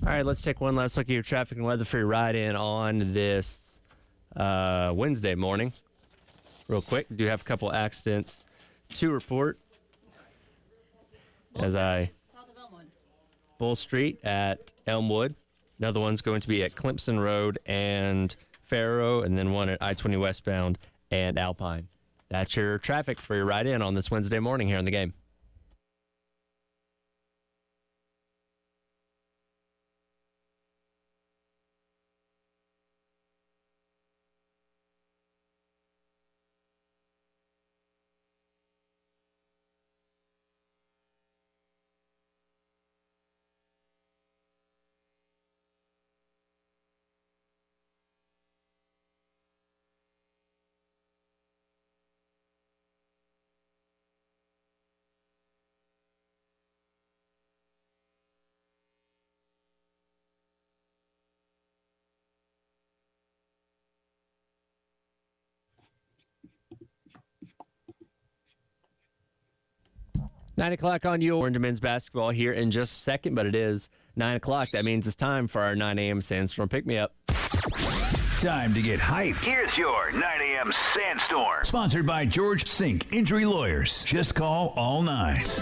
All right, let's take one last look at your traffic and weather for your ride-in on this Wednesday morning. Real quick, do have a couple accidents to report. As I South of Elmwood. Bull Street at Elmwood. Another one's going to be at Clemson Road and Faro, and then one at I-20 westbound and Alpine. That's your traffic for your ride-in on this Wednesday morning here in the game. Nine o'clock on your into men's basketball here in just a second, but it is 9 o'clock. That means it's time for our 9 a.m. Sandstorm Pick-Me-Up. Time to get hyped. Here's your 9 a.m. Sandstorm. Sponsored by George Sink Injury Lawyers. Just call all nines.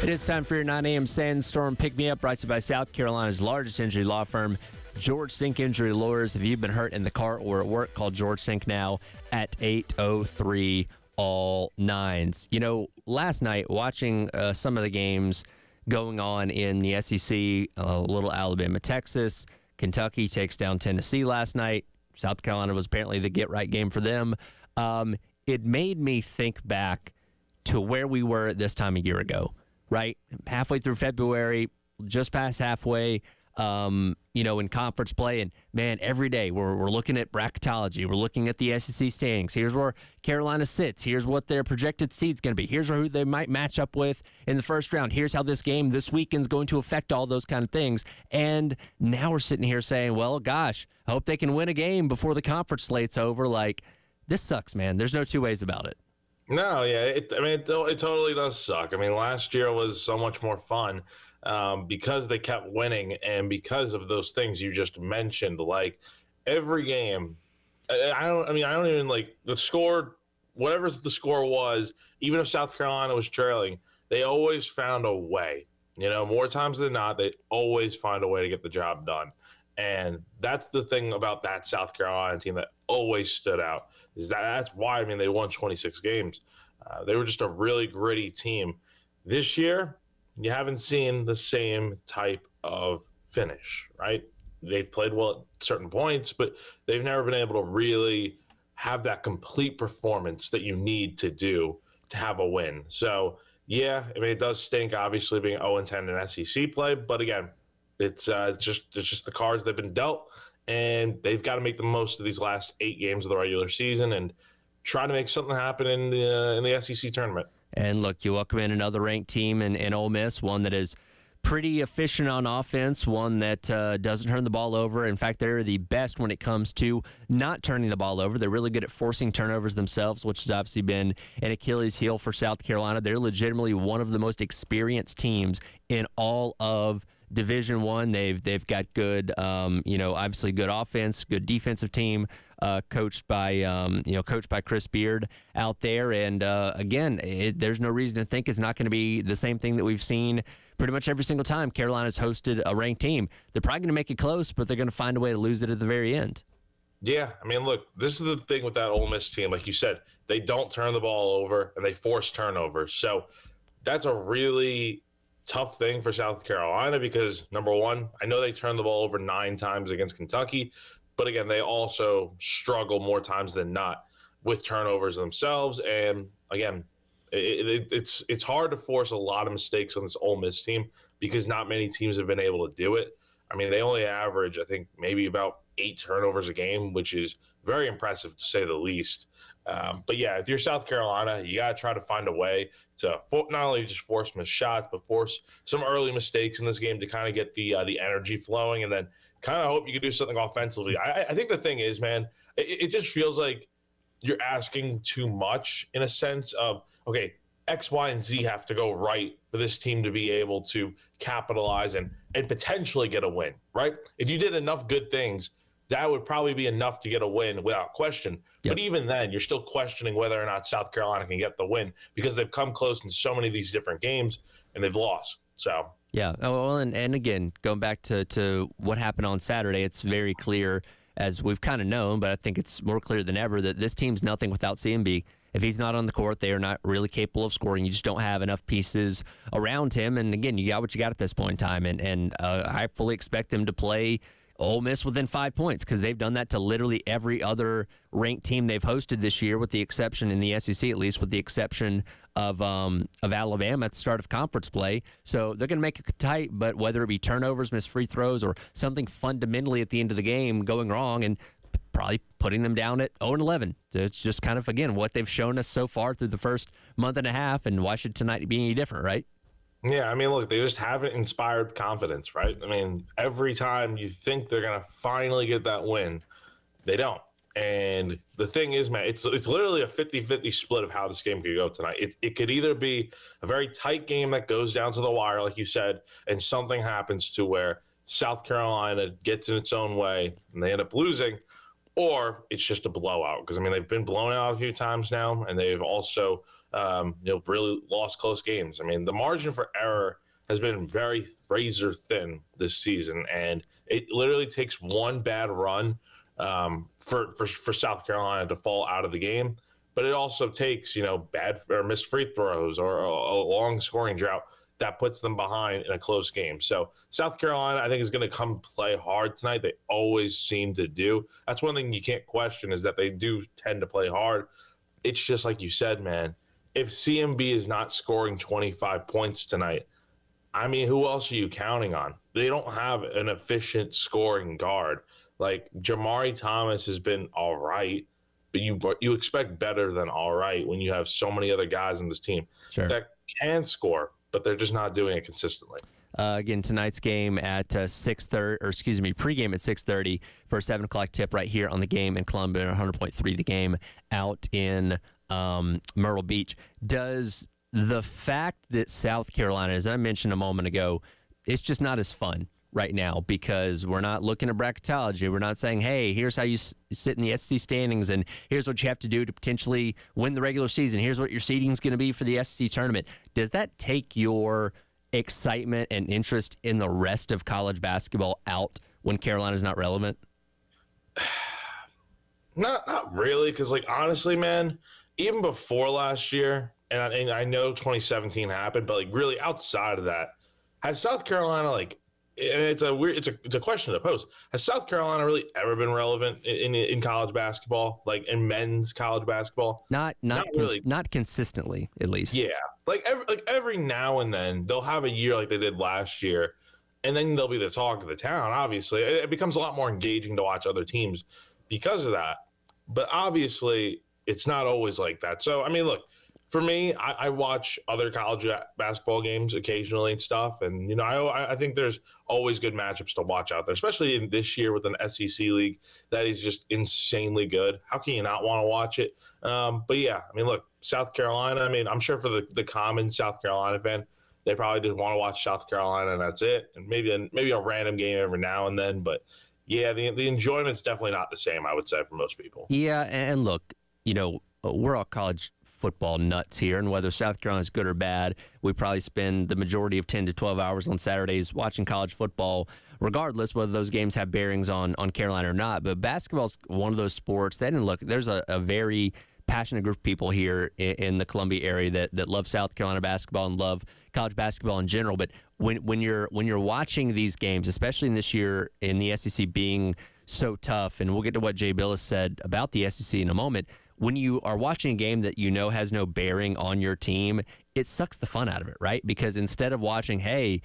It is time for your 9 a.m. Sandstorm Pick-Me-Up, brought to you by South Carolina's largest injury law firm, George Sink Injury Lawyers. If you've been hurt in the car or at work, call George Sink now at 803 all nines. You know, last night watching some of the games going on in the SEC, little Alabama, Texas, Kentucky takes down Tennessee last night. South Carolina was apparently the get-right game for them. It made me think back to where we were at this time a year ago, right? Halfway through February, just past halfway, in conference play. And, man, every day we're looking at bracketology. We're looking at the SEC standings. Here's where Carolina sits. Here's what their projected seed's going to be. Here's who they might match up with in the first round. Here's how this game this weekend's going to affect all those kind of things. And now we're sitting here saying, well, gosh, I hope they can win a game before the conference slate's over. Like, this sucks, man. There's no two ways about it. No, yeah, it totally does suck. I mean, last year was so much more fun because they kept winning and because of those things you just mentioned. Like every game, I don't even like the score. Whatever the score was, even if South Carolina was trailing, they always found a way. You know, more times than not, they always find a way to get the job done. And that's the thing about that South Carolina team that always stood out. That's why, they won 26 games. They were just a really gritty team. This year, you haven't seen the same type of finish, right? They've played well at certain points, but they've never been able to really have that complete performance that you need to do to have a win. So, yeah, it does stink, obviously, being 0-10 in SEC play. But again, it's just the cards they've been dealt, and they've got to make the most of these last 8 games of the regular season and try to make something happen in the SEC tournament. And look, you welcome in another ranked team in Ole Miss, one that is pretty efficient on offense, one that doesn't turn the ball over. In fact, they're the best when it comes to not turning the ball over. They're really good at forcing turnovers themselves, which has obviously been an Achilles heel for South Carolina. They're legitimately one of the most experienced teams in all of Division I. They've got good, obviously good offense, good defensive team, coached by Chris Beard out there. And again, there's no reason to think it's not going to be the same thing that we've seen pretty much every single time Carolina's hosted a ranked team. They're probably going to make it close, but they're going to find a way to lose it at the very end. Yeah, look, this is the thing with that Ole Miss team. Like you said, they don't turn the ball over and they force turnovers. So that's a really tough thing for South Carolina because, number one, I know they turned the ball over 9 times against Kentucky, but again, they also struggle more times than not with turnovers themselves. And again, it's hard to force a lot of mistakes on this Ole Miss team because not many teams have been able to do it. They only average, I think, maybe about 8 turnovers a game, which is very impressive to say the least. But yeah, if you're South Carolina, you got to try to find a way to not only just force missed shots, but force some early mistakes in this game to kind of get the energy flowing, and then kind of hope you can do something offensively. I think the thing is, man, it just feels like you're asking too much in a sense of, okay, X, Y, and Z have to go right for this team to be able to capitalize and potentially get a win, right? If you did enough good things, that would probably be enough to get a win without question. Yep. But even then, you're still questioning whether or not South Carolina can get the win because they've come close in so many of these different games and they've lost. So yeah. Oh, well, and again, going back to what happened on Saturday, it's very clear, as we've kind of known, but I think it's more clear than ever, that this team's nothing without CMB. If he's not on the court, they are not really capable of scoring. You just don't have enough pieces around him. And again, you got what you got at this point in time. And I fully expect them to play Ole Miss within 5 points because they've done that to literally every other ranked team they've hosted this year, with the exception in the SEC, at least with the exception of Alabama at the start of conference play. So they're going to make it tight, but whether it be turnovers, missed free throws, or something fundamentally at the end of the game going wrong, and probably putting them down at 0-11. It's just kind of, again, what they've shown us so far through the first month and a half, and why should tonight be any different, right? yeah, I mean, look, they just haven't inspired confidence, right? I mean, every time you think they're going to finally get that win, they don't. And the thing is, man, it's literally a 50-50 split of how this game could go tonight. It could either be a very tight game that goes down to the wire, like you said, and something happens to where South Carolina gets in its own way and they end up losing, or it's just a blowout. Because, I mean, they've been blown out a few times now, and they've also really lost close games. I mean, the margin for error has been very razor thin this season, and it literally takes one bad run for South Carolina to fall out of the game. But it also takes, bad or missed free throws or a long scoring drought that puts them behind in a close game. So South Carolina, I think, is going to come play hard tonight. They always seem to do. That's one thing you can't question, is that they do tend to play hard. It's just like you said, man, if CMB is not scoring 25 points tonight, I mean, who else are you counting on? They don't have an efficient scoring guard. Like, Jamari Thomas has been all right, but you expect better than all right when you have so many other guys on this team that can score, but they're just not doing it consistently. Again, tonight's game at 6:30, or excuse me, pregame at 6:30 for a 7 o'clock tip right here on the Game in Columbia, 100.3 the Game out in Myrtle Beach. Does the fact that South Carolina, as I mentioned a moment ago, it's just not as fun right now because we're not looking at bracketology. We're not saying, hey, here's how you sit in the SEC standings, and here's what you have to do to potentially win the regular season. Here's what your seeding is going to be for the SEC tournament. Does that take your excitement and interest in the rest of college basketball out when Carolina's not relevant? Not really, because, like, honestly, man, even before last year, and I know 2017 happened, but, like, really outside of that, has South Carolina, like, and it's a question to pose. Has South Carolina really ever been relevant in college basketball, like in men's college basketball? Not really. Not consistently, at least. Yeah, like every now and then they'll have a year like they did last year, and then they'll be the talk of the town. Obviously, it becomes a lot more engaging to watch other teams because of that. But obviously, it's not always like that. So I mean, look. For me, I watch other college basketball games occasionally and stuff, and I think there's always good matchups to watch out there, especially in this year with an SEC league that is just insanely good. How can you not want to watch it? But yeah, I mean, look, South Carolina. I mean, I'm sure for the common South Carolina fan, they probably just want to watch South Carolina and that's it, and maybe a random game every now and then. But yeah, the enjoyment's definitely not the same, I would say, for most people. Yeah, and look, we're all college football nuts here, and whether South Carolina is good or bad, we probably spend the majority of 10 to 12 hours on Saturdays watching college football, regardless whether those games have bearings on Carolina or not. But basketball is one of those sports that, and look, there's a very passionate group of people here in the Columbia area that love South Carolina basketball and love college basketball in general. But when you're watching these games, especially in this year in the SEC being so tough, and we'll get to what Jay Billis said about the SEC in a moment, when you are watching a game that has no bearing on your team, it sucks the fun out of it, right? Because instead of watching, hey,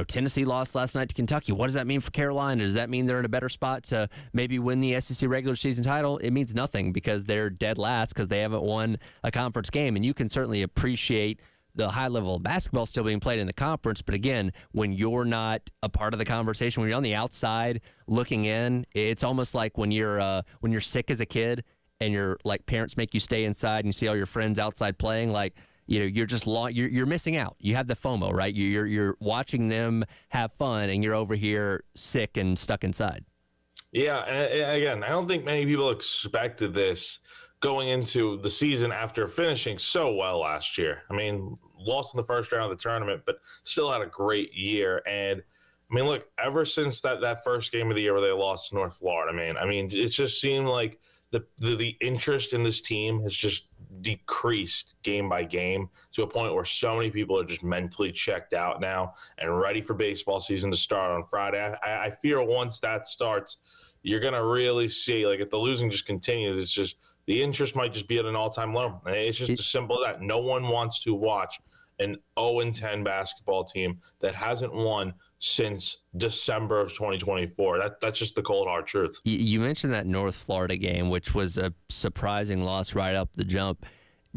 Tennessee lost last night to Kentucky, what does that mean for Carolina? Does that mean they're in a better spot to maybe win the SEC regular season title? It means nothing because they're dead last because they haven't won a conference game. And you can certainly appreciate the high level of basketball still being played in the conference. But again, when you're not a part of the conversation, when you're on the outside looking in, it's almost like when you're sick as a kid and your like parents make you stay inside and you see all your friends outside playing, like, you know, you're just you're missing out. You have the FOMO, right? You're watching them have fun, and you're over here sick and stuck inside. Yeah, and again, I don't think many people expected this going into the season after finishing so well last year. I mean, lost in the first round of the tournament, but still had a great year. And I mean, look, ever since that first game of the year where they lost to North Florida, I mean, it just seemed like the interest in this team has just decreased game by game to a point where so many people are just mentally checked out now and ready for baseball season to start on Friday. I fear once that starts, you're going to really see, like, if the losing just continues, it's just the interest might just be at an all-time low. It's just as simple as that. No one wants to watch an 0-10 basketball team that hasn't won since December of 2024. That's just the cold hard truth. You mentioned that North Florida game, which was a surprising loss right up the jump.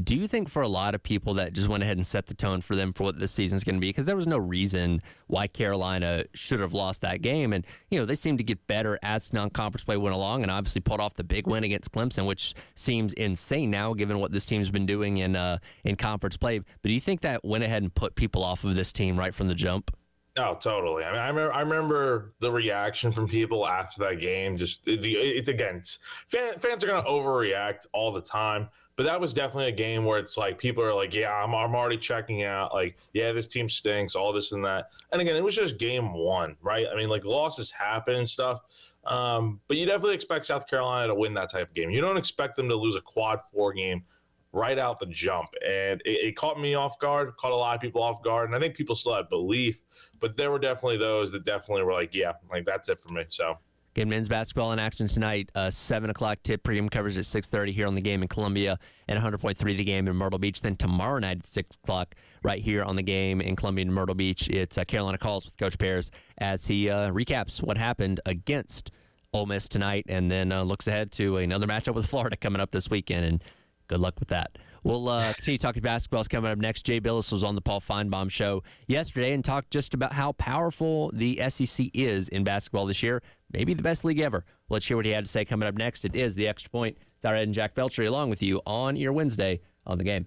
Do you think for a lot of people that just went ahead and set the tone for them for what this season's going to be? Because there was no reason why Carolina should have lost that game. And, you know, they seemed to get better as non-conference play went along and obviously pulled off the big win against Clemson, which seems insane now given what this team's been doing in conference play. But do you think that went ahead and put people off of this team right from the jump? Oh, totally. I mean, I remember the reaction from people after that game. Just it's again, fans are going to overreact all the time, but that was definitely a game where it's like people are like, yeah, I'm already checking out. Like, yeah, this team stinks, all this and that. And again, it was just game one, right? I mean, like losses happen and stuff, but you definitely expect South Carolina to win that type of game. You don't expect them to lose a quad 4 game right out the jump. And it caught me off guard, caught a lot of people off guard. And I think people still had belief, but there were definitely those that definitely were like, yeah, like that's it for me. So Again, men's basketball in action tonight. 7 o'clock tip. Pregame coverage at 6:30 here on the Game in Columbia and 100.3 the Game in Myrtle Beach. Then tomorrow night at 6 o'clock right here on the Game in Columbia and Myrtle Beach. It's Carolina Calls with Coach Pears as he recaps what happened against Ole Miss tonight and then looks ahead to another matchup with Florida coming up this weekend. And good luck with that. We'll continue talking basketball. Coming up next. Jay Billis was on the Paul Feinbaum show yesterday and talked just about how powerful the SEC is in basketball this year. Maybe the best league ever. Let's hear what he had to say coming up next. It is The Extra Point. It's Ed and Jack Belcher along with you on your Wednesday on the Game.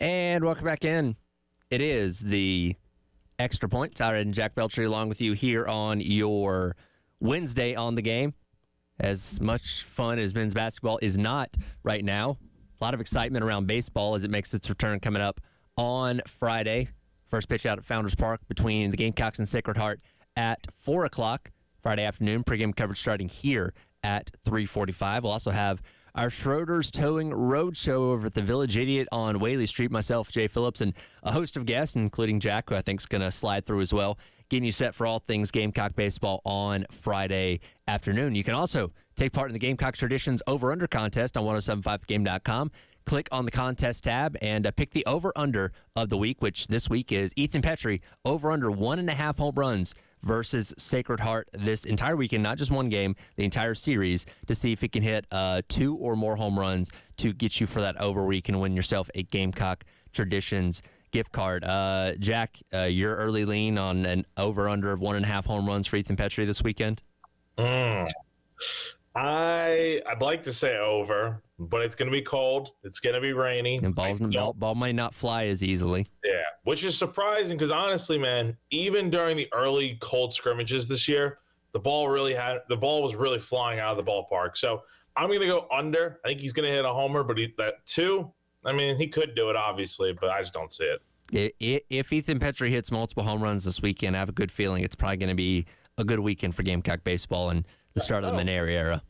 And welcome back in. It is the Extra Point. Tyler and Jack Belcher along with you here on your Wednesday on the game. As much fun as men's basketball is not right now, a lot of excitement around baseball as it makes its return coming up on Friday. First pitch out at Founders Park between the Gamecocks and Sacred Heart at 4 o'clock Friday afternoon. Pregame coverage starting here at 3:45. We'll also have our Schroeder's Towing Roadshow over at the Village Idiot on Whaley Street. Myself, Jay Phillips, and a host of guests, including Jack, who I think is going to slide through as well, getting you set for all things Gamecock baseball on Friday afternoon. You can also take part in the Gamecock Traditions Over-Under contest on 1075thegame.com. Click on the contest tab and pick the over-under of the week, which this week is Ethan Petrie, over-under 1.5 home runs versus Sacred Heart this entire weekend, not just one game, the entire series, to see if he can hit 2 or more home runs to get you for that over where you can win yourself a Gamecock Traditions gift card. Jack, your early lean on an over-under of 1.5 home runs for Ethan Petrie this weekend? I'd like to say over, but it's going to be cold. It's going to be rainy. And ball might not fly as easily. Yeah, which is surprising because honestly, man, even during the early cold scrimmages this year, the ball was really flying out of the ballpark. So I'm going to go under. I think he's going to hit a homer, but that 2, I mean, he could do it obviously, but I just don't see it. If Ethan Petrie hits multiple home runs this weekend, I have a good feeling it's probably going to be a good weekend for Gamecock baseball and the start of the Maneri era.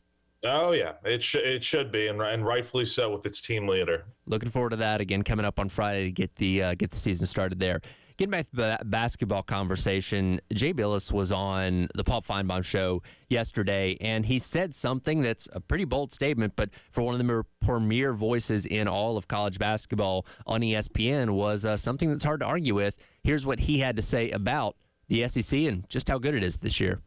Oh, yeah, it should be, and rightfully so with its team leader. Looking forward to that again coming up on Friday to get the season started there. Getting back to the basketball conversation, Jay Billis was on the Paul Feinbaum show yesterday, and he said something that's a pretty bold statement, but for one of the premier voices in all of college basketball on ESPN was something that's hard to argue with. Here's what he had to say about the SEC and just how good it is this year.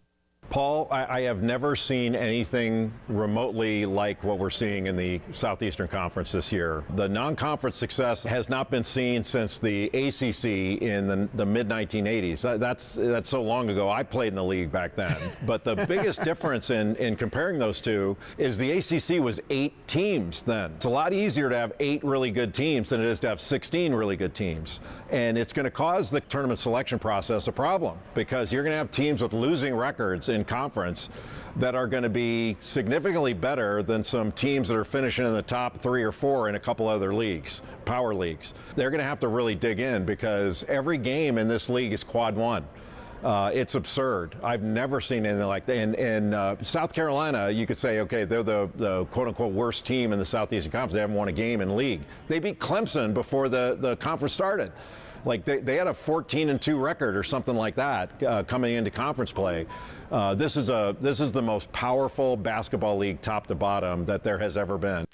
Paul, I have never seen anything remotely like what we're seeing in the Southeastern Conference this year. The non-conference success has not been seen since the ACC in the mid-1980s. That's so long ago. I played in the league back then. But the biggest difference in comparing those two is the ACC was 8 teams then. It's a lot easier to have 8 really good teams than it is to have 16 really good teams. And it's going to cause the tournament selection process a problem because you're going to have teams with losing records in conference that are going to be significantly better than some teams that are finishing in the top 3 or 4 in a couple other leagues, power leagues. They're going to have to really dig in because every game in this league is quad 1. It's absurd. I've never seen anything like that. In South Carolina, you could say, okay, they're the quote-unquote worst team in the Southeastern Conference. They haven't won a game in league. They beat Clemson before the conference started. Like they had a 14-2 record or something like that coming into conference play. This is the most powerful basketball league top to bottom that there has ever been.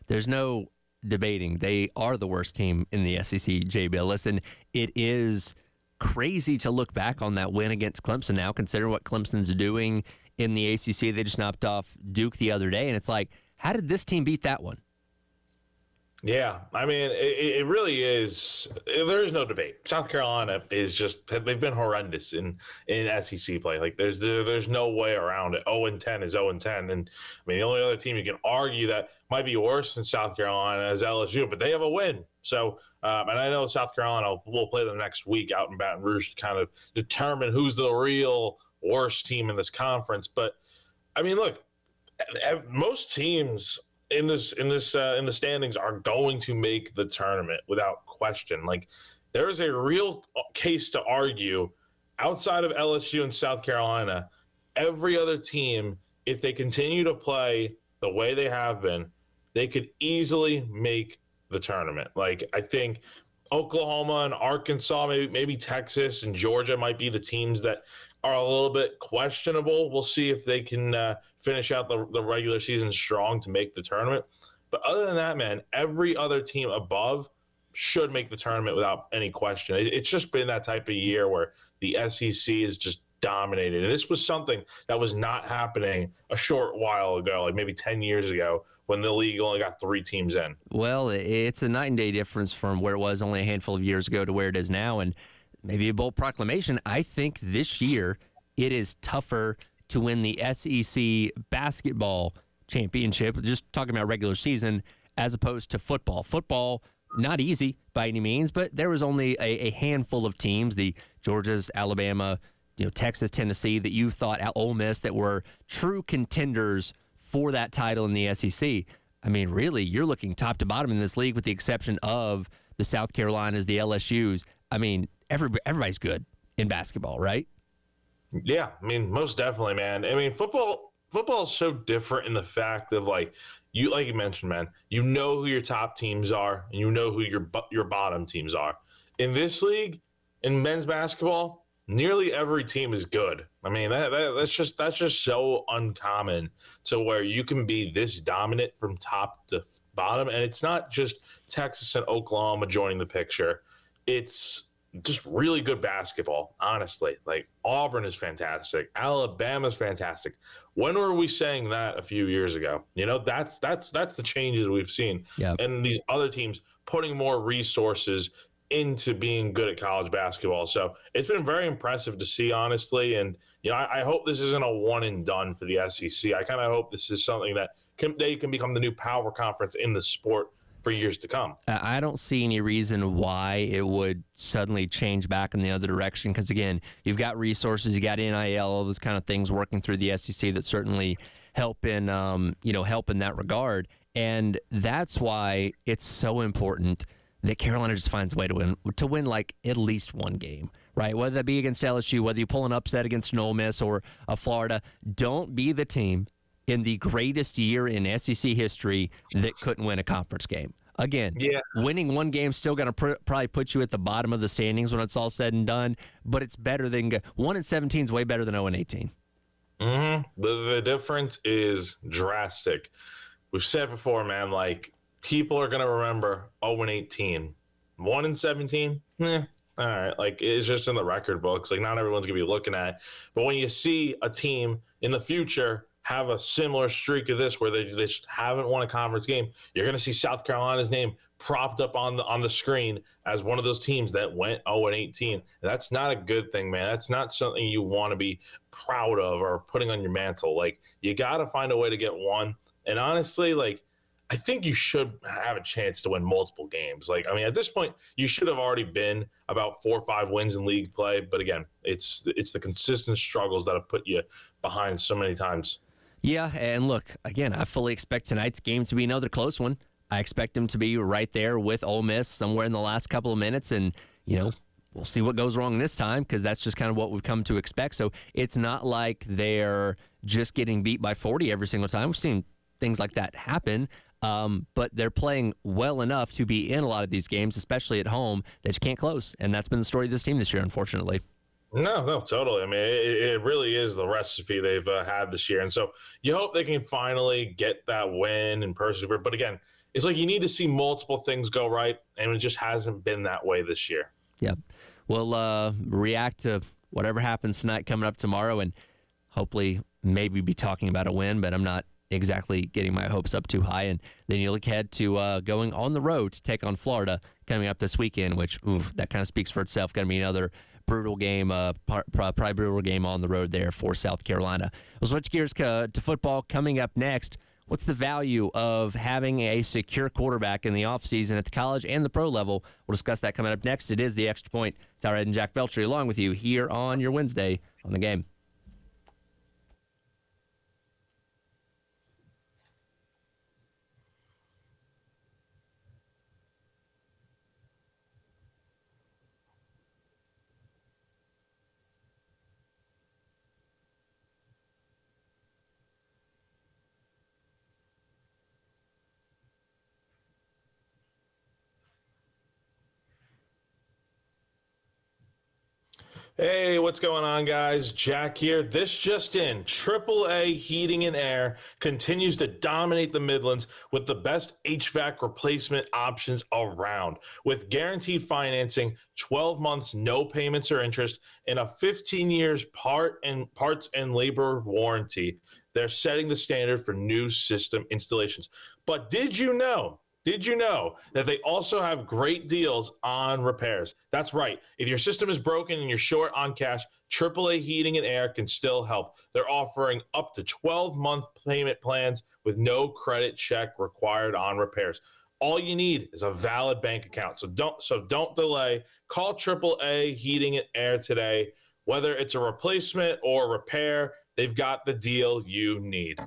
There's no debating. They are the worst team in the SEC, Jay Bill. Listen, it is crazy to look back on that win against Clemson now, consider what Clemson's doing in the ACC. They just knocked off Duke the other day, and it's like, how did this team beat that one? Yeah, I mean, it really is. There is no debate. South Carolina is they've been horrendous in SEC play. Like there's no way around it. 0-10 is 0-10, and I mean the only other team you can argue that might be worse than South Carolina is LSU, but they have a win. So, and I know South Carolina will play them next week out in Baton Rouge to kind of determine who's the real worst team in this conference. But I mean, look, most teams in the standings are going to make the tournament without question. Like there is a real case to argue outside of LSU and South Carolina, every other team, if they continue to play the way they have been, they could easily make the tournament. Like I think Oklahoma and Arkansas, maybe Texas and Georgia might be the teams that are a little bit questionable. We'll see if they can finish out the regular season strong to make the tournament. But other than that, man, every other team above should make the tournament without any question. It's just been that type of year where the SEC is just dominated. And this was something that was not happening a short while ago, like maybe 10 years ago when the league only got 3 teams in. Well, it's a night and day difference from where it was only a handful of years ago to where it is now. And maybe a bold proclamation, I think this year it is tougher to win the SEC basketball championship, just talking about regular season, as opposed to football. Football, not easy by any means, but there was only a handful of teams, the Georgias, Alabama, Texas, Tennessee, that you thought, Ole Miss, that were true contenders for that title in the SEC. I mean, really, you're looking top to bottom in this league with the exception of the South Carolinas, the LSUs. I mean, everybody's good in basketball, right? Yeah, I mean, most definitely, man. I mean, football is so different in the fact of like you mentioned, man. You know who your top teams are, and you know who your bottom teams are. In this league, in men's basketball, nearly every team is good. I mean, that's just so uncommon to where you can be this dominant from top to bottom, and it's not just Texas and Oklahoma joining the picture. It's just really good basketball, honestly. Like Auburn is fantastic, Alabama's fantastic. When were we saying that a few years ago? That's the changes we've seen. Yeah. And these other teams putting more resources into being good at college basketball. So it's been very impressive to see, honestly. And I hope this isn't a one and done for the SEC. I kind of hope this is something that they can become the new power conference in the sport for years to come. I don't see any reason why it would suddenly change back in the other direction because, again, you've got resources, you got NIL, all those kind of things working through the SEC that certainly help in that regard. And that's why it's so important that Carolina just finds a way to win like at least one game, right? Whether that be against LSU, whether you pull an upset against an Ole Miss or a Florida, don't be the team in the greatest year in SEC history that couldn't win a conference game. Again, winning one game still going to probably put you at the bottom of the standings when it's all said and done, but it's better than 1-17 is way better than 0-18. Mm-hmm. The difference is drastic. We've said before, man, like people are going to remember 0-18. 1-17, all right. Like it's just in the record books. Like not everyone's going to be looking at it. But when you see a team in the future have a similar streak of this where they just haven't won a conference game, you're going to see South Carolina's name propped up on the screen as one of those teams that went 0-18. That's not a good thing, man. That's not something you want to be proud of or putting on your mantle. Like you got to find a way to get one. And honestly, like I think you should have a chance to win multiple games. Like, I mean, at this point, you should have already been about 4 or 5 wins in league play. But again, it's the consistent struggles that have put you behind so many times. Yeah, and look, again, I fully expect tonight's game to be another close one. I expect them to be right there with Ole Miss somewhere in the last couple of minutes, and, we'll see what goes wrong this time because that's just kind of what we've come to expect. So it's not like they're just getting beat by 40 every single time. We've seen things like that happen, but they're playing well enough to be in a lot of these games, especially at home, that you can't close, and that's been the story of this team this year, unfortunately. No, totally. I mean, it really is the recipe they've had this year. And so you hope they can finally get that win and persevere. But again, it's like you need to see multiple things go right, and it just hasn't been that way this year. Yeah. We'll react to whatever happens tonight coming up tomorrow and hopefully maybe be talking about a win, but I'm not exactly getting my hopes up too high. And then you look ahead to going on the road to take on Florida coming up this weekend, which that kind of speaks for itself. Going to be another brutal game, probably brutal game on the road there for South Carolina. We'll switch gears to football coming up next. What's the value of having a secure quarterback in the offseason at the college and the pro level? We'll discuss that coming up next. It is The Extra Point. Tyler Ed and Jack Beltry along with you here on your Wednesday on The Game. Hey, what's going on, guys? Jack here. This just in, AAA Heating and Air continues to dominate the Midlands with the best HVAC replacement options around. With guaranteed financing, 12 months, no payments or interest, and a 15 years parts and labor warranty. They're setting the standard for new system installations. But did you know that they also have great deals on repairs? That's right. If your system is broken and you're short on cash, AAA Heating and Air can still help. They're offering up to 12-month payment plans with no credit check required on repairs. All you need is a valid bank account. So don't delay. Call AAA Heating and Air today. Whether it's a replacement or repair, they've got the deal you need.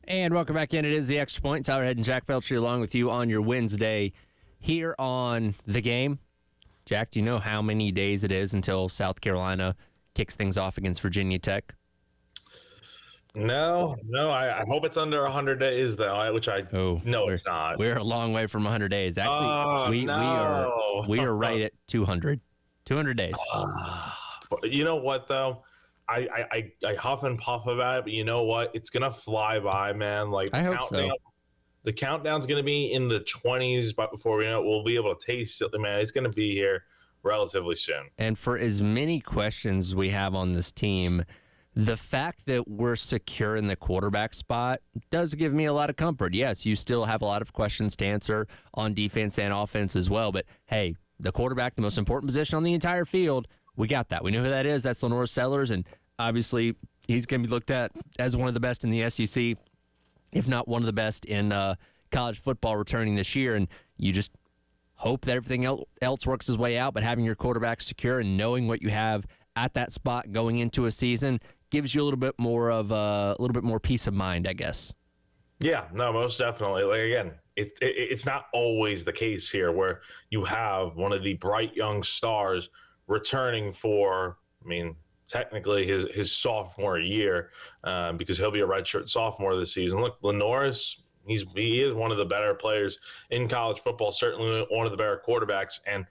And welcome back in. It is the Extra Point. Tyler Head and Jack Felcher along with you on your Wednesday here on The Game. Jack, do you know how many days it is until South Carolina kicks things off against Virginia Tech? No. I hope it's under 100 days, though, which it's not. We're a long way from 100 days. Actually, we are right at 200. 200 days. You know what, though? I huff and puff about it, but you know what? It's gonna fly by, man. Like I hope so. The countdown's gonna be in the 20s, but before we know it, we'll be able to taste it, man. It's gonna be here relatively soon. And for as many questions we have on this team, the fact that we're secure in the quarterback spot does give me a lot of comfort. Yes, you still have a lot of questions to answer on defense and offense as well, but hey, the quarterback, the most important position on the entire field, we got that. We know who that is. That's Lenore Sellers, and obviously he's going to be looked at as one of the best in the SEC, if not one of the best in college football returning this year. And you just hope that everything else works its way out, but having your quarterback secure and knowing what you have at that spot going into a season gives you a little bit more peace of mind, I guess. Yeah, no, most definitely. Like, again, it's not always the case here where you have one of the bright young stars returning for, I mean, technically his sophomore year, because he'll be a redshirt sophomore this season. Look, Lenoris, he is one of the better players in college football, certainly one of the better quarterbacks, and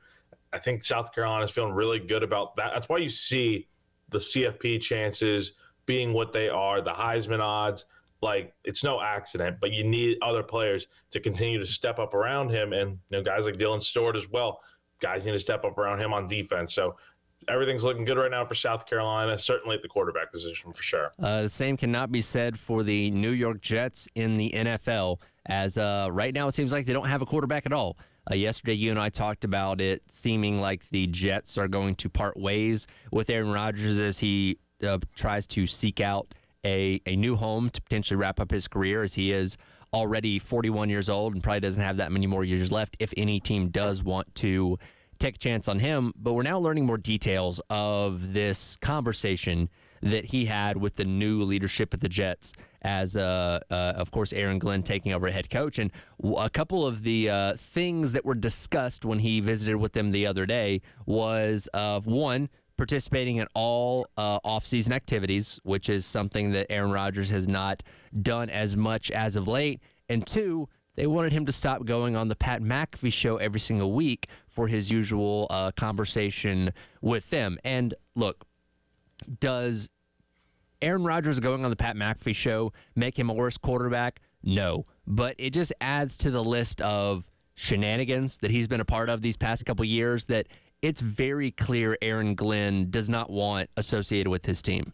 I think South Carolina is feeling really good about that. That's why you see the CFP chances being what they are, the Heisman odds. Like, it's no accident, but you need other players to continue to step up around him, and guys like Dylan Stewart as well. Guys need to step up around him on defense. So everything's looking good right now for South Carolina, certainly at the quarterback position for sure. The same cannot be said for the New York Jets in the NFL, as right now it seems like they don't have a quarterback at all. Yesterday, you and I talked about it seeming like the Jets are going to part ways with Aaron Rodgers as he tries to seek out a new home to potentially wrap up his career, as he is already 41 years old and probably doesn't have that many more years left if any team does want to take a chance on him. But we're now learning more details of this conversation that he had with the new leadership at the Jets, as of course Aaron Glenn taking over head coach. And a couple of the things that were discussed when he visited with them the other day was one, participating in all offseason activities, which is something that Aaron Rodgers has not done as much as of late. And two, they wanted him to stop going on the Pat McAfee show every single week for his usual conversation with them. And look, does Aaron Rodgers going on the Pat McAfee show make him a worse quarterback? No. But it just adds to the list of shenanigans that he's been a part of these past couple years that it's very clear Aaron Glenn does not want associated with his team.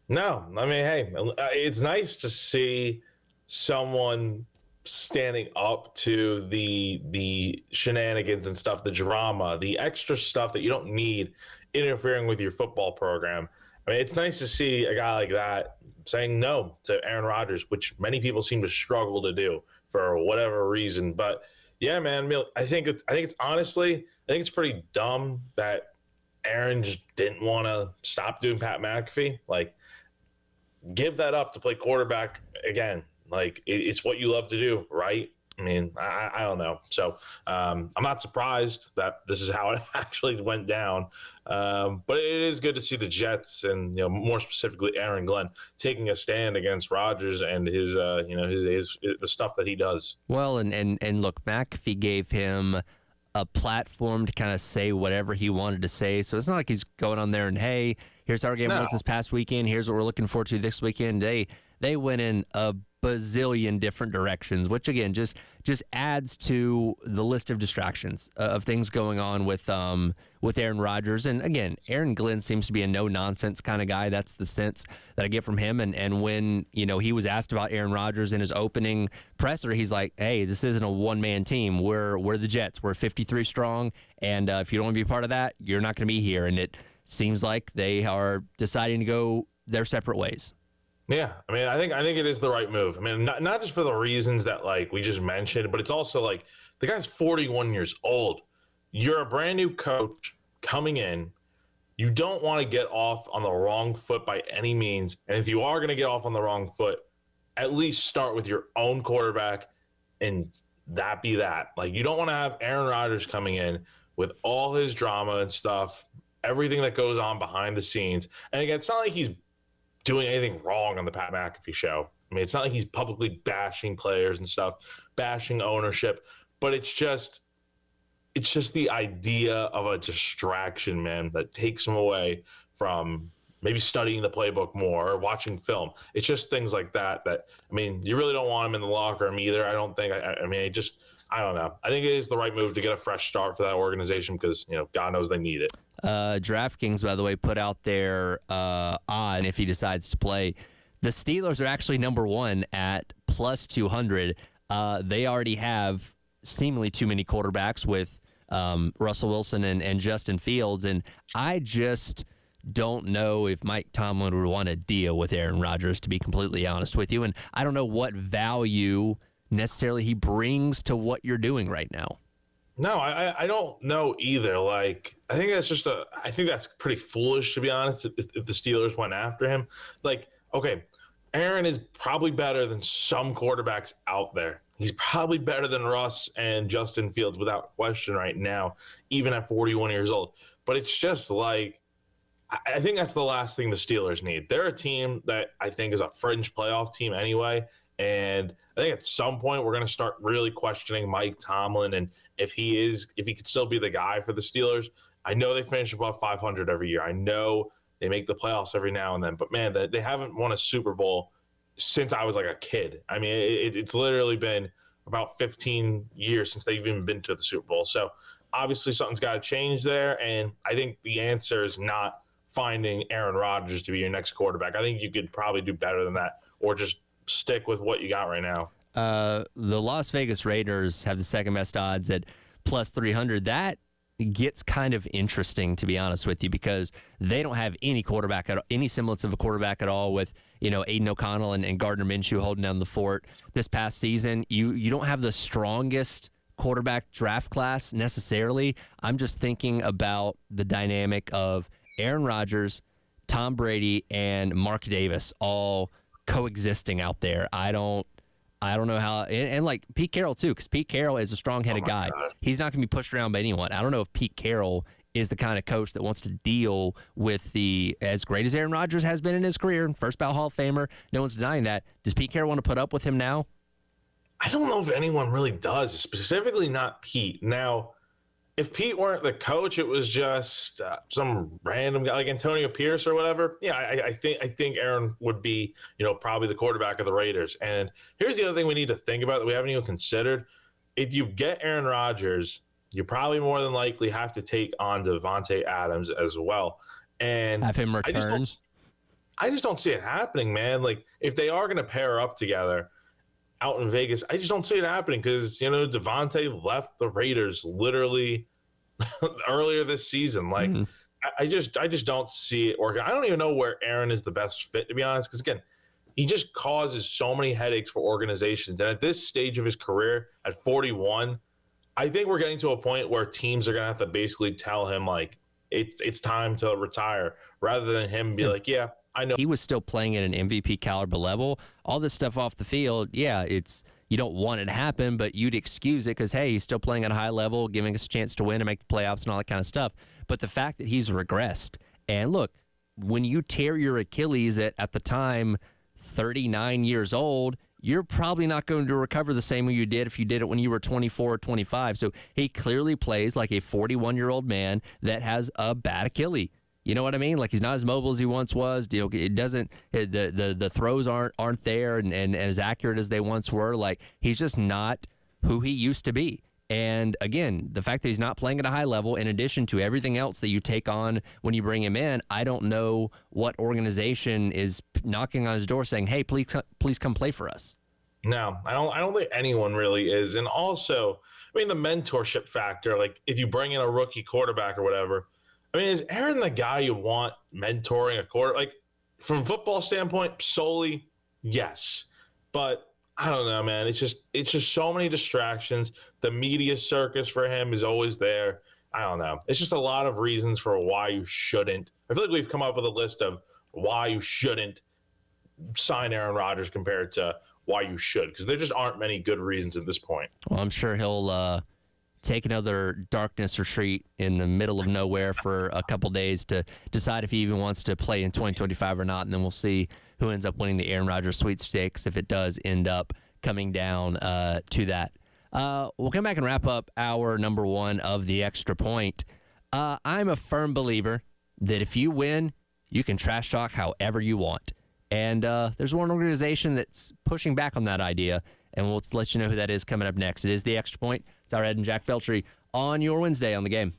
No, I mean, hey, it's nice to see someone standing up to the shenanigans and stuff, the drama, the extra stuff that you don't need interfering with your football program. I mean, it's nice to see a guy like that saying no to Aaron Rodgers, which many people seem to struggle to do for whatever reason. But yeah, man, I think it's pretty dumb that Aaron just didn't want to stop doing Pat McAfee. Like, give that up to play quarterback again. Like, it's what you love to do, right? I mean, I don't know. So I'm not surprised that this is how it actually went down. But it is good to see the Jets and, more specifically Aaron Glenn taking a stand against Rodgers and his the stuff that he does. Well, and look, McAfee gave him a platform to kind of say whatever he wanted to say. So it's not like he's going on there and, hey, here's how our game was this past weekend. Here's what we're looking forward to this weekend. They went in a bazillion different directions, which again just adds to the list of distractions of things going on with Aaron Rodgers. And again, Aaron Glenn seems to be a no nonsense kind of guy. That's the sense that I get from him. And when he was asked about Aaron Rodgers in his opening presser, he's like, "Hey, this isn't a one man team. We're the Jets. We're 53 strong, and if you don't want to be part of that, you're not going to be here." And it seems like they are deciding to go their separate ways. Yeah, I mean, I think it is the right move. I mean, not just for the reasons that we just mentioned, but it's also like the guy's 41 years old. You're a brand new coach coming in. You don't want to get off on the wrong foot by any means. And if you are going to get off on the wrong foot, at least start with your own quarterback and that be that. Like, you don't want to have Aaron Rodgers coming in with all his drama and stuff, everything that goes on behind the scenes. And again, it's not like he's doing anything wrong on the Pat McAfee show. I mean, it's not like he's publicly bashing players and stuff, bashing ownership, but it's just the idea of a distraction, man, that takes him away from maybe studying the playbook more or watching film. It's just things like that, I mean, you really don't want him in the locker room either. I don't think, I don't know. I think it is the right move to get a fresh start for that organization because, God knows they need it. DraftKings, by the way, put out their on if he decides to play. The Steelers are actually number one at plus 200. They already have seemingly too many quarterbacks with Russell Wilson and Justin Fields. And I just don't know if Mike Tomlin would want to deal with Aaron Rodgers, to be completely honest with you. And I don't know what value necessarily he brings to what you're doing right now. No, I don't know either. Like, I think that's pretty foolish, to be honest, if the Steelers went after him. Like, okay, Aaron is probably better than some quarterbacks out there. He's probably better than Russ and Justin Fields without question right now, even at 41 years old. But but it's just like, I think that's the last thing the Steelers need. They're a team that I think is a fringe playoff team anyway. And I think at some point we're going to start really questioning Mike Tomlin and if he could still be the guy for the Steelers. I know they finish above 500 every year. I know they make the playoffs every now and then, but man, they haven't won a Super Bowl since I was like a kid. I mean, it's literally been about 15 years since they've even been to the Super Bowl. So obviously something's got to change there. And I think the answer is not finding Aaron Rodgers to be your next quarterback. I think you could probably do better than that, or just stick with what you got right now. The Las Vegas Raiders have the second best odds at plus 300. That gets kind of interesting, to be honest with you, because they don't have any quarterback, any semblance of a quarterback at all with, Aiden O'Connell and Gardner Minshew holding down the fort this past season. You don't have the strongest quarterback draft class necessarily. I'm just thinking about the dynamic of Aaron Rodgers, Tom Brady, and Mark Davis all coexisting out there. I don't know how, and like Pete Carroll too, because Pete Carroll is a strong-headed guy. Gosh. He's not going to be pushed around by anyone. I don't know if Pete Carroll is the kind of coach that wants to deal with as great as Aaron Rodgers has been in his career, first ballot Hall of Famer. No one's denying that. Does Pete Carroll want to put up with him now? I don't know if anyone really does, specifically not Pete. Now, if Pete weren't the coach, it was just some random guy like Antonio Pierce or whatever. Yeah, I think Aaron would be, probably the quarterback of the Raiders. And here's the other thing we need to think about that we haven't even considered. If you get Aaron Rodgers, you probably more than likely have to take on Devontae Adams as well, and have him return. I just don't see it happening, man. Like if they are going to pair up together out in Vegas, I just don't see it happening because Devontae left the Raiders literally earlier this season. Like I just don't see it working. I don't even know where Aaron is the best fit, to be honest, because again, he just causes so many headaches for organizations. And at this stage of his career, at 41, I think we're getting to a point where teams are going to have to basically tell him, like, it's time to retire, rather than him be like, yeah, I know. He was still playing at an MVP caliber level. All this stuff off the field, yeah, you don't want it to happen, but you'd excuse it because, hey, he's still playing at a high level, giving us a chance to win and make the playoffs and all that kind of stuff. But the fact that he's regressed, and look, when you tear your Achilles at the time 39 years old, you're probably not going to recover the same way you did if you did it when you were 24 or 25. So he clearly plays like a 41-year-old man that has a bad Achilles. You know what I mean? Like he's not as mobile as he once was. It doesn't. The throws aren't there and as accurate as they once were. Like he's just not who he used to be. And again, the fact that he's not playing at a high level, in addition to everything else that you take on when you bring him in, I don't know what organization is knocking on his door saying, "Hey, please come play for us." No, I don't think anyone really is. And also, I mean, the mentorship factor. Like if you bring in a rookie quarterback or whatever, I mean, is Aaron the guy you want mentoring a quarter? Like from a football standpoint, solely, yes, but I don't know, man. It's just so many distractions. The media circus for him is always there. I don't know. It's just a lot of reasons for why you shouldn't. I feel like we've come up with a list of why you shouldn't sign Aaron Rodgers compared to why you should, because there just aren't many good reasons at this point. Well, I'm sure he'll take another darkness retreat in the middle of nowhere for a couple days to decide if he even wants to play in 2025 or not, and then we'll see who ends up winning the Aaron Rodgers sweepstakes if it does end up coming down to that. We'll come back and wrap up our number one of the extra point. I'm a firm believer that if you win, you can trash talk however you want. And there's one organization that's pushing back on that idea, and we'll let you know who that is coming up next. It is the Extra Point. It's our Ed and Jack Feltry on your Wednesday on the game.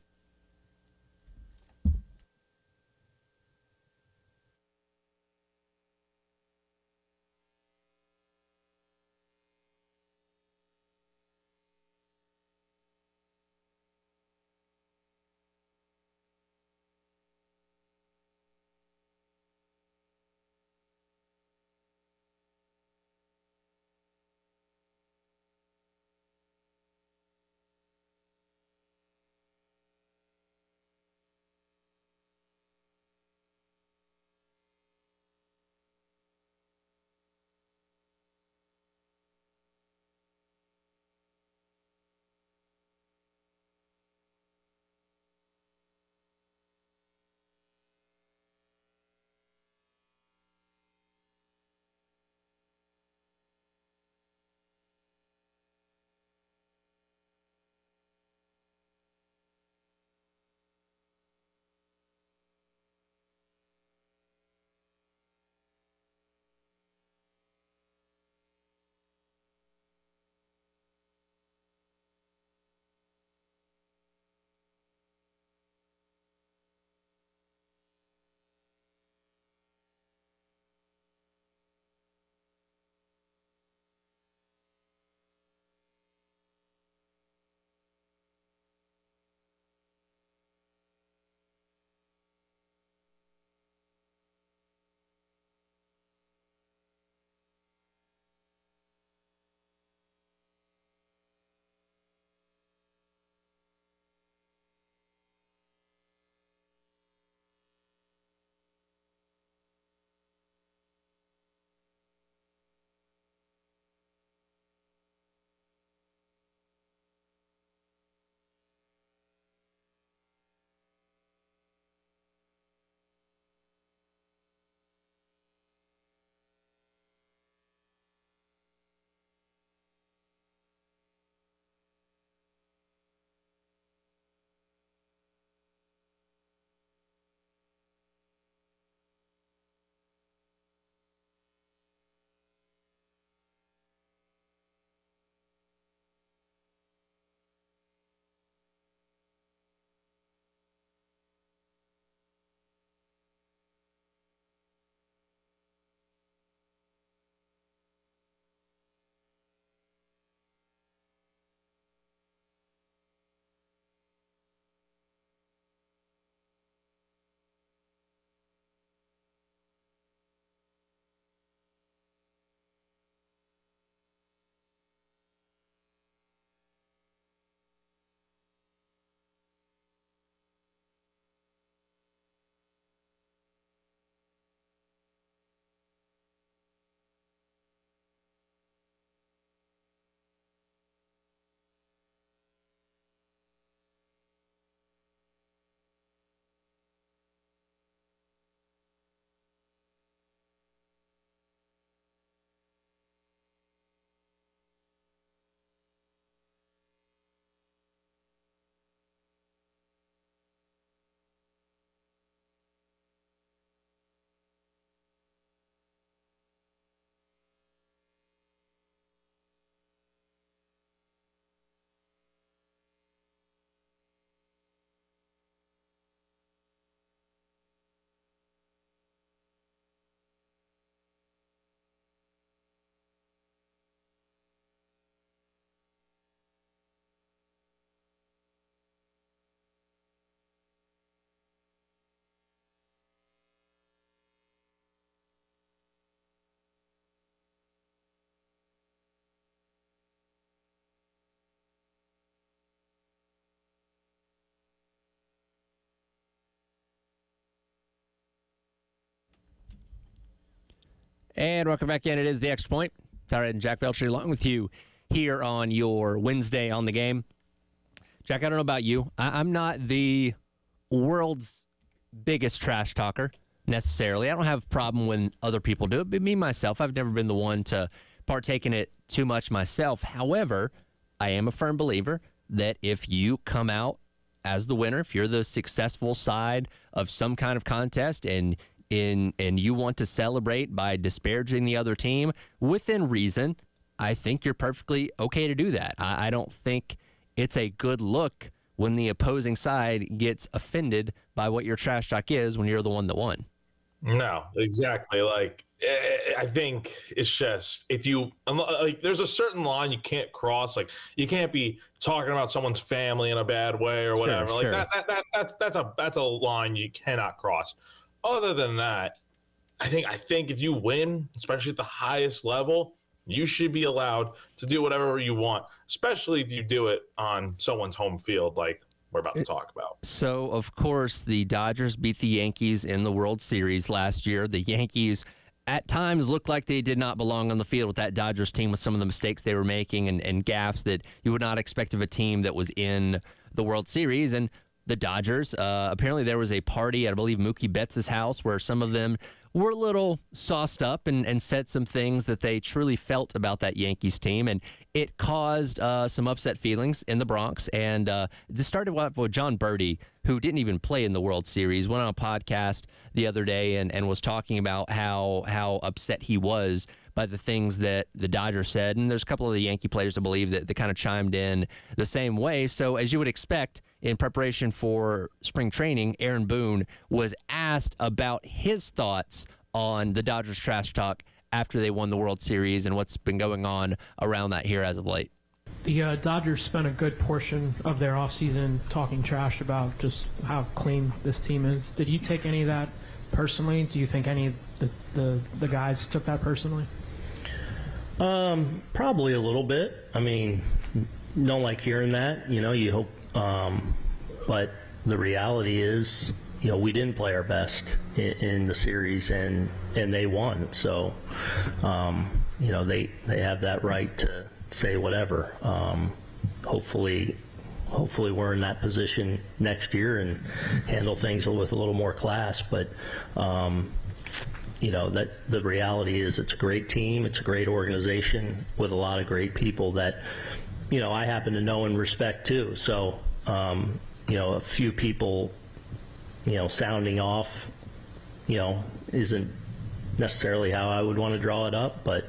And welcome back in. It is the Extra Point. Tyler and Jack Belcher along with you here on your Wednesday on the game. Jack, I don't know about you. I'm not the world's biggest trash talker necessarily. I don't have a problem when other people do it, but me, myself, I've never been the one to partake in it too much myself. However, I am a firm believer that if you come out as the winner, if you're the successful side of some kind of contest and you want to celebrate by disparaging the other team within reason, I think you're perfectly okay to do that. I don't think it's a good look when the opposing side gets offended by what your trash talk is when you're the one that won. No, exactly. Like, I think it's just, if you, like, there's a certain line you can't cross. Like, you can't be talking about someone's family in a bad way or whatever. Sure. That's a line you cannot cross. Other than that, I think if you win, especially at the highest level, you should be allowed to do whatever you want, especially if you do it on someone's home field like we're about to talk about. So, of course, the Dodgers beat the Yankees in the World Series last year. The Yankees at times looked like they did not belong on the field with that Dodgers team with some of the mistakes they were making and gaffes that you would not expect of a team that was in the World Series. And the Dodgers, apparently there was a party at, I believe, Mookie Betts' house where some of them were a little sauced up and said some things that they truly felt about that Yankees team. And it caused some upset feelings in the Bronx. And this started with John Birdie, who didn't even play in the World Series, went on a podcast the other day and was talking about how upset he was by the things that the Dodgers said. And there's a couple of the Yankee players, I believe, that kind of chimed in the same way. So as you would expect, in preparation for spring training, Aaron Boone was asked about his thoughts on the Dodgers trash talk after they won the World Series and what's been going on around that here as of late. The Dodgers spent a good portion of their offseason talking trash about just how clean this team is. Did you take any of that personally? Do you think any of the guys took that personally? Probably a little bit. I mean, don't like hearing that. You hope. But the reality is, we didn't play our best in the series, and they won. So, they have that right to say whatever. Hopefully we're in that position next year and handle things with a little more class. But that the reality is, it's a great team, it's a great organization with a lot of great people that I happen to know and respect too. So, a few people, sounding off, isn't necessarily how I would want to draw it up, but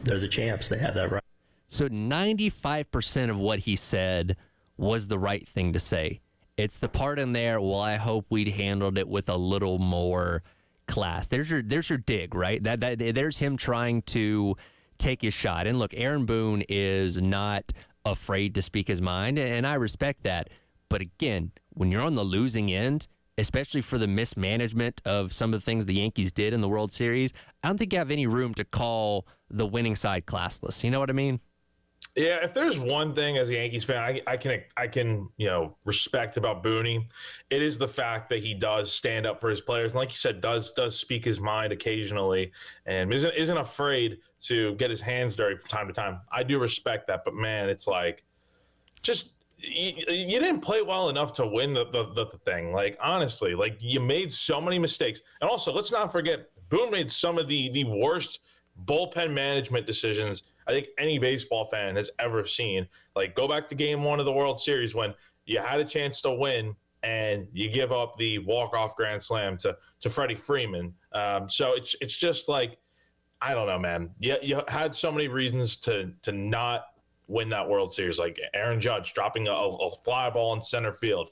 they're the champs. They have that right. So 95% of what he said was the right thing to say. It's the part in there, well, I hope we'd handled it with a little more class. There's your dig, right? There's him trying to take his shot. And look, Aaron Boone is not afraid to speak his mind, and I respect that. But again, when you're on the losing end, especially for the mismanagement of some of the things the Yankees did in the World Series, I don't think you have any room to call the winning side classless. You know what I mean? Yeah, if there's one thing as a Yankees fan I can respect about Booney, it is the fact that he does stand up for his players, and like you said, does speak his mind occasionally, and isn't afraid to get his hands dirty from time to time. I do respect that, but man, it's like, just you didn't play well enough to win the thing. Like, honestly, like, you made so many mistakes, and also let's not forget, Boone made some of the worst bullpen management decisions I think any baseball fan has ever seen. Like, go back to Game 1 of the World Series when you had a chance to win and you give up the walk-off grand slam to Freddie Freeman. So it's just like, I don't know, man. You had so many reasons to not win that World Series, like Aaron Judge dropping a fly ball in center field,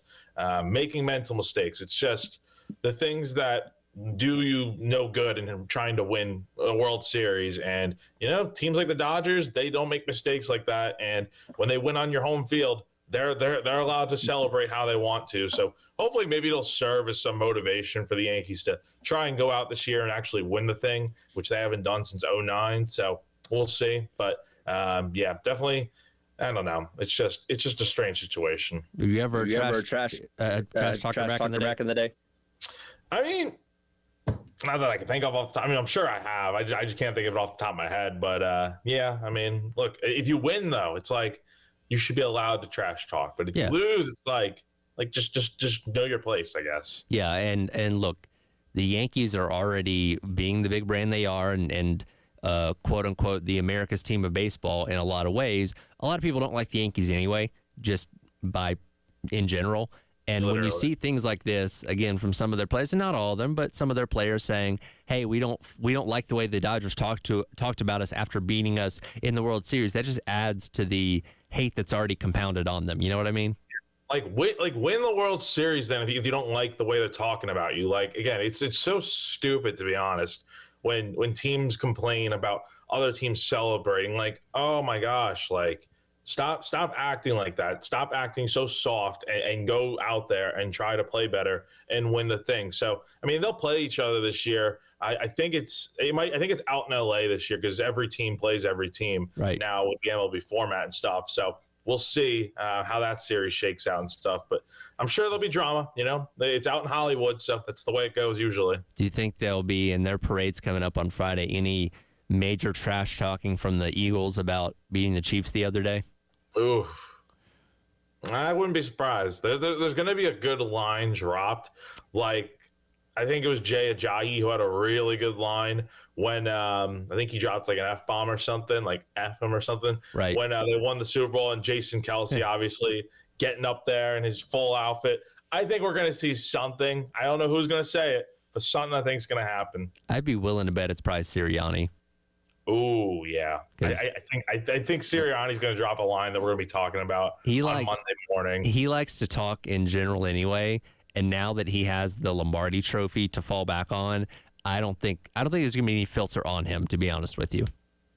making mental mistakes. It's just the things that do you no good in trying to win a World Series. And, teams like the Dodgers, they don't make mistakes like that. And when they win on your home field, they're allowed to celebrate how they want to. So hopefully maybe it'll serve as some motivation for the Yankees to try and go out this year and actually win the thing, which they haven't done since 2009. So we'll see. But yeah, definitely, I don't know. It's just a strange situation. Have you ever trash talker back in the day? I mean, Not that I can think of off the top. I mean, I'm sure I have. I just can't think of it off the top of my head. But yeah, I mean, look, if you win though, it's like you should be allowed to trash talk. But if you lose, it's like just know your place, I guess. Yeah, and look, the Yankees are already being the big brand they are, and quote unquote the America's team of baseball in a lot of ways. A lot of people don't like the Yankees anyway, just in general. And when you see things like this, again, from some of their players, and not all of them, but some of their players saying, hey, we don't like the way the Dodgers talked about us after beating us in the World Series, that just adds to the hate that's already compounded on them. You know what I mean? Win the World Series then if you don't like the way they're talking about you. Like, again, it's so stupid, to be honest, when teams complain about other teams celebrating. Like, oh my gosh, like, Stop acting like that. Stop acting so soft and go out there and try to play better and win the thing. So, I mean, they'll play each other this year. I think it's out in LA this year because every team plays every team now with the MLB format and stuff. So we'll see how that series shakes out and stuff. But I'm sure there'll be drama. You know, it's out in Hollywood, so that's the way it goes usually. Do you think there'll be in their parades coming up on Friday any major trash talking from the Eagles about beating the Chiefs the other day? Ooh, I wouldn't be surprised. There's going to be a good line dropped. Like, I think it was Jay Ajayi who had a really good line when I think he dropped like an F-bomb or something, like F-him or something. Right. When they won the Super Bowl and Jason Kelsey obviously getting up there in his full outfit. I think we're going to see something. I don't know who's going to say it, but something I think is going to happen. I'd be willing to bet it's probably Sirianni. Oh yeah, I think Sirianni's going to drop a line that we're going to be talking about on Monday morning. He likes to talk in general anyway, and now that he has the Lombardi Trophy to fall back on, I don't think there's going to be any filter on him. To be honest with you,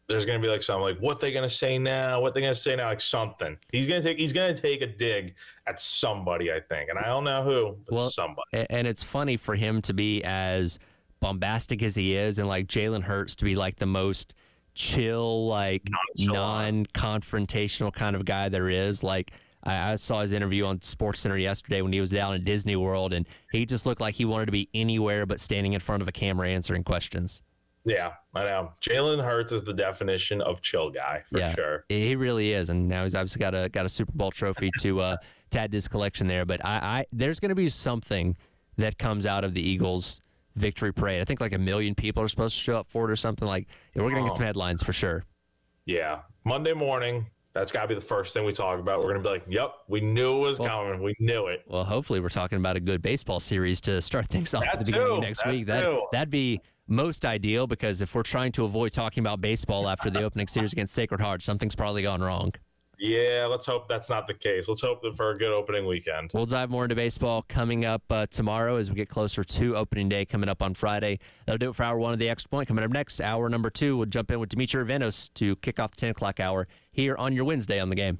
there's going to be like something like what they going to say now, like something. He's going to take a dig at somebody, I think, and I don't know who, but somebody. And it's funny for him to be as bombastic as he is, and like Jalen Hurts to be like the most chill, like non-confrontational kind of guy there is. Like I saw his interview on SportsCenter yesterday when he was down in Disney World, and he just looked like he wanted to be anywhere but standing in front of a camera answering questions. Yeah, I know. Jalen Hurts is the definition of chill guy for sure. He really is, and now he's obviously got a Super Bowl trophy to add to his collection there. But I there's going to be something that comes out of the Eagles' victory parade. I think like 1 million people are supposed to show up for it or something. Like, we're going to get some headlines for sure. Yeah. Monday morning, that's got to be the first thing we talk about. We're going to be like, yep, we knew it was coming. We knew it. Well, hopefully we're talking about a good baseball series to start things off at the beginning of next week. That'd be most ideal, because if we're trying to avoid talking about baseball after the opening series against Sacred Heart, something's probably gone wrong. Yeah, let's hope that's not the case. Let's hope for a good opening weekend. We'll dive more into baseball coming up tomorrow as we get closer to opening day coming up on Friday. That'll do it for hour one of the Extra Point. Coming up next, hour number 2, we'll jump in with Dimitri Venos to kick off the 10 o'clock hour here on your Wednesday on the Game.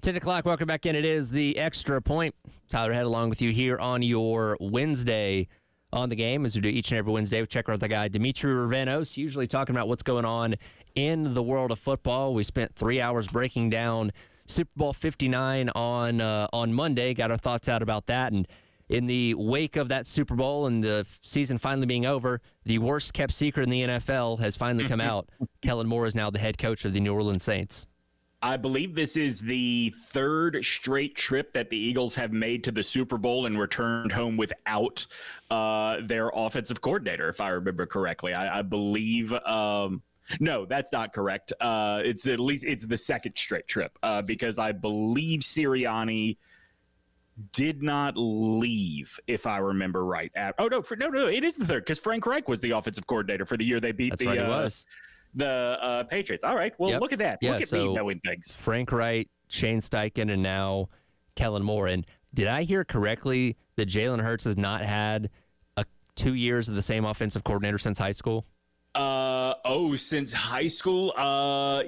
10 o'clock, welcome back in. It is the Extra Point. Tyler Head along with you here on your Wednesday on the game, as we do each and every Wednesday. We check out the guy, Dimitri Ravanos, usually talking about what's going on in the world of football. We spent 3 hours breaking down Super Bowl 59 on Monday, got our thoughts out about that. And in the wake of that Super Bowl and the season finally being over, the worst kept secret in the NFL has finally come out. Kellen Moore is now the head coach of the New Orleans Saints. I believe this is the third straight trip that the Eagles have made to the Super Bowl and returned home without their offensive coordinator, if I remember correctly. I believe no, that's not correct. It's the second straight trip because I believe Sirianni did not leave, if I remember right. No, it is the third because Frank Reich was the offensive coordinator for the year they beat the Patriots. All right. Well, Look at that. Yeah, look at me knowing things. Frank Reich, Shane Steichen, and now Kellen Moore. And did I hear correctly that Jalen Hurts has not had 2 years of the same offensive coordinator since high school? Since high school?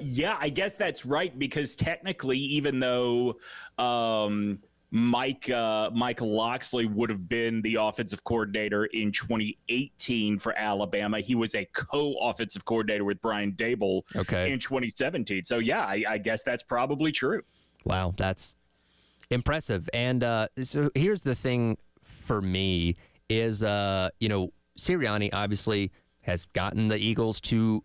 Yeah, I guess that's right because technically, even though Mike Loxley would have been the offensive coordinator in 2018 for Alabama, he was a co-offensive coordinator with Brian Dable in 2017. So, yeah, I guess that's probably true. Wow, that's impressive. And so here's the thing for me is, Sirianni obviously has gotten the Eagles to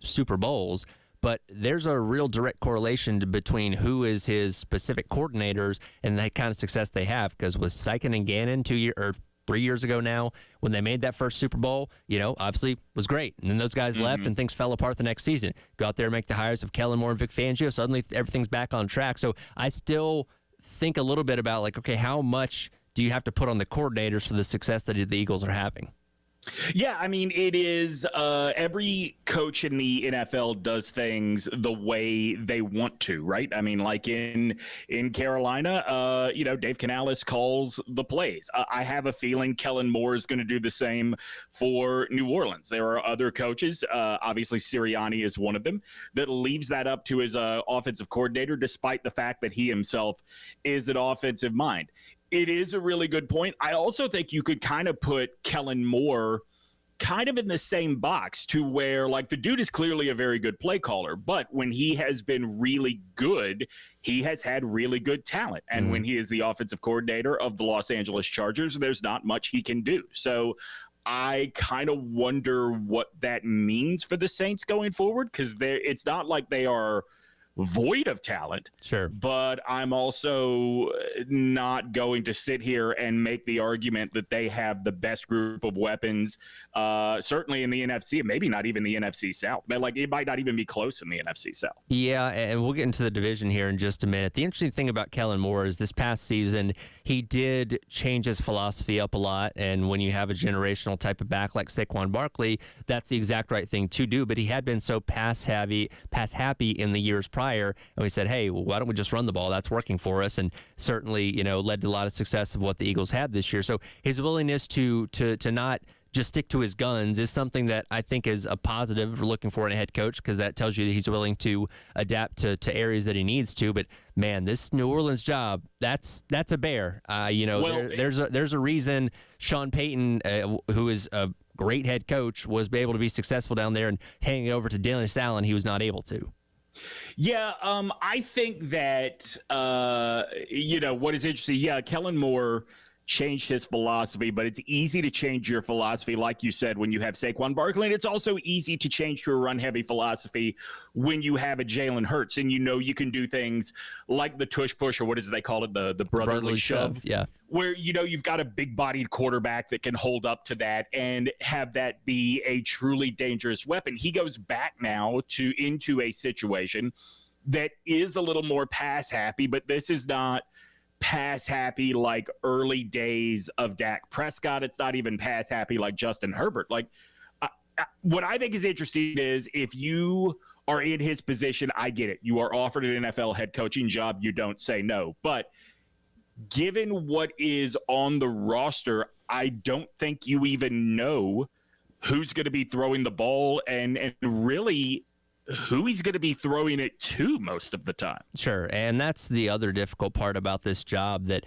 Super Bowls, but there's a real direct correlation between who is his specific coordinators and the kind of success they have. Because with Steichen and Gannon 3 years ago now, when they made that first Super Bowl, obviously was great. And then those guys left and things fell apart the next season. Go out there and make the hires of Kellen Moore and Vic Fangio. Suddenly everything's back on track. So I still think a little bit about how much do you have to put on the coordinators for the success that the Eagles are having? Yeah, I mean, it is every coach in the NFL does things the way they want to, right? I mean, like in Carolina, Dave Canales calls the plays. I have a feeling Kellen Moore is going to do the same for New Orleans. There are other coaches, obviously Sirianni is one of them, that leaves that up to his offensive coordinator, despite the fact that he himself is an offensive mind. It is a really good point. I also think you could kind of put Kellen Moore kind of in the same box to where, the dude is clearly a very good play caller, but when he has been really good, he has had really good talent. And when he is the offensive coordinator of the Los Angeles Chargers, there's not much he can do. So I kind of wonder what that means for the Saints going forward, because it's not like they are void of talent. Sure. But I'm also not going to sit here and make the argument that they have the best group of weapons, certainly in the NFC, and maybe not even the NFC South. But it might not even be close in the NFC South. Yeah, and we'll get into the division here in just a minute. The interesting thing about Kellen Moore is this past season, he did change his philosophy up a lot. And when you have a generational type of back like Saquon Barkley, that's the exact right thing to do. But he had been so pass happy in the years prior. And we said, hey, well, why don't we just run the ball? That's working for us. And certainly, led to a lot of success of what the Eagles had this year. So his willingness to not just stick to his guns is something that I think is a positive for looking for in a head coach, because that tells you that he's willing to adapt to areas that he needs to. But man, this New Orleans job, that's a bear. There's a reason Sean Payton, who is a great head coach, was able to be successful down there, and handing it over to Dennis Allen, he was not able to. Yeah, I think that, what is interesting, Kellen Moore changed his philosophy, but it's easy to change your philosophy, like you said, when you have Saquon Barkley, and it's also easy to change to a run-heavy philosophy when you have a Jalen Hurts, and you can do things like the tush push, or what is it they call it, the brotherly shove, yeah, where, you've got a big-bodied quarterback that can hold up to that and have that be a truly dangerous weapon. He goes back now into a situation that is a little more pass-happy, but this is not pass happy like early days of Dak Prescott. It's not even pass happy like Justin Herbert. What I think is interesting is, if you are in his position, I get it. You are offered an NFL head coaching job. You don't say no. But given what is on the roster, I don't think you even know who's going to be throwing the ball and really who he's going to be throwing it to most of the time. Sure. And that's the other difficult part about this job that,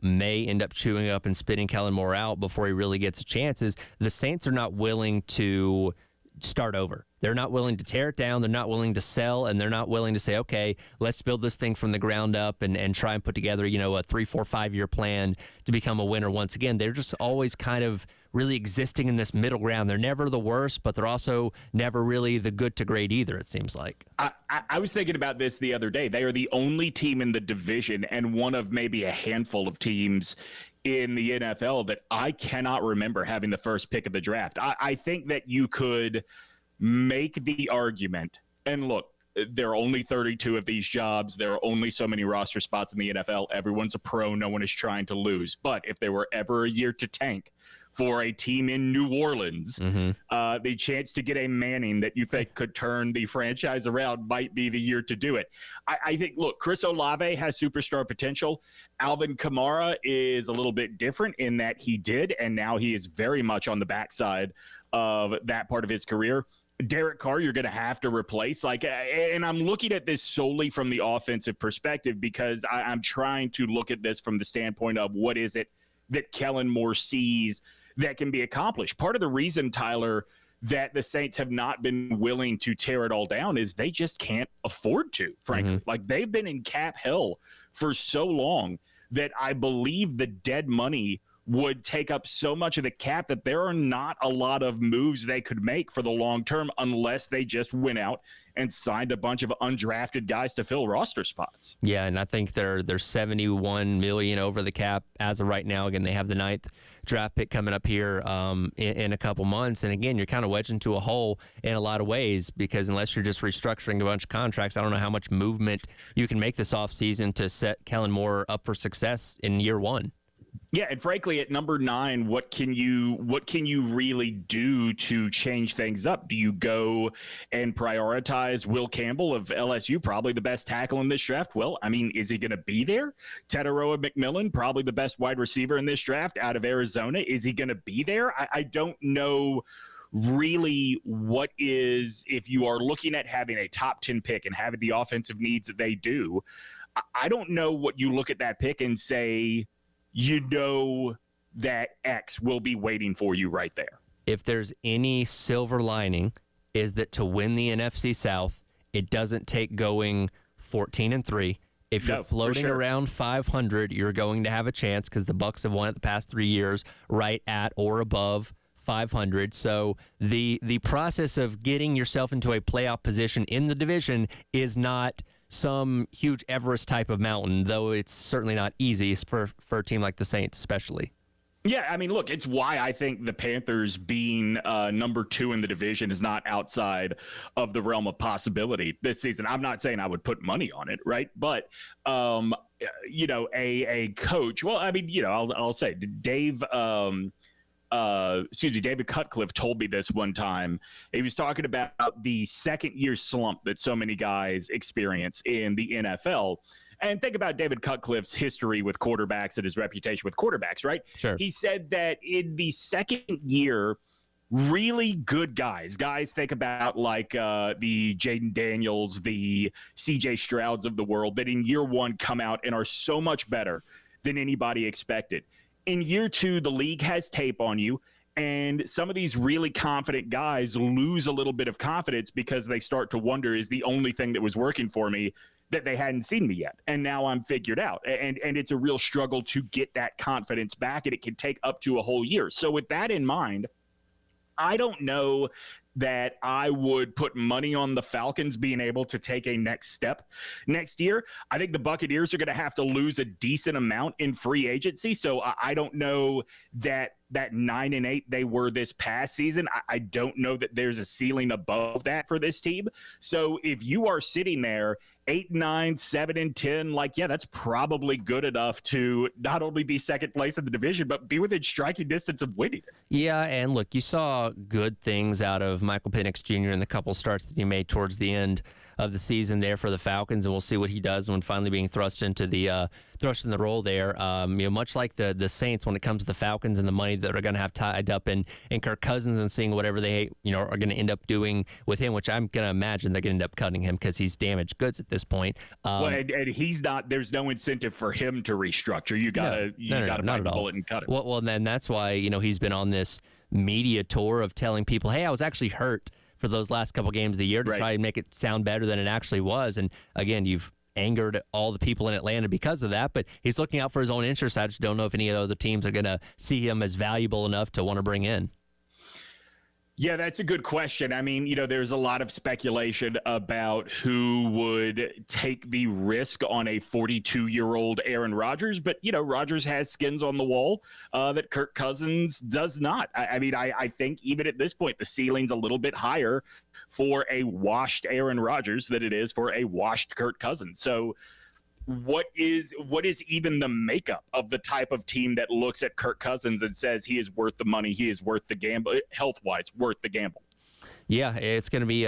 may end up chewing up and spitting Kellen Moore out before he really gets a chance is the Saints are not willing to start over. They're not willing to tear it down. They're not willing to sell, and they're not willing to say, okay, let's build this thing from the ground up and try and put together, a 3, 4, 5-year plan to become a winner once again. They're just always kind of really existing in this middle ground. They're never the worst, but they're also never really the good to great either, it seems like. I was thinking about this the other day. They are the only team in the division and one of maybe a handful of teams in the NFL that I cannot remember having the first pick of the draft. I think that you could make the argument, and look, there are only 32 of these jobs. There are only so many roster spots in the NFL. Everyone's a pro. No one is trying to lose. But if there were ever a year to tank for a team in New Orleans, the chance to get a Manning that you think could turn the franchise around might be the year to do it. I think, look, Chris Olave has superstar potential. Alvin Kamara is a little bit different in that he did, and now he is very much on the backside of that part of his career. Derek Carr, you're going to have to replace. And I'm looking at this solely from the offensive perspective because I'm trying to look at this from the standpoint of what is it that Kellen Moore sees that can be accomplished. Part of the reason, Tyler, that the Saints have not been willing to tear it all down is they just can't afford to, frankly. Like, they've been in cap hell for so long that I believe the dead money would take up so much of the cap that there are not a lot of moves they could make for the long term unless they just went out and signed a bunch of undrafted guys to fill roster spots. Yeah, and I think they're $71 million over the cap as of right now. Again, they have the 9th draft pick coming up here in a couple months. And again, you're kind of wedged into a hole in a lot of ways because unless you're just restructuring a bunch of contracts, I don't know how much movement you can make this offseason to set Kellen Moore up for success in year one. Yeah, and frankly, at number 9, what can you really do to change things up? Do you go and prioritize Will Campbell of LSU, probably the best tackle in this draft? Well, I mean, is he going to be there? Tataroa McMillan, probably the best wide receiver in this draft out of Arizona. Is he going to be there? I don't know really what is, if you are looking at having a top 10 pick and having the offensive needs that they do, I don't know what you look at that pick and say, that X will be waiting for you right there. If there's any silver lining, is that to win the NFC South, it doesn't take going 14-3. If you're floating around 500, you're going to have a chance because the Bucs have won it the past 3 years right at or above 500. So the process of getting yourself into a playoff position in the division is not some huge Everest type of mountain, though it's certainly not easy for a team like the Saints especially. Yeah, I mean, look, it's why I think the Panthers being number 2 in the division is not outside of the realm of possibility this season. I'm not saying I would put money on it, right? But, a coach, well, I mean, I'll say David Cutcliffe told me this one time. He was talking about the second-year slump that so many guys experience in the NFL. And think about David Cutcliffe's history with quarterbacks and his reputation with quarterbacks, right? Sure. He said that in the second year, really good guys think about like the Jaden Daniels, the CJ Strouds of the world, that in year one come out and are so much better than anybody expected. In year 2, the league has tape on you, and some of these really confident guys lose a little bit of confidence because they start to wonder, is the only thing that was working for me that they hadn't seen me yet, and now I'm figured out. And it's a real struggle to get that confidence back, and it can take up to a whole year. So with that in mind, I don't know that I would put money on the Falcons being able to take a next step next year. I think the Buccaneers are going to have to lose a decent amount in free agency. So I don't know that 9-8 they were this past season. I don't know that there's a ceiling above that for this team. So if you are sitting there 8-9, 7-10, like, yeah, that's probably good enough to not only be second place in the division, but be within striking distance of winning it. Yeah, and look, you saw good things out of Michael Penix Jr. and the couple starts that he made towards the end of the season there for the Falcons, and we'll see what he does when finally being thrust into the role there. Much like the Saints when it comes to the Falcons and the money that are going to have tied up in Kirk Cousins and seeing whatever they are going to end up doing with him, which I'm going to imagine they're going to end up cutting him because he's damaged goods at this point. And he's not. There's no incentive for him to restructure. You gotta bite the bullet and cut it. Well, then that's why he's been on this media tour of telling people, hey, I was actually hurt for those last couple games of the year to try and make it sound better than it actually was. And again, you've angered all the people in Atlanta because of that, but he's looking out for his own interests. I just don't know if any other teams are going to see him as valuable enough to want to bring in. Yeah, that's a good question. I mean, there's a lot of speculation about who would take the risk on a 42-year-old Aaron Rodgers, but, Rodgers has skins on the wall that Kirk Cousins does not. I think even at this point, the ceiling's a little bit higher for a washed Aaron Rodgers than it is for a washed Kirk Cousins. So what is even the makeup of the type of team that looks at Kirk Cousins and says he is worth the money, he is worth the gamble, health-wise, worth the gamble? Yeah, it's going to be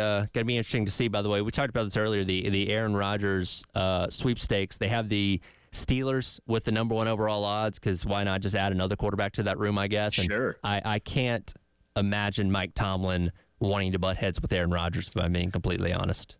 interesting to see. By the way, we talked about this earlier. The Aaron Rodgers sweepstakes. They have the Steelers with the number 1 overall odds because why not just add another quarterback to that room? I guess. And sure. I can't imagine Mike Tomlin wanting to butt heads with Aaron Rodgers, if I'm being completely honest.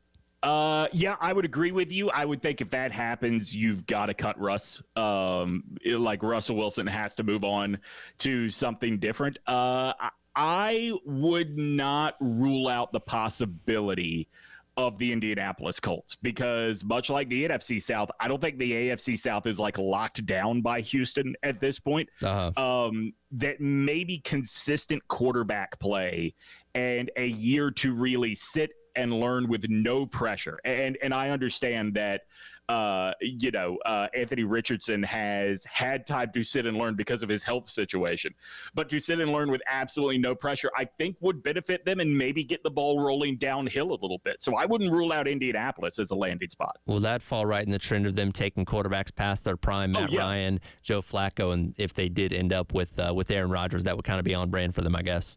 Yeah, I would agree with you. I would think if that happens, you've got to cut Russ. Like Russell Wilson has to move on to something different. I would not rule out the possibility of the Indianapolis Colts because much like the NFC South, I don't think the AFC South is like locked down by Houston at this point. That maybe consistent quarterback play and a year to really sit and learn with no pressure. And I understand that, Anthony Richardson has had time to sit and learn because of his health situation. But to sit and learn with absolutely no pressure, I think would benefit them and maybe get the ball rolling downhill a little bit. So I wouldn't rule out Indianapolis as a landing spot. Will that fall right in the trend of them taking quarterbacks past their prime, Matt Ryan, Joe Flacco, and if they did end up with Aaron Rodgers, that would kind of be on brand for them, I guess.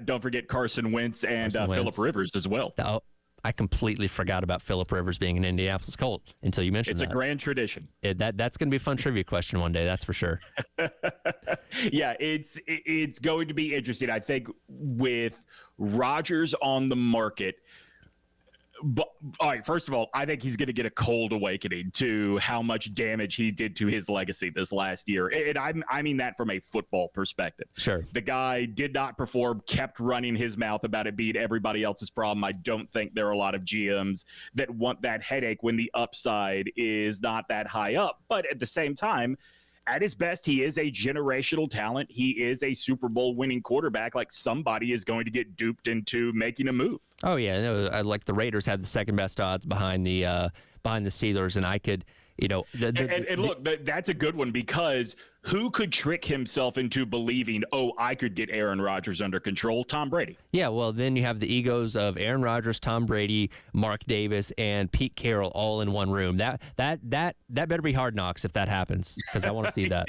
Don't forget Carson Wentz and Phillip Rivers as well. Oh, I completely forgot about Phillip Rivers being an Indianapolis Colt until you mentioned that. It's a grand tradition. That's going to be a fun trivia question one day, that's for sure. Yeah, it's going to be interesting. I think with Rodgers on the market, but all right, first of all, I think he's going to get a cold awakening to how much damage he did to his legacy this last year. And I mean that from a football perspective. Sure. The guy did not perform, kept running his mouth about it being everybody else's problem. I don't think there are a lot of GMs that want that headache when the upside is not that high up. But at the same time, at his best, he is a generational talent. He is a Super Bowl winning quarterback. Like somebody is going to get duped into making a move. Oh yeah, no, like the Raiders had the second best odds behind the Steelers, and I could, look, that's a good one because who could trick himself into believing, oh, I could get Aaron Rodgers under control? Tom Brady. Yeah, well, then you have the egos of Aaron Rodgers, Tom Brady, Mark Davis, and Pete Carroll all in one room. That better be Hard Knocks if that happens because I want to see that.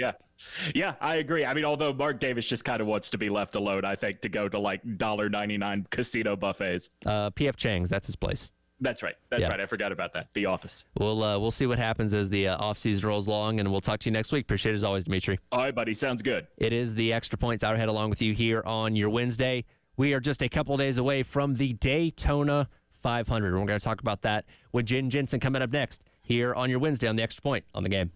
Yeah, I agree. I mean, although Mark Davis just kind of wants to be left alone, I think, to go to like $1.99 casino buffets. P.F. Chang's, that's his place. That's right. That's right. I forgot about that. The Office. We'll see what happens as the offseason rolls along, and we'll talk to you next week. Appreciate it as always, Dimitri. All right, buddy. Sounds good. It is the Extra Points Hour Head along with you here on your Wednesday. We are just a couple days away from the Daytona 500. And we're going to talk about that with Jen Jensen coming up next here on your Wednesday on the Extra Point on the Game.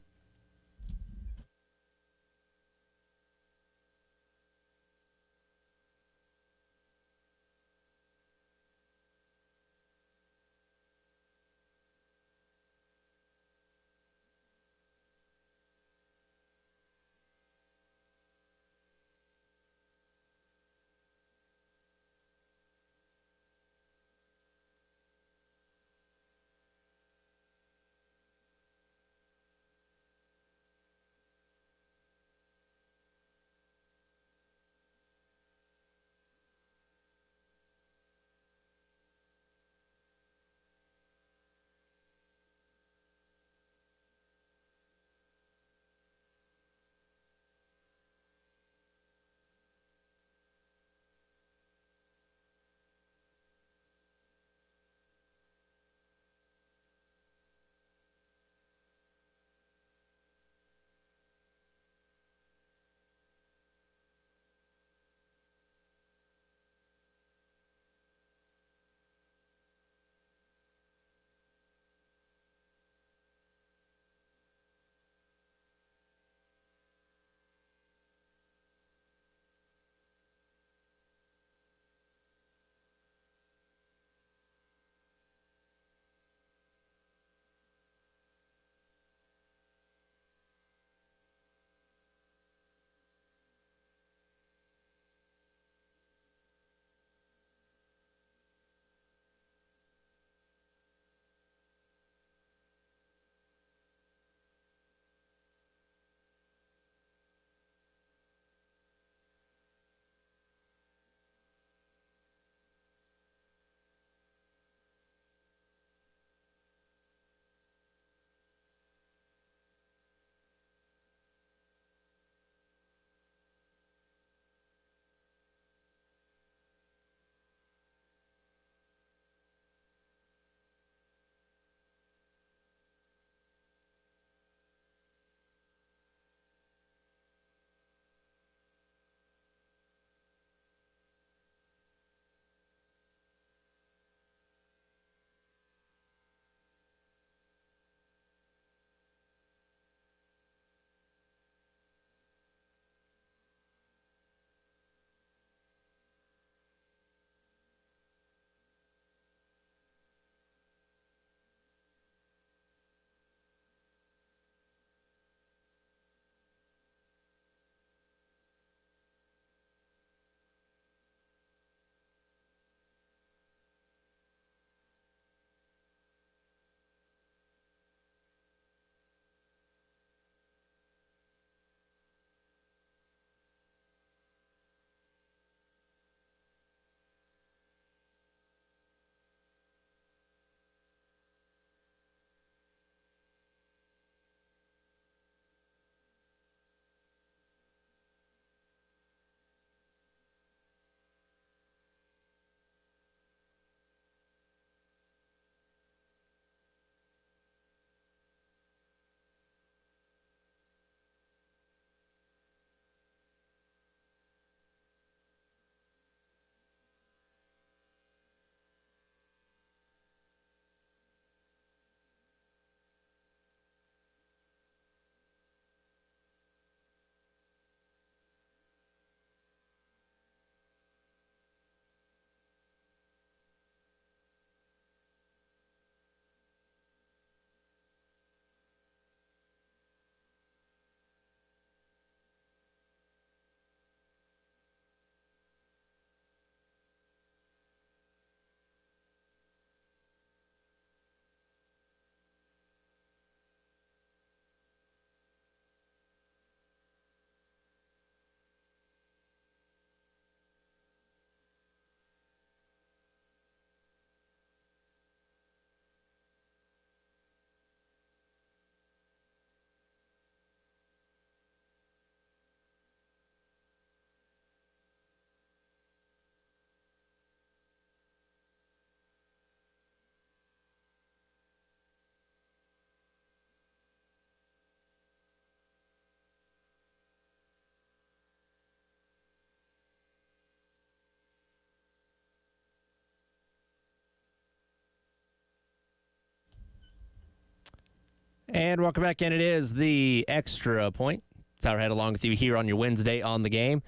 And welcome back in. It is the Extra Point. Tyler Head along with you here on your Wednesday on the game.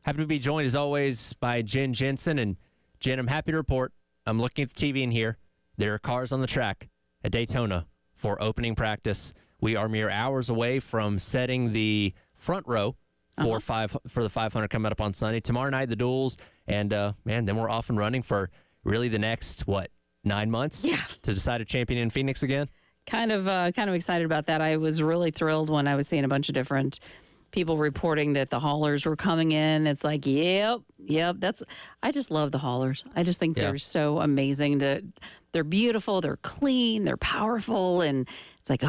Happy to be joined, as always, by Jen Jensen. And, Jen, I'm happy to report I'm looking at the TV in here. There are cars on the track at Daytona for opening practice. We are mere hours away from setting the front row for the 500 coming up on Sunday. Tomorrow night, the duels. And, then we're off and running for really the next, 9 months to decide a champion in Phoenix again? Kind of excited about that. I was really thrilled when I was seeing a bunch of different people reporting that the haulers were coming in. It's like, yep. I just love the haulers. I just think they're so amazing. They're beautiful. They're clean. They're powerful. And it's like,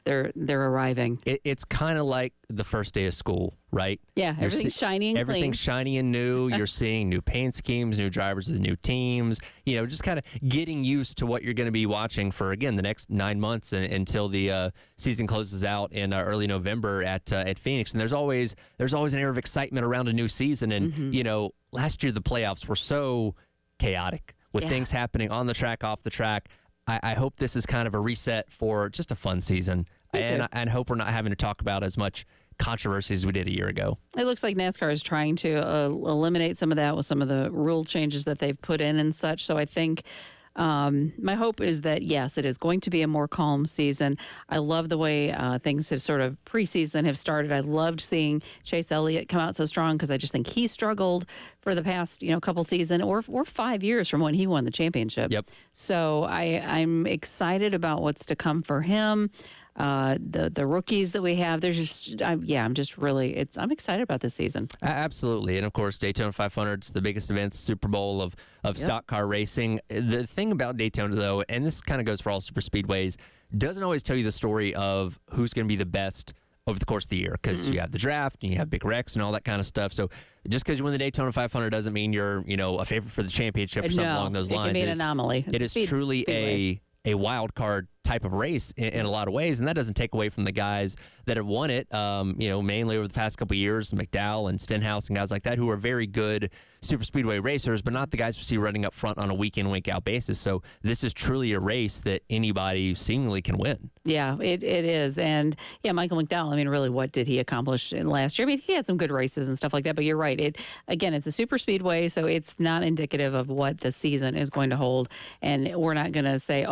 they're arriving. It's kind of like the first day of school, right? Yeah, everything's shiny and clean. Everything's shiny and new. You're seeing new paint schemes, new drivers with new teams. Just kind of getting used to what you're going to be watching for, again, the next 9 months until the season closes out in early November at Phoenix. And there's always an air of excitement around a new season. And last year the playoffs were so chaotic with things happening on the track, off the track. I hope this is kind of a reset for just a fun season. And hope we're not having to talk about as much controversy as we did a year ago. It looks like NASCAR is trying to eliminate some of that with some of the rule changes that they've put in and such. So I think my hope is that, yes, it is going to be a more calm season. I love the way things have sort of preseason have started. I loved seeing Chase Elliott come out so strong because I just think he struggled for the past couple seasons or 5 years from when he won the championship. Yep. So I'm excited about what's to come for him. The rookies that we have, I'm excited about this season. Absolutely. And of course, Daytona 500 is the biggest event, Super Bowl of stock car racing. The thing about Daytona, though, and this kind of goes for all super speedways, doesn't always tell you the story of who's going to be the best over the course of the year, because you have the draft and you have big wrecks and all that kind of stuff. So just because you win the Daytona 500 doesn't mean you're a favorite for the championship or something along those lines. It can be an anomaly. It is truly a wild card type of race in a lot of ways, and that doesn't take away from the guys that have won it, mainly over the past couple of years, McDowell and Stenhouse and guys like that who are very good super speedway racers, but not the guys we see running up front on a week-in, week-out basis. So this is truly a race that anybody seemingly can win. Yeah, it is. And, Michael McDowell, really, what did he accomplish in last year? He had some good races and stuff like that, but you're right. It's a super speedway, so it's not indicative of what the season is going to hold. And we're not going to say,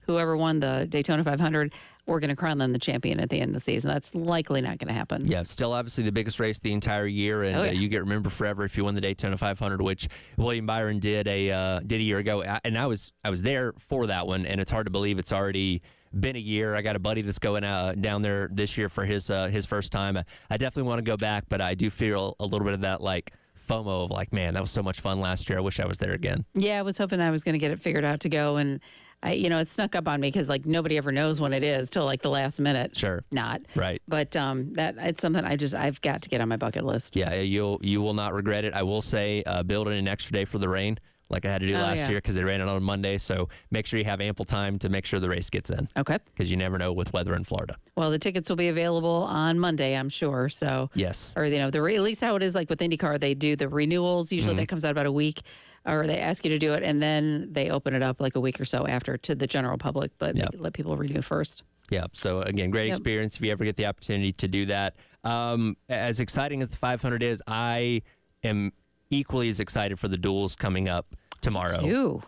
whoever won the Daytona 500, we're going to crown them the champion at the end of the season. That's likely not going to happen. Yeah, still obviously the biggest race the entire year, and you get remembered forever if you win the Daytona 500, which William Byron did a year ago. And I was there for that one, and it's hard to believe it's already been a year. I got a buddy that's going down there this year for his first time. I definitely want to go back, but I do feel a little bit of that FOMO of man, that was so much fun last year. I wish I was there again. Yeah, I was hoping I was going to get it figured out to go, and it snuck up on me because nobody ever knows when it is till the last minute. Sure, not right. But that it's something I've got to get on my bucket list. Yeah, you will not regret it. I will say, build in an extra day for the rain, like I had to do last year because they ran it on Monday. So make sure you have ample time to make sure the race gets in. Okay. Because you never know with weather in Florida. Well, the tickets will be available on Monday, I'm sure. So yes, or at least how it is with IndyCar, they do the renewals. Usually that comes out about a week. Or they ask you to do it, and then they open it up a week or so after to the general public, but they let people renew first. Yeah, so again, great experience if you ever get the opportunity to do that. As exciting as the 500 is, I am equally as excited for the duels coming up tomorrow.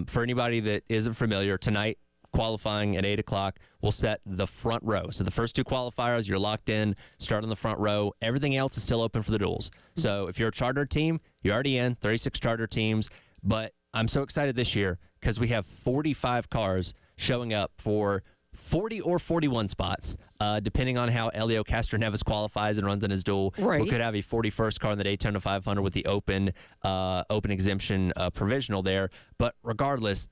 For anybody that isn't familiar, tonight, qualifying at 8 o'clock, we'll set the front row. So the first two qualifiers, you're locked in, start on the front row. Everything else is still open for the duels. So if you're a charter team, you're already in, 36 charter teams. But I'm so excited this year because we have 45 cars showing up for 40 or 41 spots, depending on how Elio Castroneves qualifies and runs in his duel. Right. We could have a 41st car in the Daytona 500 with the open exemption provisional there. But regardless,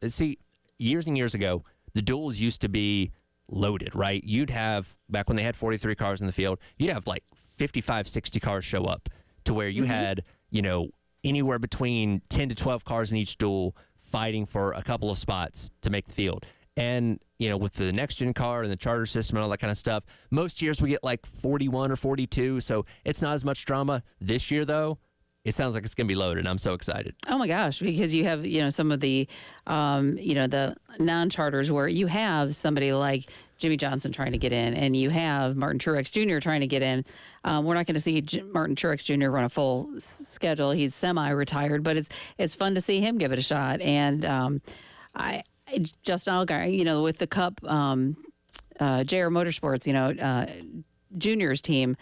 years and years ago, the duels used to be loaded, right? You'd have, back when they had 43 cars in the field, you'd have 55, 60 cars show up to where you had, anywhere between 10 to 12 cars in each duel fighting for a couple of spots to make the field. And, with the next-gen car and the charter system and all that kind of stuff, most years we get 41 or 42, so it's not as much drama. This year, though, it sounds like it's going to be loaded. I'm so excited. Oh my gosh, because you have, some of the, the non-charters where you have somebody like Jimmy Johnson trying to get in, and you have Martin Truex Jr. trying to get in. We're not going to see Martin Truex Jr. run a full schedule. He's semi-retired, but it's fun to see him give it a shot. And Justin Allgaier, with the Cup, JR Motorsports, Junior's team.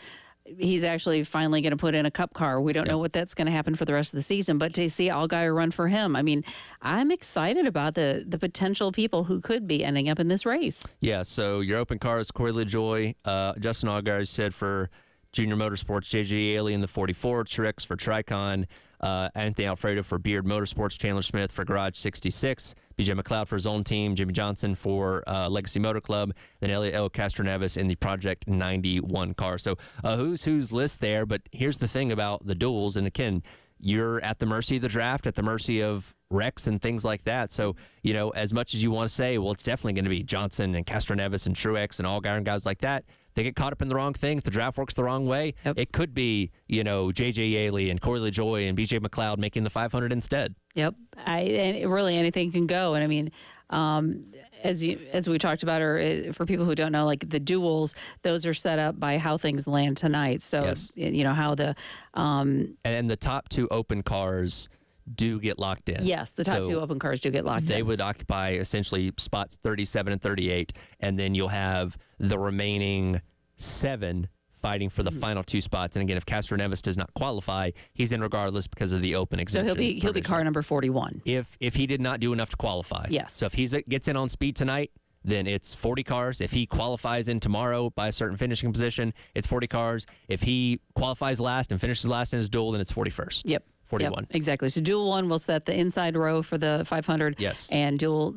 He's actually finally going to put in a Cup car. We don't know what that's going to happen for the rest of the season, but to see Allgaier run for him, I mean, I'm excited about the potential people who could be ending up in this race. Yeah, so your open cars, Corey LaJoie, Justin Allgaier said for Junior Motorsports, JJ Ailey in the 44, Truex for Tricon, Anthony Alfredo for Beard Motorsports, Chandler Smith for Garage 66, BJ McLeod for his own team, Jimmy Johnson for Legacy Motor Club, then Elliot L. Castroneves in the Project 91 car. So who's list there, but here's the thing about the duels, and again, you're at the mercy of the draft, at the mercy of wrecks and things like that. So, as much as you want to say, well, it's definitely going to be Johnson and Castroneves and Truex and Allgaier and guys like that, they get caught up in the wrong thing. If the draft works the wrong way, it could be, JJ Ailey and Corey LaJoie and BJ McLeod making the 500 instead. Yep. And really anything can go. And I mean, as we talked about, or for people who don't know, like the duels, those are set up by how things land tonight. So, how the... and the top two open cars do get locked in. Yes, the top two open cars do get locked in. They would occupy essentially spots 37 and 38, and then you'll have the remaining 7 fighting for the final 2 spots. And again, if Castroneves does not qualify, he's in regardless because of the open exemption. So he'll be car number 41. If he did not do enough to qualify. Yes. So if he gets in on speed tonight, then it's 40 cars. If he qualifies in tomorrow by a certain finishing position, it's 40 cars. If he qualifies last and finishes last in his duel, then it's 41st. Yep. 41. Yep, exactly. So duel 1 will set the inside row for the 500. Yes. And duel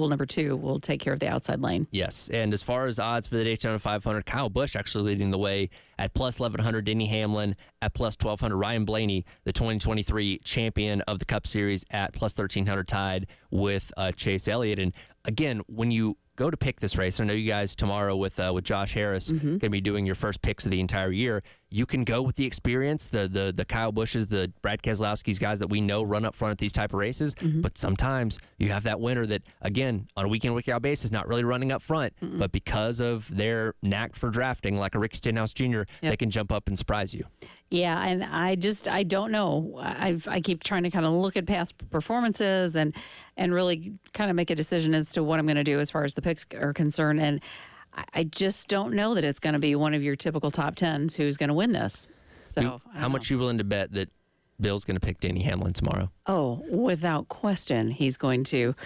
number 2 will take care of the outside lane. Yes. And as far as odds for the Daytona 500, Kyle Busch actually leading the way at plus 1,100. Denny Hamlin at plus 1,200. Ryan Blaney, the 2023 champion of the Cup Series, at plus 1,300, tied with Chase Elliott. And again, when you go to pick this race, I know you guys tomorrow with Josh Harris going to be doing your first picks of the entire year. You can go with the experience, the Kyle Busches, the Brad Keselowski's, guys that we know run up front at these type of races. But sometimes you have that winner that, again, on a week-in, week-out basis, not really running up front, but because of their knack for drafting, like a Ricky Stenhouse Jr., they can jump up and surprise you. Yeah, and I don't know. I keep trying to kind of look at past performances and really kind of make a decision as to what I'm going to do as far as the picks are concerned. And I just don't know that it's going to be one of your typical top 10s who's going to win this. So how much are you willing to bet that Bill's going to pick Denny Hamlin tomorrow? Oh, without question, he's going to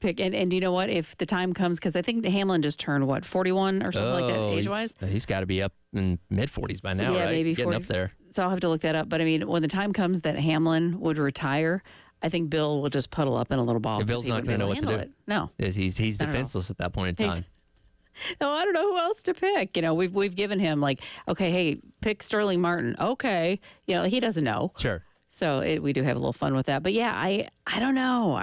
pick. And you know what? If the time comes, because I think Hamlin just turned, 41 or something like that age-wise? He's got to be up in mid-40s by now, yeah, right? Maybe Getting 40. up there. So I'll have to look that up. But, I mean, when the time comes that Hamlin would retire, I think Bill will just puddle up in a little ball. Bill's not going to know what to do. It. No. He's defenseless at that point in time. No, I don't know who else to pick. We've given him okay, hey, pick Sterling Martin. Okay. He doesn't know. Sure. So we do have a little fun with that. But yeah, I don't know.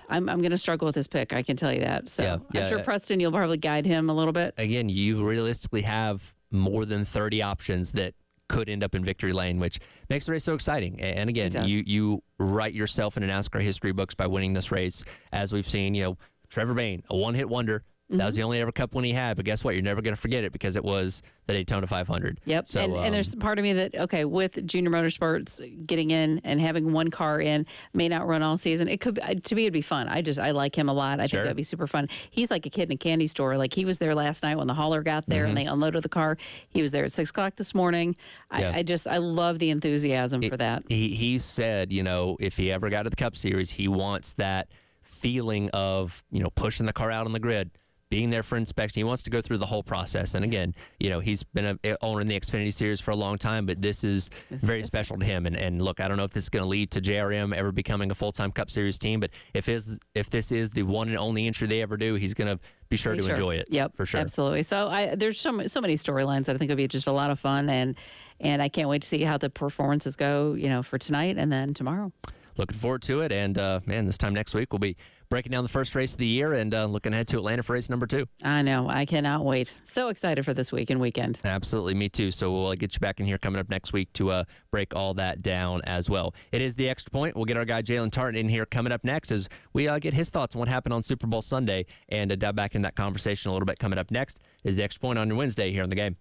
I'm going to struggle with this pick. I can tell you that. So I'm sure Preston, you'll probably guide him a little bit. Again, you realistically have more than 30 options that could end up in victory lane, which makes the race so exciting. And again, you write yourself in an NASCAR history books by winning this race, as we've seen. Trevor Bayne, a one-hit wonder. That was the only ever Cup win he had, but guess what? You're never going to forget it because it was the Daytona 500. Yep. So, and there's part of me that, okay, with Junior Motorsports getting in and having one car in, may not run all season. It could, to me, it'd be fun. I like him a lot. I think that'd be super fun. He's like a kid in a candy store. Like, he was there last night when the hauler got there and they unloaded the car. He was there at 6 o'clock this morning. I love the enthusiasm for that. He said, if he ever got to the Cup Series, he wants that feeling of, pushing the car out on the grid, being there for inspection. He wants to go through the whole process. And again, he's been an owner in the Xfinity Series for a long time, but this is very special to him. And look, I don't know if this is going to lead to JRM ever becoming a full-time Cup Series team, but if this is the one and only entry they ever do, he's going to be sure to enjoy it. Yep, for sure. Absolutely. So there's so many storylines that I think will be just a lot of fun, and I can't wait to see how the performances go, for tonight and then tomorrow. Looking forward to it. And, man, this time next week we'll be breaking down the first race of the year and looking ahead to Atlanta for race number 2. I know. I cannot wait. So excited for this week and weekend. Absolutely. Me too. So we'll get you back in here coming up next week to break all that down as well. It is the Extra Point. We'll get our guy Jalen Tartan in here coming up next as we get his thoughts on what happened on Super Bowl Sunday and dive back in that conversation a little bit. Coming up next is the Extra Point on your Wednesday here on the game.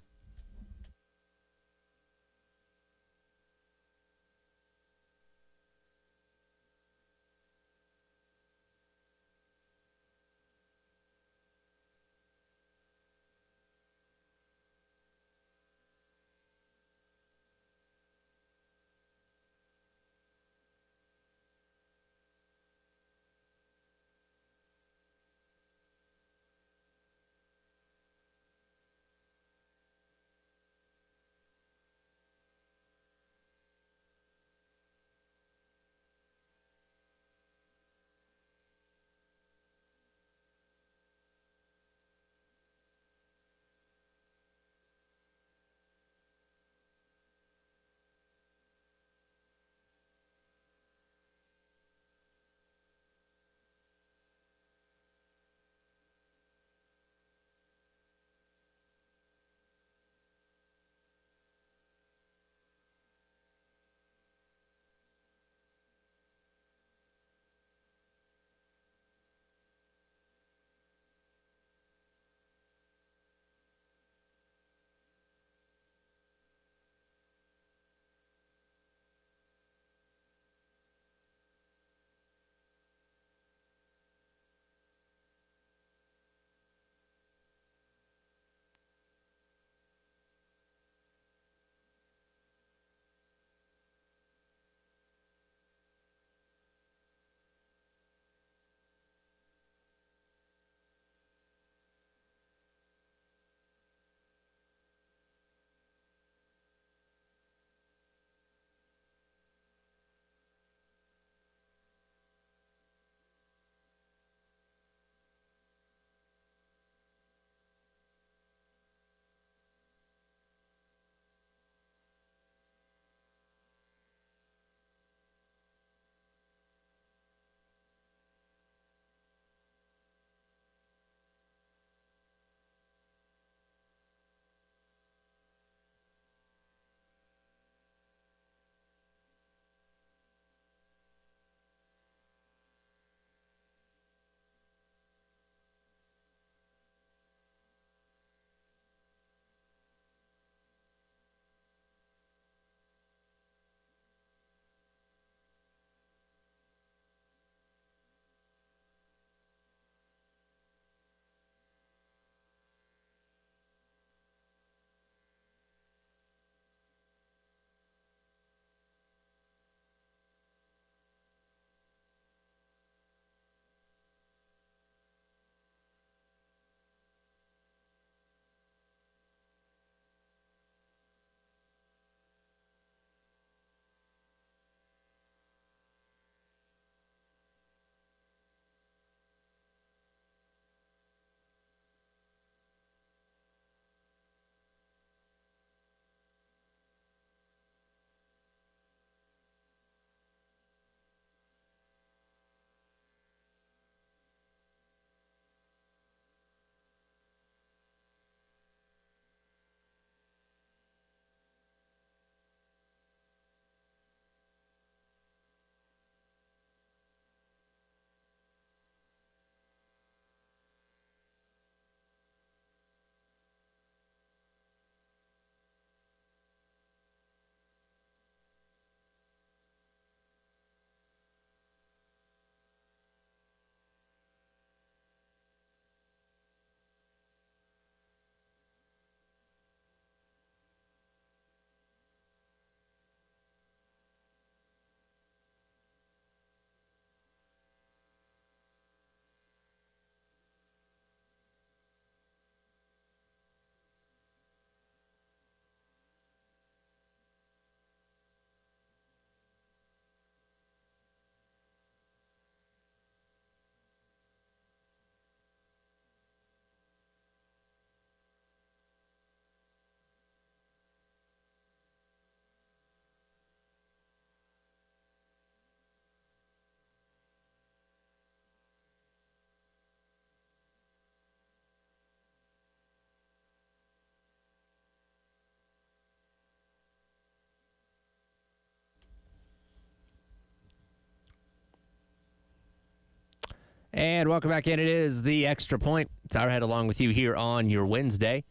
And welcome back in. It is the Extra Point. It's our head along with you here on your Wednesday.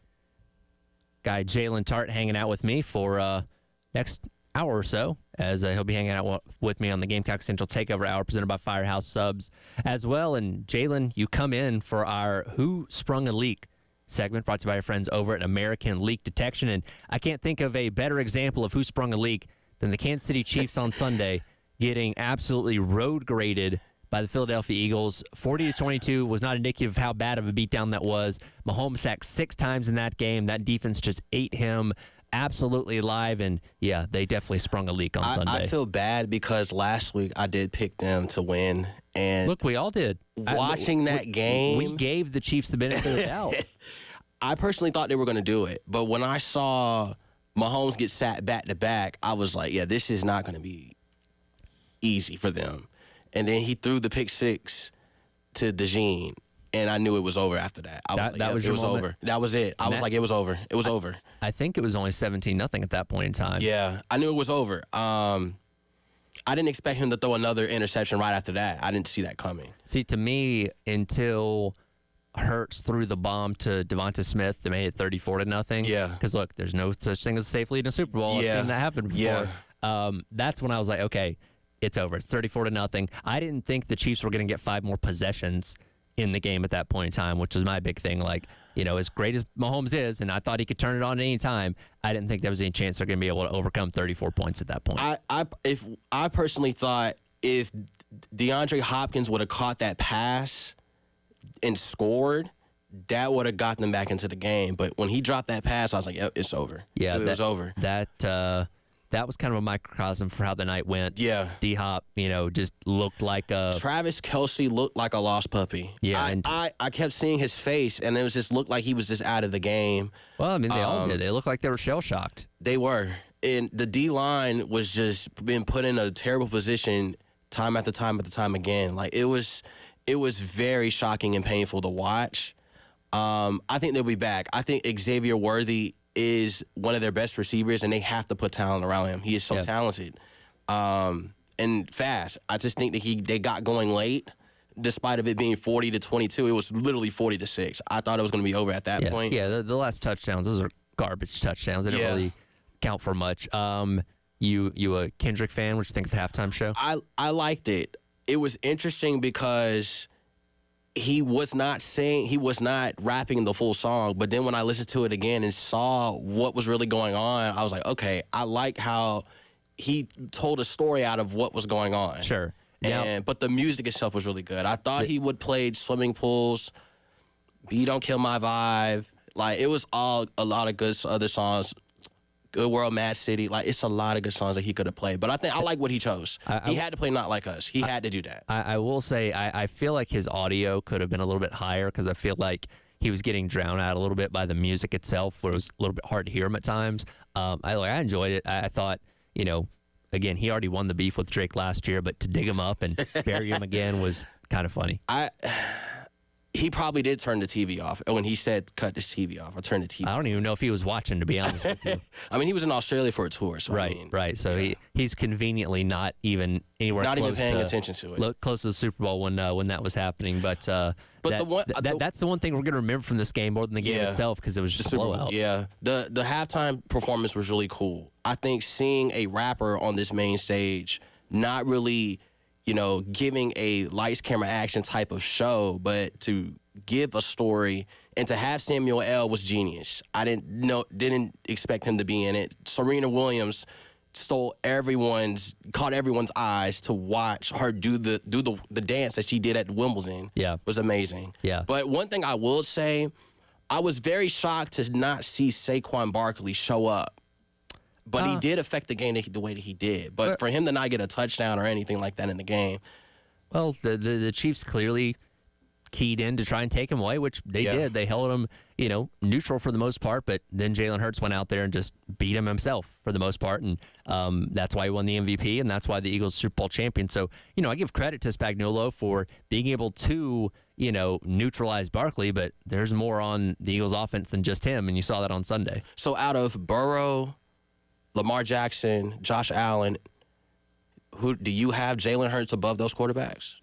Guy Jalen Tart hanging out with me for next hour or so, as he'll be hanging out with me on the Gamecock Central Takeover Hour presented by Firehouse Subs as well. And Jalen, you come in for our Who Sprung a Leak segment brought to you by our friends over at American Leak Detection. And I can't think of a better example of who sprung a leak than the Kansas City Chiefs on Sunday getting absolutely road graded by the Philadelphia Eagles. 40-22 was not indicative of how bad of a beatdown that was. Mahomes sacked 6 times in that game. That defense just ate him absolutely alive, and yeah, they definitely sprung a leak on Sunday. I feel bad because last week I did pick them to win, and look, we all did. Watching that game, we gave the Chiefs the benefit of the doubt. I personally thought they were going to do it, but when I saw Mahomes get sacked back to back, I was like, yeah, this is not going to be easy for them. And then he threw the pick 6 to DeJean, and I knew it was over after that. I was like, that was your moment? over. That was it. I was like, it was over. It was over. I think it was only 17-0 at that point in time. Yeah, I knew it was over. I didn't expect him to throw another interception right after that. I didn't see that coming. See, to me, until Hurts threw the bomb to Devonta Smith, they made it 34-0. Yeah. Because look, there's no such thing as a safe lead in a Super Bowl. Yeah. I've seen that happen before. Yeah. That's when I was like, okay, it's over. It's 34-0. I didn't think the Chiefs were going to get 5 more possessions in the game at that point in time, which was my big thing. Like, you know, as great as Mahomes is, and I thought he could turn it on at any time, I didn't think there was any chance they're going to be able to overcome 34 points at that point. I personally thought if DeAndre Hopkins would have caught that pass and scored, that would have gotten them back into the game. But when he dropped that pass, I was like, yep, it's over. Yeah, it was over. That was kind of a microcosm for how the night went. Yeah. D-Hop, just looked like a... Travis Kelce looked like a lost puppy. Yeah. I kept seeing his face, and it was just looked like he was just out of the game. Well, I mean, they all did. They looked like they were shell-shocked. They were. And the D-line was just being put in a terrible position time after time after time again. Like, it was very shocking and painful to watch. I think they'll be back. I think Xavier Worthy is one of their best receivers, and they have to put talent around him. He is so talented and fast. I just think that they got going late, despite of it being 40-22. It was literally 40-6. I thought it was going to be over at that point. Yeah, the last touchdowns, those are garbage touchdowns. They don't really count for much. You a Kendrick fan? What you think of the halftime show? I liked it. It was interesting because he was not rapping the full song, but then when I listened to it again and saw what was really going on, I was like, okay, I like how he told a story out of what was going on. Sure. But the music itself was really good. I thought he would play Swimming Pools, B Don't Kill My Vibe. Like, it was all a lot of good other songs. Good World, Mad City. Like, it's a lot of good songs that he could have played. But I like what he chose. He had to play Not Like Us. He had to do that. I will say, I feel like his audio could have been a little bit higher because I feel like he was getting drowned out a little bit by the music itself, where it was a little bit hard to hear him at times. I enjoyed it. I thought, again, he already won the beef with Drake last year, but to dig him up and bury him again was kind of funny. He probably did turn the TV off when he said cut this TV off or turn the TV off. I don't even know if he was watching, to be honest with you. I mean, he was in Australia for a tour. So right. So he's conveniently not even anywhere not close even paying attention to it. Close to the Super Bowl when that was happening. But that's the one thing we're going to remember from this game more than the game itself, because it was just a blowout. Yeah. The halftime performance was really cool. I think seeing a rapper on this main stage not really giving a lights, camera, action type of show, but to give a story and to have Samuel L. was genius. I didn't expect him to be in it. Serena Williams caught everyone's eyes to watch her do the dance that she did at Wimbledon. Yeah. Was amazing. Yeah. But one thing I will say, I was very shocked to not see Saquon Barkley show up. But he did affect the game the way that he did. But for him to not get a touchdown or anything like that in the game. Well, the Chiefs clearly keyed in to try and take him away, which they did. They held him, neutral for the most part. But then Jalen Hurts went out there and just beat him himself for the most part. And that's why he won the MVP, and that's why the Eagles Super Bowl champion. So, I give credit to Spagnuolo for being able to, neutralize Barkley. But there's more on the Eagles offense than just him, and you saw that on Sunday. So out of Burrow, Lamar Jackson, Josh Allen, who do you have Jalen Hurts above those quarterbacks?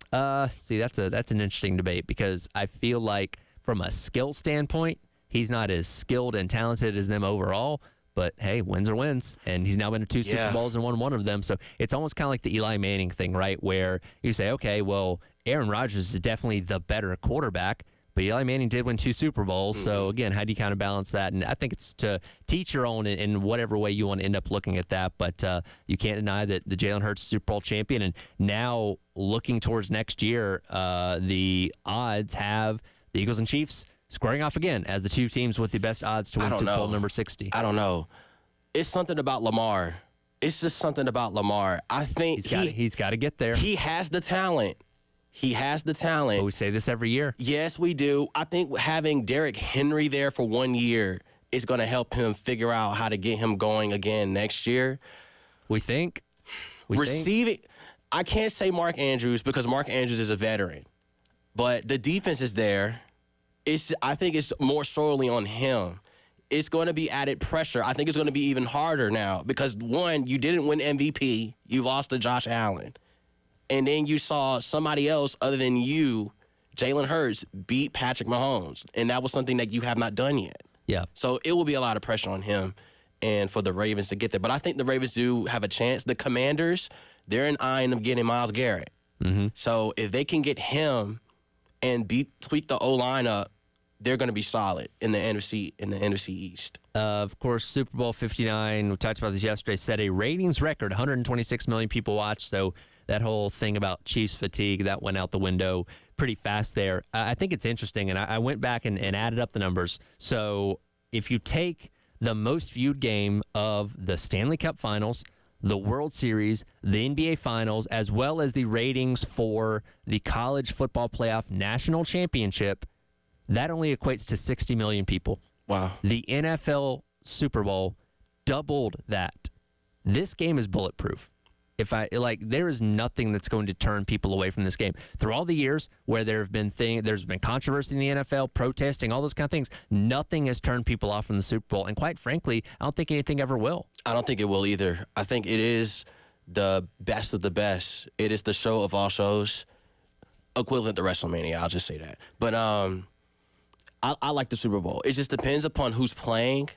See, that's an interesting debate because I feel like from a skill standpoint, he's not as skilled and talented as them overall. But hey, wins are wins, and he's now been to 2 Super Bowls and won one of them. So it's almost kind of like the Eli Manning thing, right? Where you say, okay, well, Aaron Rodgers is definitely the better quarterback, but Eli Manning did win 2 Super Bowls. So again, how do you kind of balance that? And I think it's to teach your own in whatever way you want to end up looking at that. But you can't deny that the Jalen Hurts Super Bowl champion, and now looking towards next year, the odds have the Eagles and Chiefs squaring off again as the 2 teams with the best odds to win Super Bowl number 60. I don't know. It's something about Lamar. It's just something about Lamar. I think he's got to get there. He has the talent. He has the talent. But we say this every year. Yes, we do. I think having Derrick Henry there for 1 year is going to help him figure out how to get him going again next year. We think. I can't say Mark Andrews because Mark Andrews is a veteran. But the defense is there. I think it's more solely on him. It's going to be added pressure. I think it's going to be even harder now because, one, you didn't win MVP. You lost to Josh Allen. And then you saw somebody else other than you, Jalen Hurts, beat Patrick Mahomes. And that was something that you have not done yet. Yeah. So it will be a lot of pressure on him and for the Ravens to get there. But I think the Ravens do have a chance. The Commanders, they're in eyeing of getting Myles Garrett. So if they can get him and tweak the O-line up, they're going to be solid in the NFC East. Of course, Super Bowl 59, we talked about this yesterday, set a ratings record. 126 million people watched, so that whole thing about Chiefs fatigue, that went out the window pretty fast there. I think it's interesting, and I went back and added up the numbers. So if you take the most viewed game of the Stanley Cup Finals, the World Series, the NBA Finals, as well as the ratings for the College Football Playoff National Championship, that only equates to 60 million people. Wow. The NFL Super Bowl doubled that. This game is bulletproof. There is nothing that's going to turn people away from this game. Through all the years where there's been controversy in the NFL, protesting, all those kind of things, nothing has turned people off from the Super Bowl. And quite frankly, I don't think anything ever will. I don't think it will either. I think it is the best of the best. It is the show of all shows, equivalent to WrestleMania. I'll just say that. But I like the Super Bowl. It just depends upon who's playing.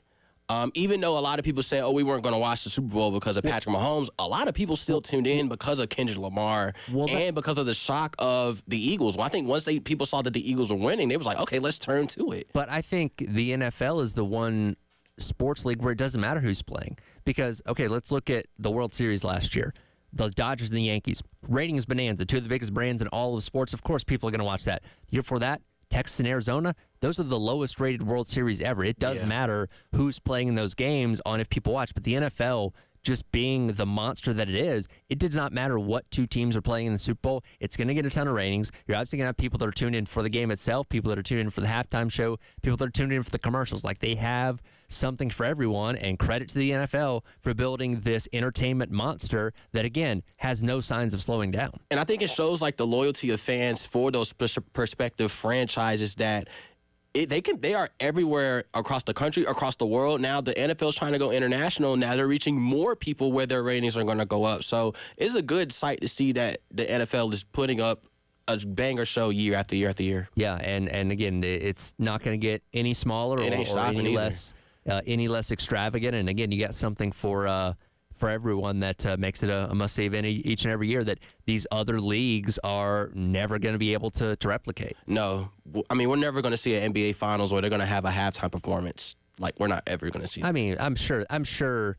Even though a lot of people say, we weren't going to watch the Super Bowl because of Patrick Mahomes, a lot of people still tuned in because of Kendrick Lamar and because of the shock of the Eagles. Well, I think once people saw that the Eagles were winning, they was like, okay, let's turn to it. But I think the NFL is the one sports league where it doesn't matter who's playing. Because, okay, let's look at the World Series last year. The Dodgers and the Yankees. Ratings bonanza, 2 of the biggest brands in all of sports. Of course, people are going to watch that. The year before that, Texas and Arizona, those are the lowest rated World Series ever. It does matter who's playing in those games on if people watch. But the NFL, just being the monster that it is, it does not matter what 2 teams are playing in the Super Bowl. It's going to get a ton of ratings. You're obviously going to have people that are tuned in for the game itself, people that are tuned in for the halftime show, people that are tuned in for the commercials. Like, they have something for everyone, and credit to the NFL for building this entertainment monster that, again, has no signs of slowing down. And I think it shows, like, the loyalty of fans for those prospective franchises that they are everywhere across the country, across the world. Now the NFL's trying to go international. Now they're reaching more people where their ratings are going to go up. So it's a good sight to see that the NFL is putting up a banger show year after year after year. Yeah, and again, it's not going to get any smaller or any less extravagant. And again, you got something for everyone that makes it a must-save each and every year that these other leagues are never going to be able to replicate. No. I mean, we're never going to see an NBA Finals where they're going to have a halftime performance. Like, we're not ever going to see that. I mean, I'm sure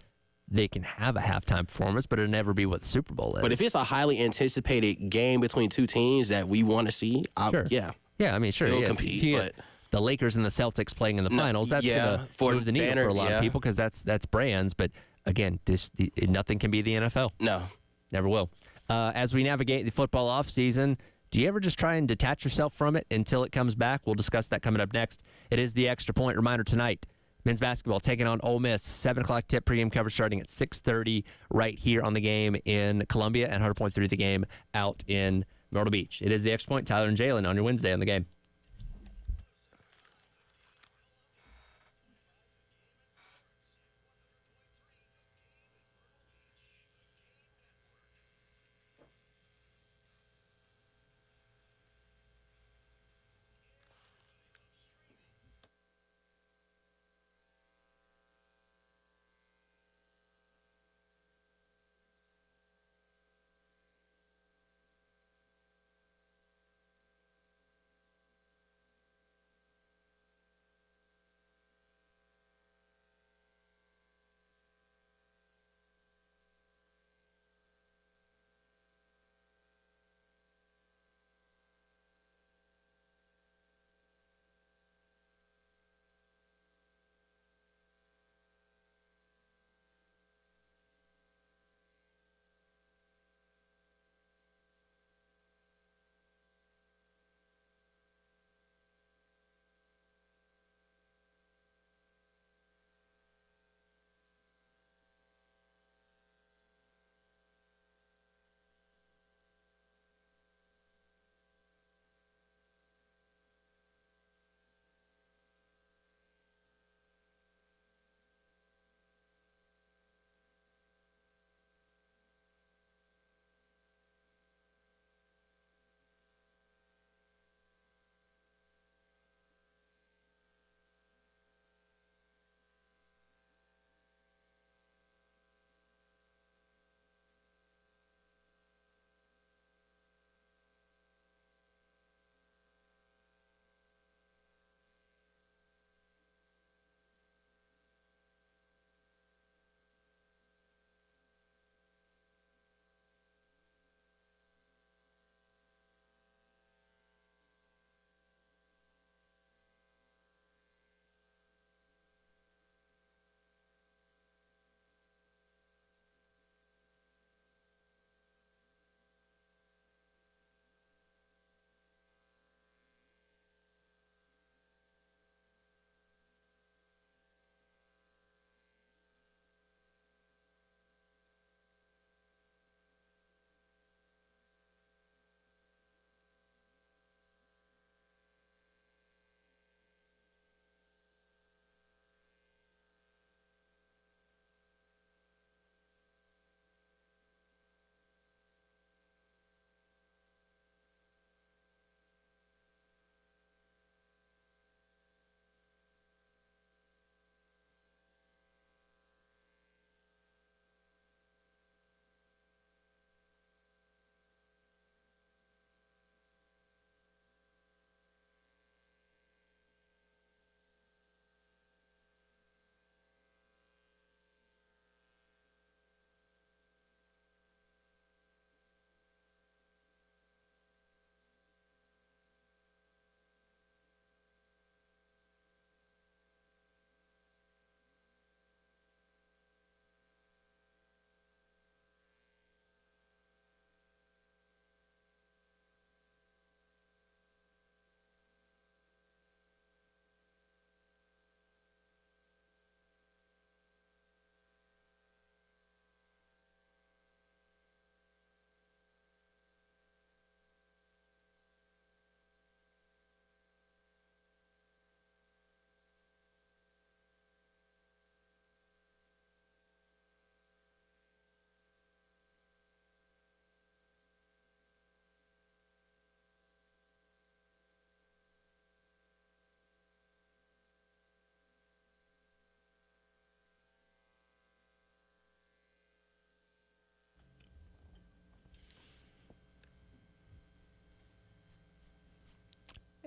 they can have a halftime performance, but it'll never be what the Super Bowl is. But if it's a highly anticipated game between 2 teams that we want to see, sure. Yeah. Yeah, I mean, sure. It'll yeah. compete, but the Lakers and the Celtics playing in the finals, that's going to move the needle for a lot of people because that's brands, but again, nothing can be the NFL. No. Never will. As we navigate the football offseason, do you ever just try and detach yourself from it until it comes back? We'll discuss that coming up next. It is the Extra Point reminder tonight. Men's basketball taking on Ole Miss. 7 o'clock tip pregame coverage starting at 6:30 right here on the game in Columbia and 100.3 the game out in Myrtle Beach. It is the Extra Point. Tyler and Jalen on your Wednesday on the game.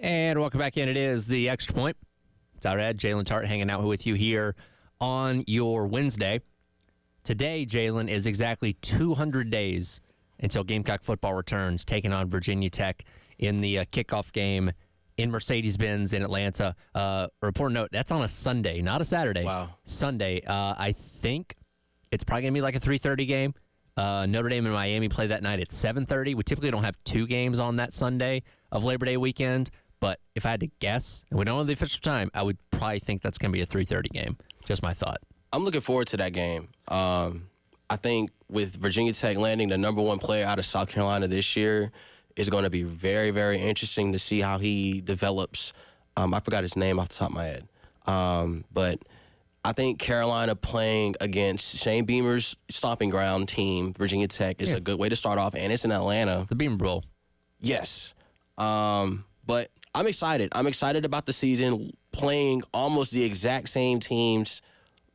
And welcome back in. It is the Extra Point. It's our Ed, Jalen Tart, hanging out with you here on your Wednesday. Today, Jalen, is exactly 200 days until Gamecock football returns, taking on Virginia Tech in the kickoff game in Mercedes-Benz in Atlanta. Report note, that's on a Sunday, not a Saturday. Wow. Sunday. I think it's probably going to be like a 3:30 game. Notre Dame and Miami play that night at 7:30. We typically don't have two games on that Sunday of Labor Day weekend, but if I had to guess, and we don't know the official time, I would probably think that's going to be a 3:30 game. Just my thought. I'm looking forward to that game. I think with Virginia Tech landing the number one player out of South Carolina this year, it's going to be very, very interesting to see how he develops. I forgot his name off the top of my head. But I think Carolina playing against Shane Beamer's stomping ground team, Virginia Tech, is a good way to start off, and it's in Atlanta. The Beamer Bowl. Yes. But I'm excited. I'm excited about the season, playing almost the exact same teams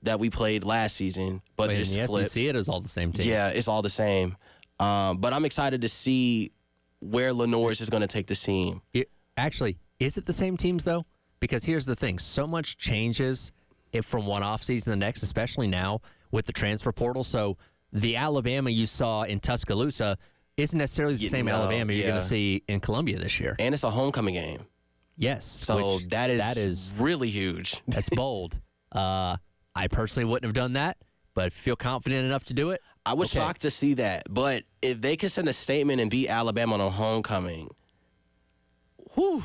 that we played last season, but in it's the flipped. SEC, it is all the same team. Yeah, it's all the same. But I'm excited to see where Lenore's is going to take this team. Actually, is it the same teams, though? Because here's the thing. So much changes from one offseason to the next, especially now with the transfer portal. So the Alabama you saw in Tuscaloosa isn't necessarily the same Alabama you're going to see in Columbia this year. And it's a homecoming game. Yes. So that is really huge. That's bold. I personally wouldn't have done that, but feel confident enough to do it. I was shocked to see that. But if they could send a statement and beat Alabama on a homecoming, whew,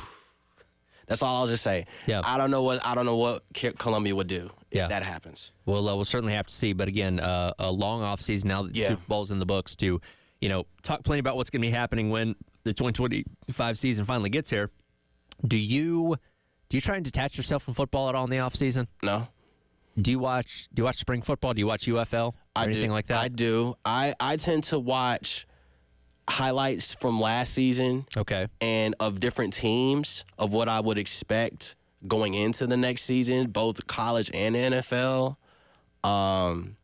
that's all I'll just say. Yeah. I don't know what Columbia would do if that happens. Well, we'll certainly have to see. But again, a long off season now that the Super Bowl's in the books to, talk plenty about what's going to be happening when the 2025 season finally gets here. Do you try and detach yourself from football at all in the off season? No. Do you watch spring football? Do you watch UFL or anything like that? I do. I tend to watch highlights from last season. Okay. And of different teams, of what I would expect going into the next season, both college and NFL. And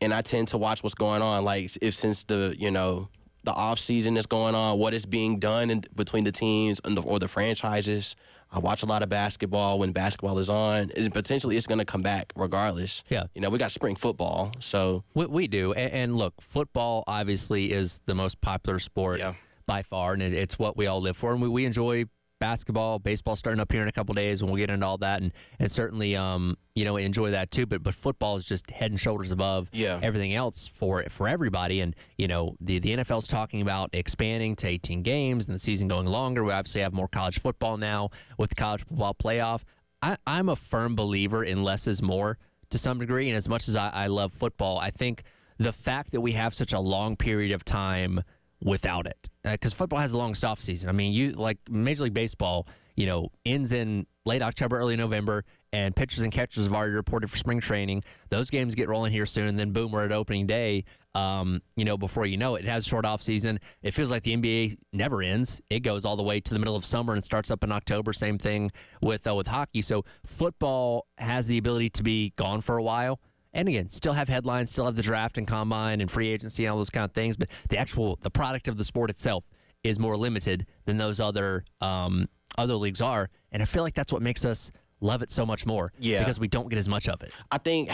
I tend to watch what's going on. Like since the off season is going on, what is being done between the teams or the franchises. I watch a lot of basketball when basketball is on. And potentially it's going to come back regardless. Yeah. We got spring football, so. We do. And look, football obviously is the most popular sport by far, and it's what we all live for. And we enjoy basketball, baseball starting up here in a couple days, and we'll get into all that and certainly enjoy that too. But football is just head and shoulders above everything else for everybody. And the NFL's talking about expanding to 18 games and the season going longer. We obviously have more college football now with the college football playoff. I'm a firm believer in less is more to some degree. And as much as I love football, I think the fact that we have such a long period of time without it, because football has the longest off season. I mean, Major League Baseball, ends in late October, early November, and pitchers and catchers have already reported for spring training. Those games get rolling here soon, and then boom, we're at opening day. Before you know it, it has a short off season. It feels like the NBA never ends. It goes all the way to the middle of summer and starts up in October. Same thing with hockey. So football has the ability to be gone for a while. And again, still have headlines, still have the draft and combine and free agency and all those kind of things. But the product of the sport itself is more limited than those other leagues are. And I feel like that's what makes us love it so much more. Yeah. Because we don't get as much of it. I think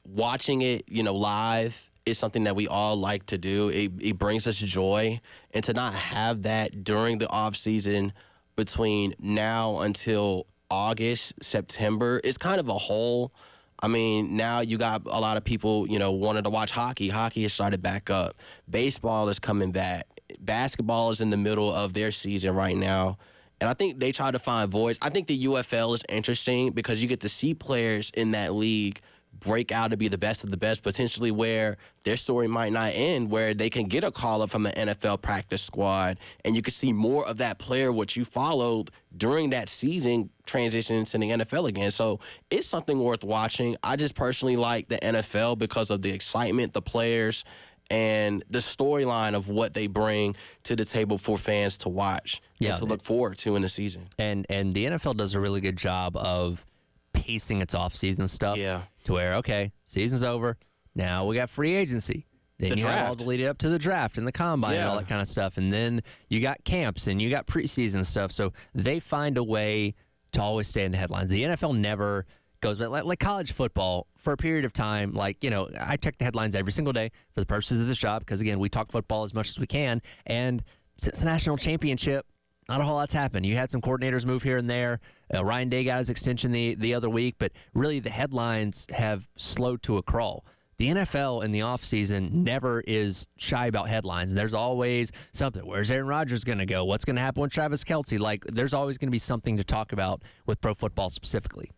watching it, live is something that we all like to do. It brings us joy. And to not have that during the off season between now until August, September, it's kind of a hole. I mean, now you got a lot of people, wanting to watch hockey. Hockey has started back up. Baseball is coming back. Basketball is in the middle of their season right now. And I think they try to find voids. I think the UFL is interesting because you get to see players in that league break out to be the best of the best, potentially where their story might not end, where they can get a call-up from the NFL practice squad, and you can see more of that player, what you followed during that season, transition into the NFL again. So it's something worth watching. I just personally like the NFL because of the excitement, the players, and the storyline of what they bring to the table for fans to watch and to look forward to in the season. And the NFL does a really good job of pacing its off-season stuff to where, okay, season's over. Now we got free agency. Then The you have all draft. the lead up to the draft and the combine and all Yeah. that kind of stuff. And then you got camps and you got preseason stuff. So they find a way to always stay in the headlines. The NFL never goes like college football for a period of time. Like, I check the headlines every single day for the purposes of this job because, again, we talk football as much as we can. And since the national championship, not a whole lot's happened. You had some coordinators move here and there. Ryan Day got his extension the other week, but really the headlines have slowed to a crawl. The NFL in the offseason never is shy about headlines. There's always something. Where's Aaron Rodgers going to go? What's going to happen with Travis Kelce? Like, there's always going to be something to talk about with pro football specifically.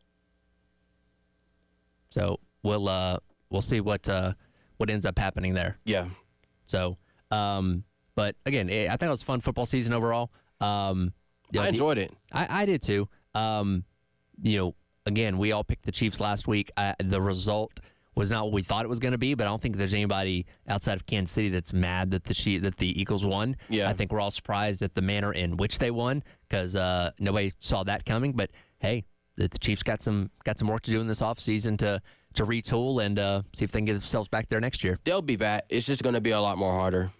So we'll see what ends up happening there. Yeah. So, but again, I think it was a fun football season overall. I enjoyed it. I did too. Again, we all picked the Chiefs last week. The result was not what we thought it was going to be, but I don't think there's anybody outside of Kansas City that's mad that the Eagles won. Yeah. I think we're all surprised at the manner in which they won because nobody saw that coming. But hey, the Chiefs got some work to do in this offseason to retool and see if they can get themselves back there next year. They'll be back. It's just going to be a lot more harder.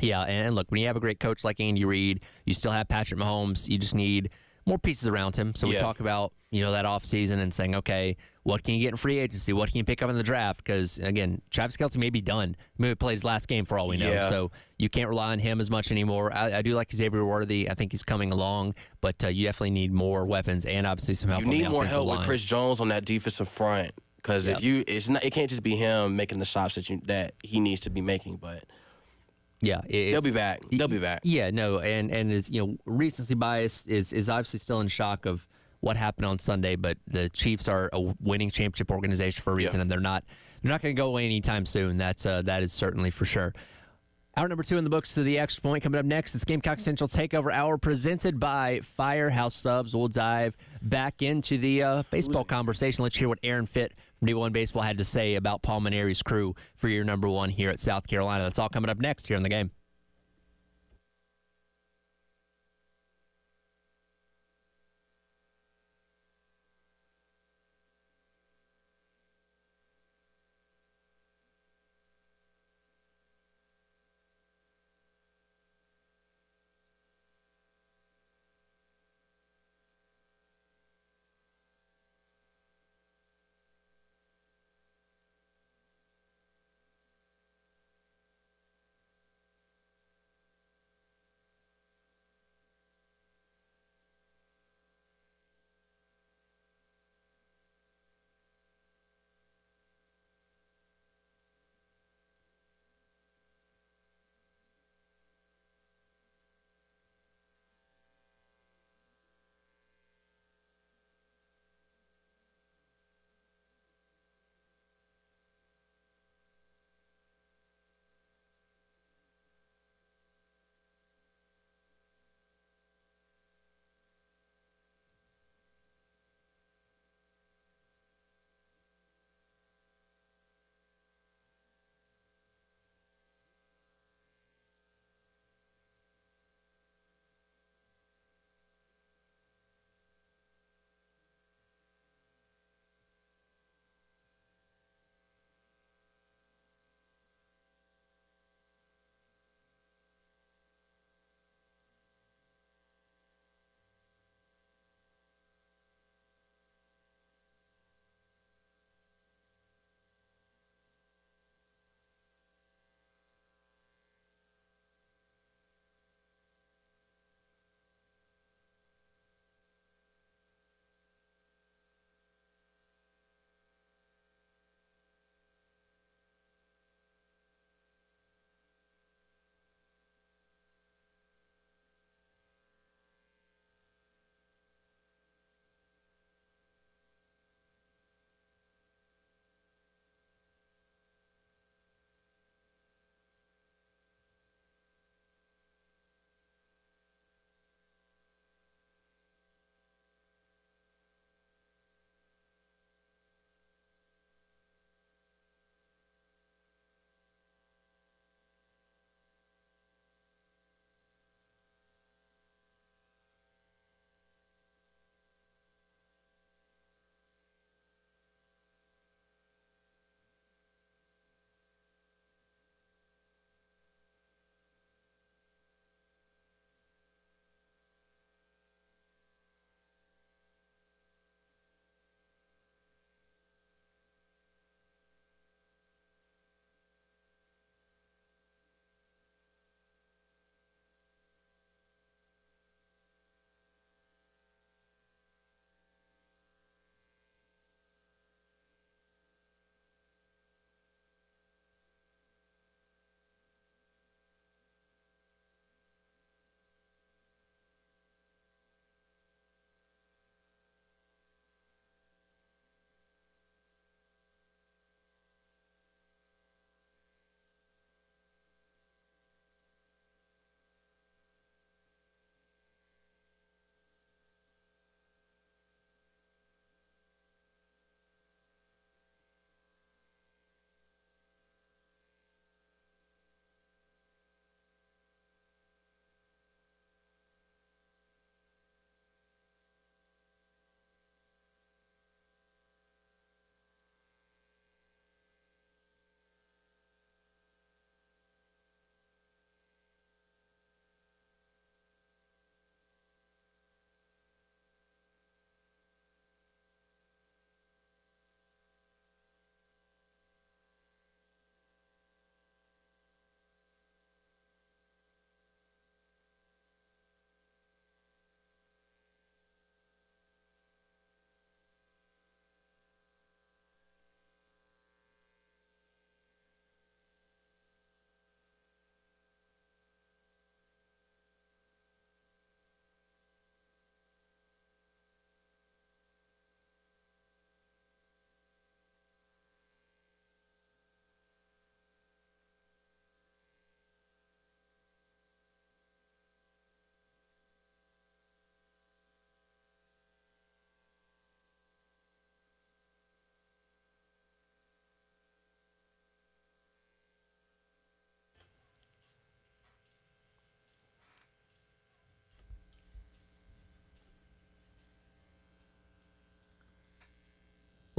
Yeah, and look, when you have a great coach like Andy Reid, you still have Patrick Mahomes. You just need more pieces around him. So we talk about that offseason and saying, okay, what can you get in free agency? What can you pick up in the draft? Because, again, Travis Kelce may be done. Maybe play his last game for all we know. Yeah. So you can't rely on him as much anymore. I do like Xavier Worthy. I think he's coming along, but you definitely need more weapons and obviously some help You on the need more offensive help line. with Chris Jones on that defensive front because it can't just be him making the shots that he needs to be making. But yeah, they'll be back. They'll be back. Yeah, no, and is recency bias is obviously still in shock of what happened on Sunday, but the Chiefs are a winning championship organization for a reason, and they're not going to go away anytime soon. That is certainly for sure. Hour number 2 in the books to the extra point. Coming up next, it's Gamecock Central Takeover Hour presented by Firehouse Subs. We'll dive back into the baseball conversation. Let's hear what Aaron Fitt from D1 Baseball had to say about Paul Maneri's crew for year number 1 here at South Carolina. That's all coming up next here in the game.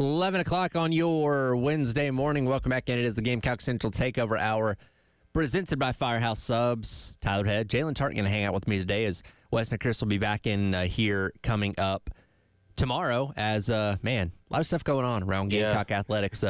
11 o'clock on your Wednesday morning. Welcome back in. It is the Gamecock Central Takeover Hour presented by Firehouse Subs. Tyler Head, Jalen Tartt going to hang out with me today as Wes and Chris will be back in here coming up tomorrow as, man, a lot of stuff going on around Gamecock Athletics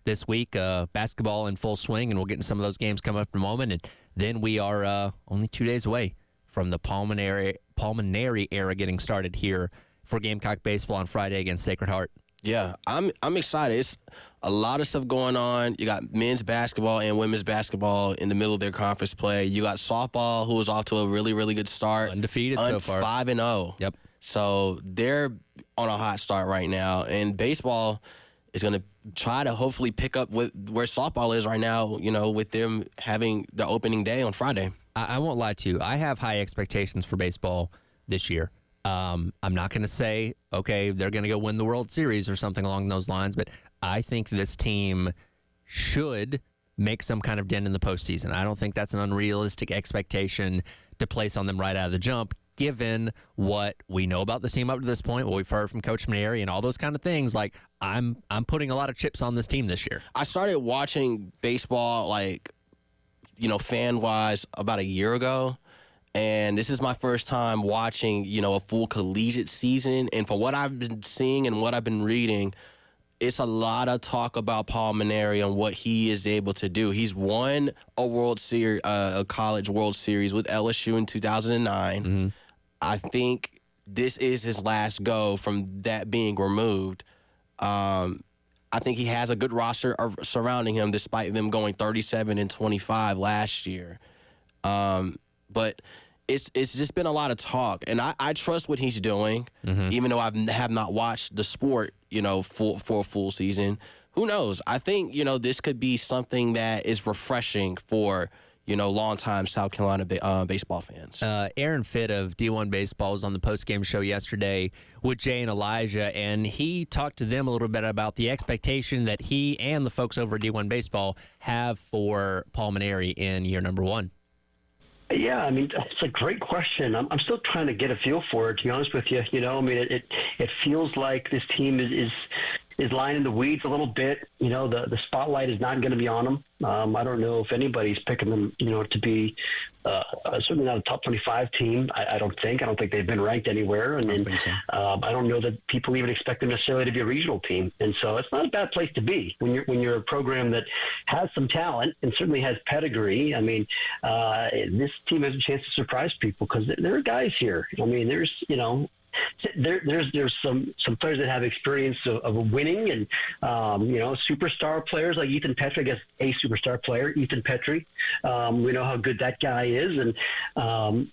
this week. Basketball in full swing, and we'll get into some of those games coming up in a moment. And then we are only 2 days away from the pulmonary era getting started here for Gamecock baseball on Friday against Sacred Heart. Yeah, I'm excited. It's a lot of stuff going on. You got men's basketball and women's basketball in the middle of their conference play. You got softball, who is off to a really, really good start. Undefeated so far. 5-0. Yep. So they're on a hot start right now. And baseball is going to try to hopefully pick up with where softball is right now, with them having the opening day on Friday. I won't lie to you. I have high expectations for baseball this year. I'm not going to say, okay, they're going to go win the World Series or something along those lines, but I think this team should make some kind of dent in the postseason. I don't think that's an unrealistic expectation to place on them right out of the jump, given what we know about this team up to this point, what we've heard from Coach Maneri and all those kind of things. Like, I'm putting a lot of chips on this team this year. I started watching baseball, fan-wise about a year ago. And this is my first time watching, a full collegiate season. And from what I've been seeing and what I've been reading, it's a lot of talk about Paul Maneri and what he is able to do. He's won a World Series, a college World Series with LSU in 2009. Mm-hmm. I think this is his last go from that being removed. I think he has a good roster surrounding him, despite them going 37-25 last year. But it's just been a lot of talk, and I trust what he's doing, even though I have not watched the sport, for a full season. Who knows? I think, this could be something that is refreshing for, longtime South Carolina baseball fans. Aaron Fitt of D1 Baseball was on the postgame show yesterday with Jay and Elijah, and he talked to them a little bit about the expectation that he and the folks over at D1 Baseball have for Paul Maneri in year number one. Yeah, it's a great question. I'm still trying to get a feel for it, to be honest with you. It feels like this team is lying in the weeds a little bit. The spotlight is not going to be on them. I don't know if anybody's picking them, to be certainly not a top 25 team. I don't think. I don't think they've been ranked anywhere. And then I don't know that people even expect them necessarily to be a regional team. And so it's not a bad place to be when you're a program that has some talent and certainly has pedigree. This team has a chance to surprise people because there are guys here. There's some players that have experience of winning and superstar players like Ethan Petrie. I guess a superstar player, Ethan Petrie. We know how good that guy is, and I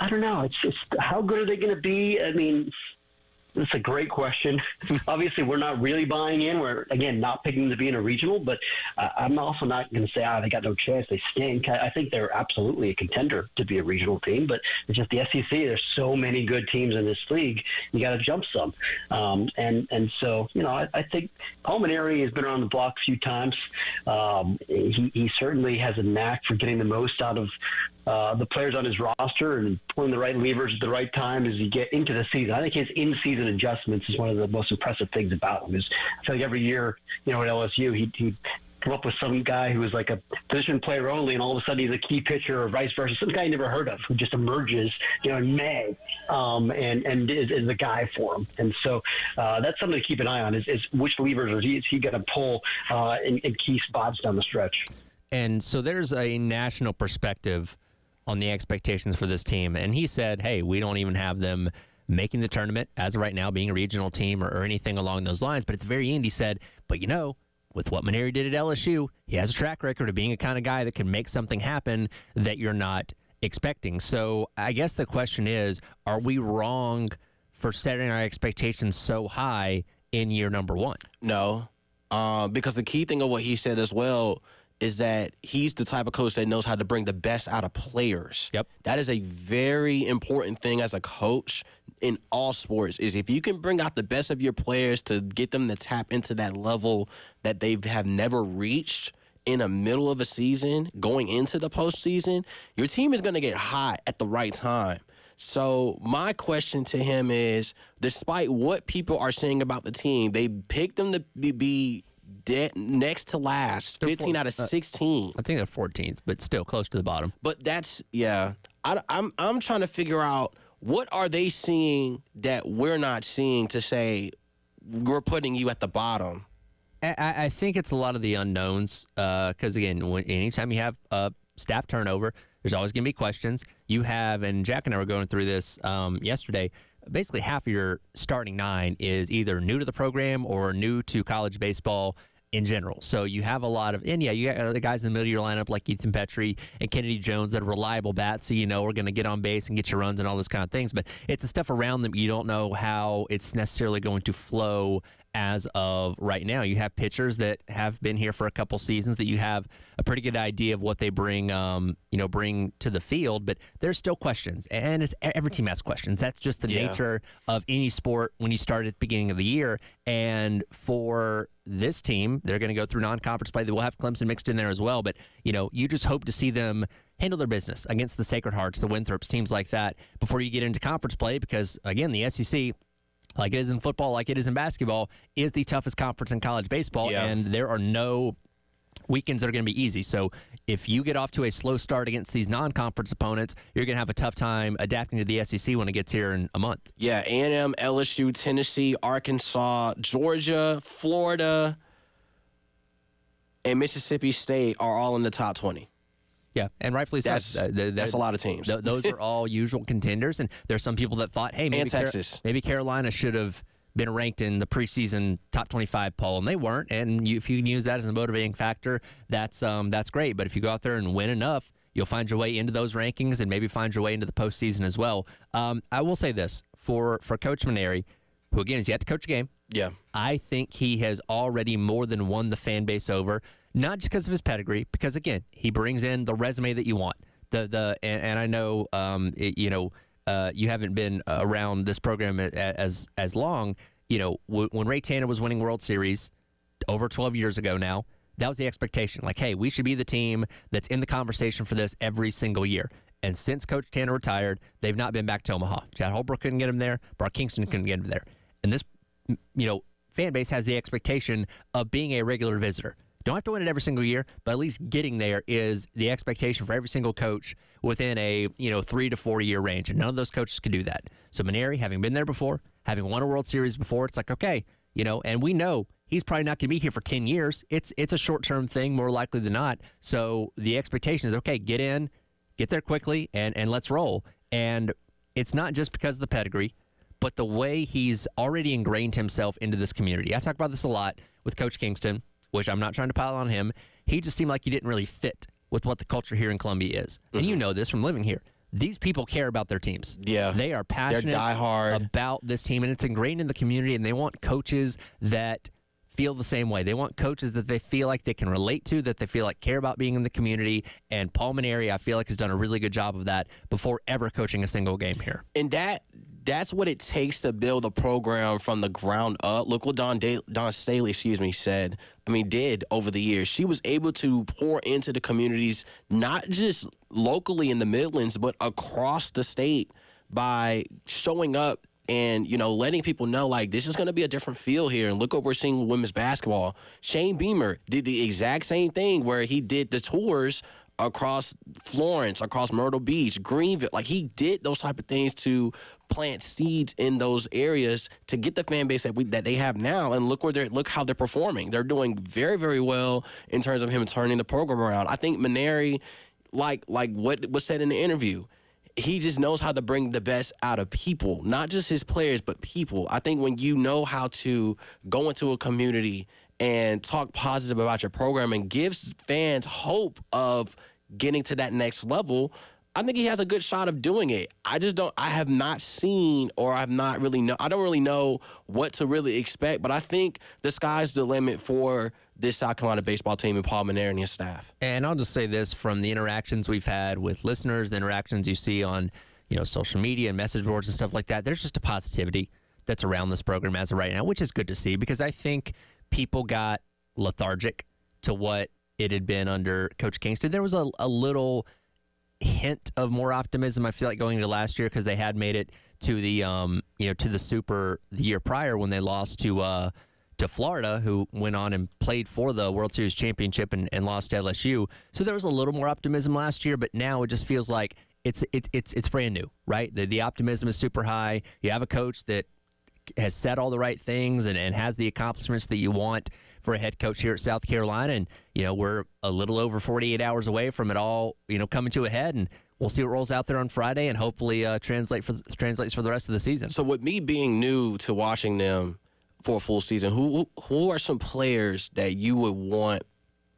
don't know. It's just how good are they going to be? That's a great question. Obviously, we're not really buying in. We're, again, not picking them to be in a regional, but I'm also not going to say, they got no chance. They stink. I think they're absolutely a contender to be a regional team, but it's just the SEC. There's so many good teams in this league. You got to jump some. And so, I think Paul Maneri has been around the block a few times. He certainly has a knack for getting the most out of the players on his roster and pulling the right levers at the right time as you get into the season. I think his in-season adjustments is one of the most impressive things about him. I feel like every year, at LSU, he'd come up with some guy who was like a position player only, and all of a sudden he's a key pitcher or vice versa. Some guy you never heard of who just emerges, in May, and is a guy for him. And so that's something to keep an eye on is which levers is he going to pull in key spots down the stretch. And so there's a national perspective on the expectations for this team. And he said, hey, we don't even have them making the tournament as of right now, being a regional team or anything along those lines. But at the very end, he said, but with what Maneri did at LSU, he has a track record of being a kind of guy that can make something happen that you're not expecting. So I guess the question is, are we wrong for setting our expectations so high in year number one? No, because the key thing of what he said as well is that he's the type of coach that knows how to bring the best out of players. Yep. That is a very important thing as a coach in all sports, is if you can bring out the best of your players to get them to tap into that level that they have never reached in the middle of a season, going into the postseason, your team is going to get hot at the right time. So my question to him is, despite what people are saying about the team, they picked them to be dead next to last, 15 out of 16. I think they're 14th, but still close to the bottom. But that's, I'm trying to figure out, what are they seeing that we're not seeing to say we're putting you at the bottom? I think it's a lot of the unknowns because, again, anytime you have staff turnover, there's always going to be questions. You have, and Jack and I were going through this yesterday, basically half of your starting 9 is either new to the program or new to college baseball in general. So you have a lot of, and yeah, you got the guys in the middle of your lineup like Ethan Petrie and Kennedy Jones that are reliable bats, so we're going to get on base and get your runs and all those kind of things. But it's the stuff around them you don't know how it's necessarily going to flow as of right now. You have pitchers that have been here for a couple seasons that you have a pretty good idea of what they bring, bring to the field, but there's still questions, and every team has questions. That's just the nature of any sport when you start at the beginning of the year. And for this team, they're going to go through non-conference play. We'll have Clemson mixed in there as well, but you just hope to see them handle their business against the Sacred Hearts, the Winthrops, teams like that before you get into conference play, because again, the SEC, like it is in football, like it is in basketball, is the toughest conference in college baseball, and there are no weekends that are going to be easy. So if you get off to a slow start against these non-conference opponents, you're going to have a tough time adapting to the SEC when it gets here in a month. Yeah, A&M, LSU, Tennessee, Arkansas, Georgia, Florida, and Mississippi State are all in the top 20. Yeah, and rightfully so. That's a lot of teams. Those are all usual contenders, and there's some people that thought, hey, maybe Texas. Maybe Carolina should have been ranked in the preseason top 25 poll, and they weren't. And if you can use that as a motivating factor, that's great. But if you go out there and win enough, you'll find your way into those rankings and maybe find your way into the postseason as well. I will say this for Coach Maneri, who again is yet to coach a game. Yeah, I think he has already more than won the fan base over. Not just because of his pedigree, because again, he brings in the resume that you want. And I know you haven't been around this program as long. When Ray Tanner was winning World Series over 12 years ago now, that was the expectation. Like, hey, we should be the team that's in the conversation for this every single year. And since Coach Tanner retired, they've not been back to Omaha. Chad Holbrook couldn't get him there. Brock Kingston couldn't get him there. And this, fan base has the expectation of being a regular visitor. Don't have to win it every single year, but at least getting there is the expectation for every single coach within a 3 to 4 year range, and none of those coaches can do that. So Maneri, having been there before, having won a World Series before, it's like, okay, and we know he's probably not going to be here for 10 years. It's a short-term thing, more likely than not. So the expectation is, okay, get in, get there quickly, and let's roll. And it's not just because of the pedigree, but the way he's already ingrained himself into this community. I talk about this a lot with Coach Kingston, which I'm not trying to pile on him. He just seemed like he didn't really fit with what the culture here in Columbia is. Mm-hmm. And you know this from living here. These people care about their teams. Yeah. They are passionate about this team, and it's ingrained in the community, and they want coaches that feel the same way. They want coaches that they feel like they can relate to, that they feel like care about being in the community. And Paul Maneri, I feel like, has done a really good job of that before ever coaching a single game here. And that's what it takes to build a program from the ground up. Look what Dawn Staley, did over the years. She was able to pour into the communities, not just locally in the Midlands, but across the state by showing up and, letting people know, like, this is going to be a different feel here. And look what we're seeing with women's basketball. Shane Beamer did the exact same thing where he did the tours across Florence, across Myrtle Beach, Greenville. Like, he did those type of things to plant seeds in those areas to get the fan base that they have now. And look how they're performing. They're doing very, very well in terms of him turning the program around. I think Maneri, like what was said in the interview, he just knows how to bring the best out of people, not just his players, but people. I think when you know how to go into a community and talk positive about your program and gives fans hope of getting to that next level, I think he has a good shot of doing it. I have not seen, or I don't really know what to really expect, but I think the sky's the limit for this South Carolina baseball team and Paul Maneri and his staff. And I'll just say this, from the interactions we've had with listeners, the interactions you see on, social media and message boards and stuff like that, there's just a positivity that's around this program as of right now, which is good to see, because I think people got lethargic to what it had been under Coach Kingston. There was a little hint of more optimism, I feel like, going into last year, because they had made it to the to the Super the year prior when they lost to Florida, who went on and played for the World Series championship and lost to LSU. So there was a little more optimism last year, but now it just feels like it's brand new, right? The optimism is super high. You have a coach that has said all the right things and has the accomplishments that you want for a head coach here at South Carolina. And, we're a little over 48 hours away from it all, coming to a head. And we'll see what rolls out there on Friday and hopefully translates for the rest of the season. So with me being new to watching them for a full season, who are some players that you would want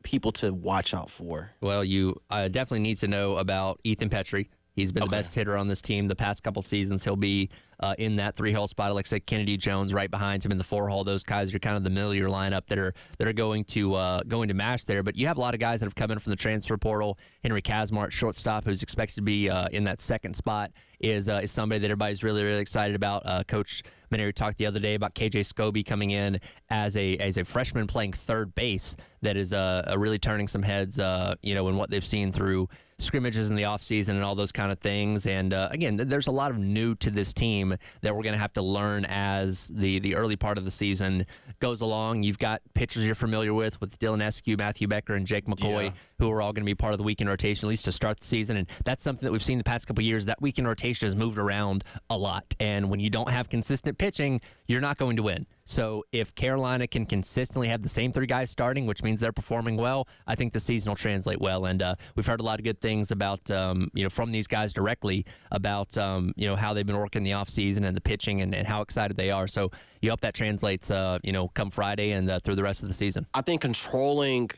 people to watch out for? Well, you definitely need to know about Ethan Petrie. He's been the best hitter on this team the past couple seasons. He'll be in that 3-hole spot. Like I said, Kennedy Jones right behind him in the 4-hole. Those guys are kind of the middle of your lineup that are going to match there. But you have a lot of guys that have come in from the transfer portal. Henry Kazmar, shortstop, who's expected to be in that second spot, is somebody that everybody's really, really excited about. Coach Maneri talked the other day about KJ Scobie coming in as a freshman playing third base. That is really turning some heads, in what they've seen through scrimmages in the offseason and all those kind of things. And again, there's a lot of new to this team that we're going to have to learn as the early part of the season goes along. You've got pitchers you're familiar with Dylan Eskew, Matthew Becker, and Jake McCoy, who are all going to be part of the weekend rotation, at least to start the season. And that's something that we've seen the past couple of years. That weekend rotation has moved around a lot. And when you don't have consistent pitching, you're not going to win. So if Carolina can consistently have the same 3 guys starting, which means they're performing well, I think the season will translate well. And we've heard a lot of good things about, from these guys directly about, how they've been working the offseason and the pitching and how excited they are. So you hope that translates, come Friday and through the rest of the season. I think controlling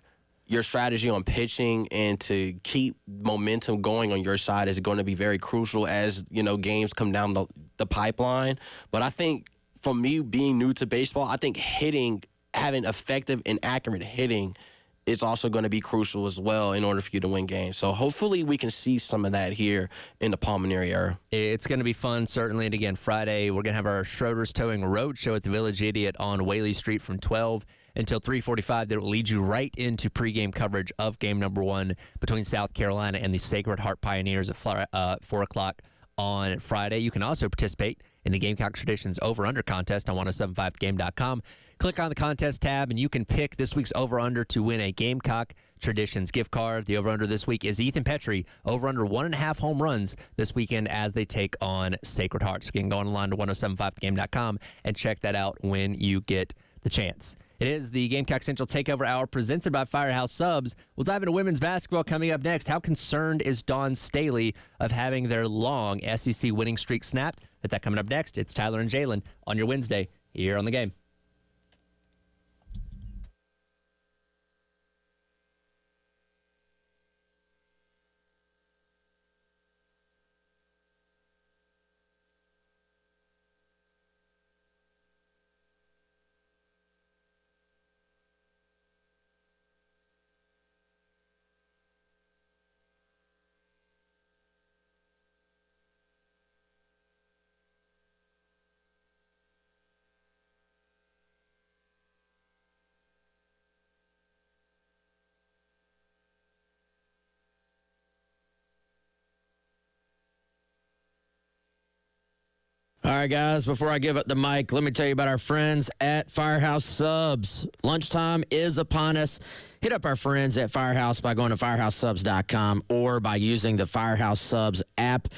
your strategy on pitching and to keep momentum going on your side is going to be very crucial as, games come down the pipeline. But I think for me being new to baseball, I think having effective and accurate hitting is also going to be crucial as well in order for you to win games. So hopefully we can see some of that here in the Paul Maneri era. It's going to be fun, certainly. And again, Friday, we're going to have our Schroeder's Towing Road Show at the Village Idiot on Whaley Street from 12 until 3:45. That will lead you right into pregame coverage of game number 1 between South Carolina and the Sacred Heart Pioneers at 4 o'clock on Friday. You can also participate in the Gamecock Traditions Over-Under contest on 1075game.com. Click on the contest tab, and you can pick this week's over-under to win a Gamecock Traditions gift card. The over-under this week is Ethan Petrie, over-under 1.5 home runs this weekend as they take on Sacred Hearts. Again, go online to 1075game.com and check that out when you get the chance. It is the Gamecock Central Takeover Hour presented by Firehouse Subs. We'll dive into women's basketball coming up next. How concerned is Dawn Staley of having their long SEC winning streak snapped? But that coming up next. It's Tyler and Jalen on your Wednesday here on The Game. All right, guys, before I give up the mic, let me tell you about our friends at Firehouse Subs. Lunchtime is upon us. Hit up our friends at Firehouse by going to firehousesubs.com or by using the Firehouse Subs app.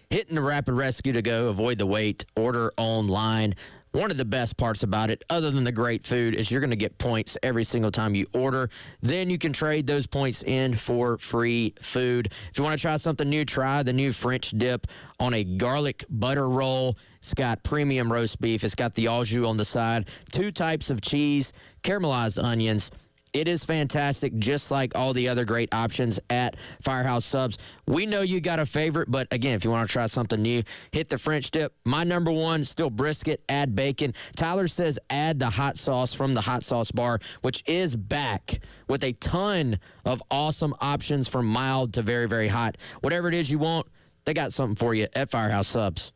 Hitting the rapid rescue to go, avoid the wait, order online. One of the best parts about it, other than the great food, is you're going to get points every single time you order. Then you can trade those points in for free food. If you want to try something new, try the new French dip on a garlic butter roll. It's got premium roast beef. It's got the au jus on the side, 2 types of cheese, caramelized onions. It is fantastic, just like all the other great options at Firehouse Subs. We know you got a favorite, but again, if you want to try something new, hit the French dip. My number one, still brisket, add bacon. Tyler says add the hot sauce from the Hot Sauce Bar, which is back with a ton of awesome options from mild to very, very hot. Whatever it is you want, they got something for you at Firehouse Subs.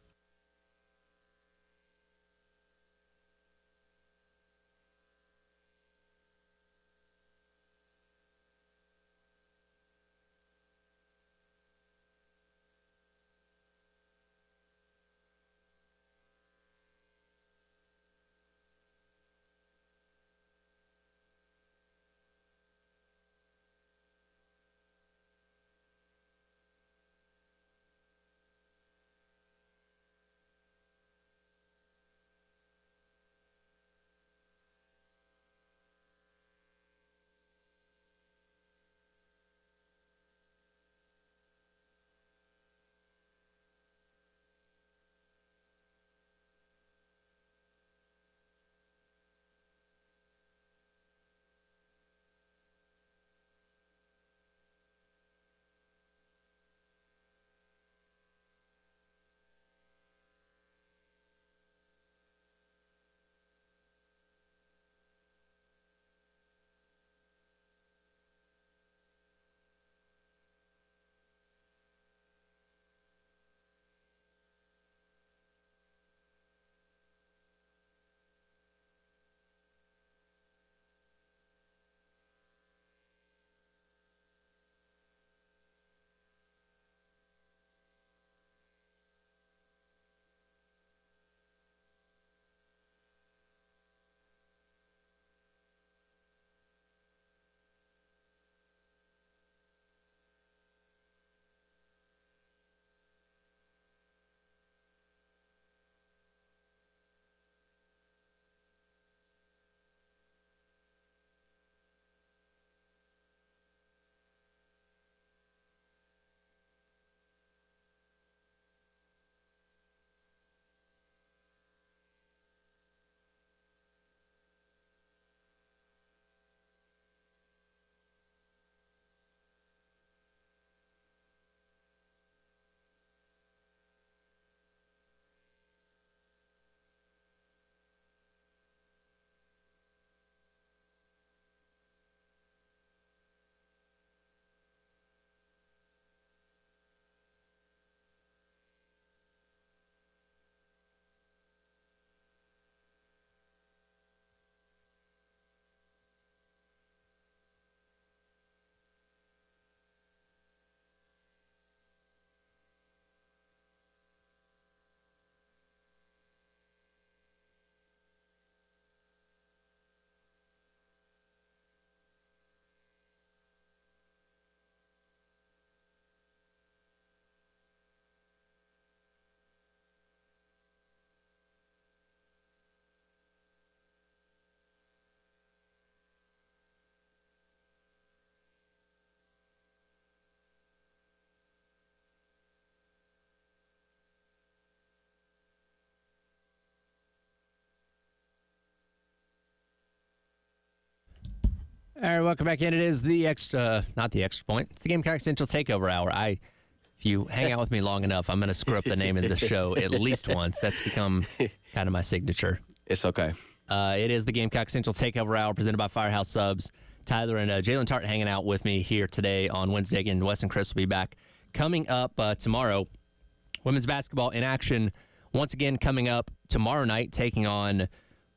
All right, welcome back in. It is the not the extra point. It's the Gamecock Central Takeover Hour. If you hang out with me long enough, I'm going to screw up the name of the show at least once. That's become kind of my signature. It's okay. It is the Gamecock Central Takeover Hour presented by Firehouse Subs. Tyler and Jalen Tart hanging out with me here today on Wednesday. Again, Wes and Chris will be back. Coming up tomorrow, women's basketball in action once again coming up tomorrow night, taking on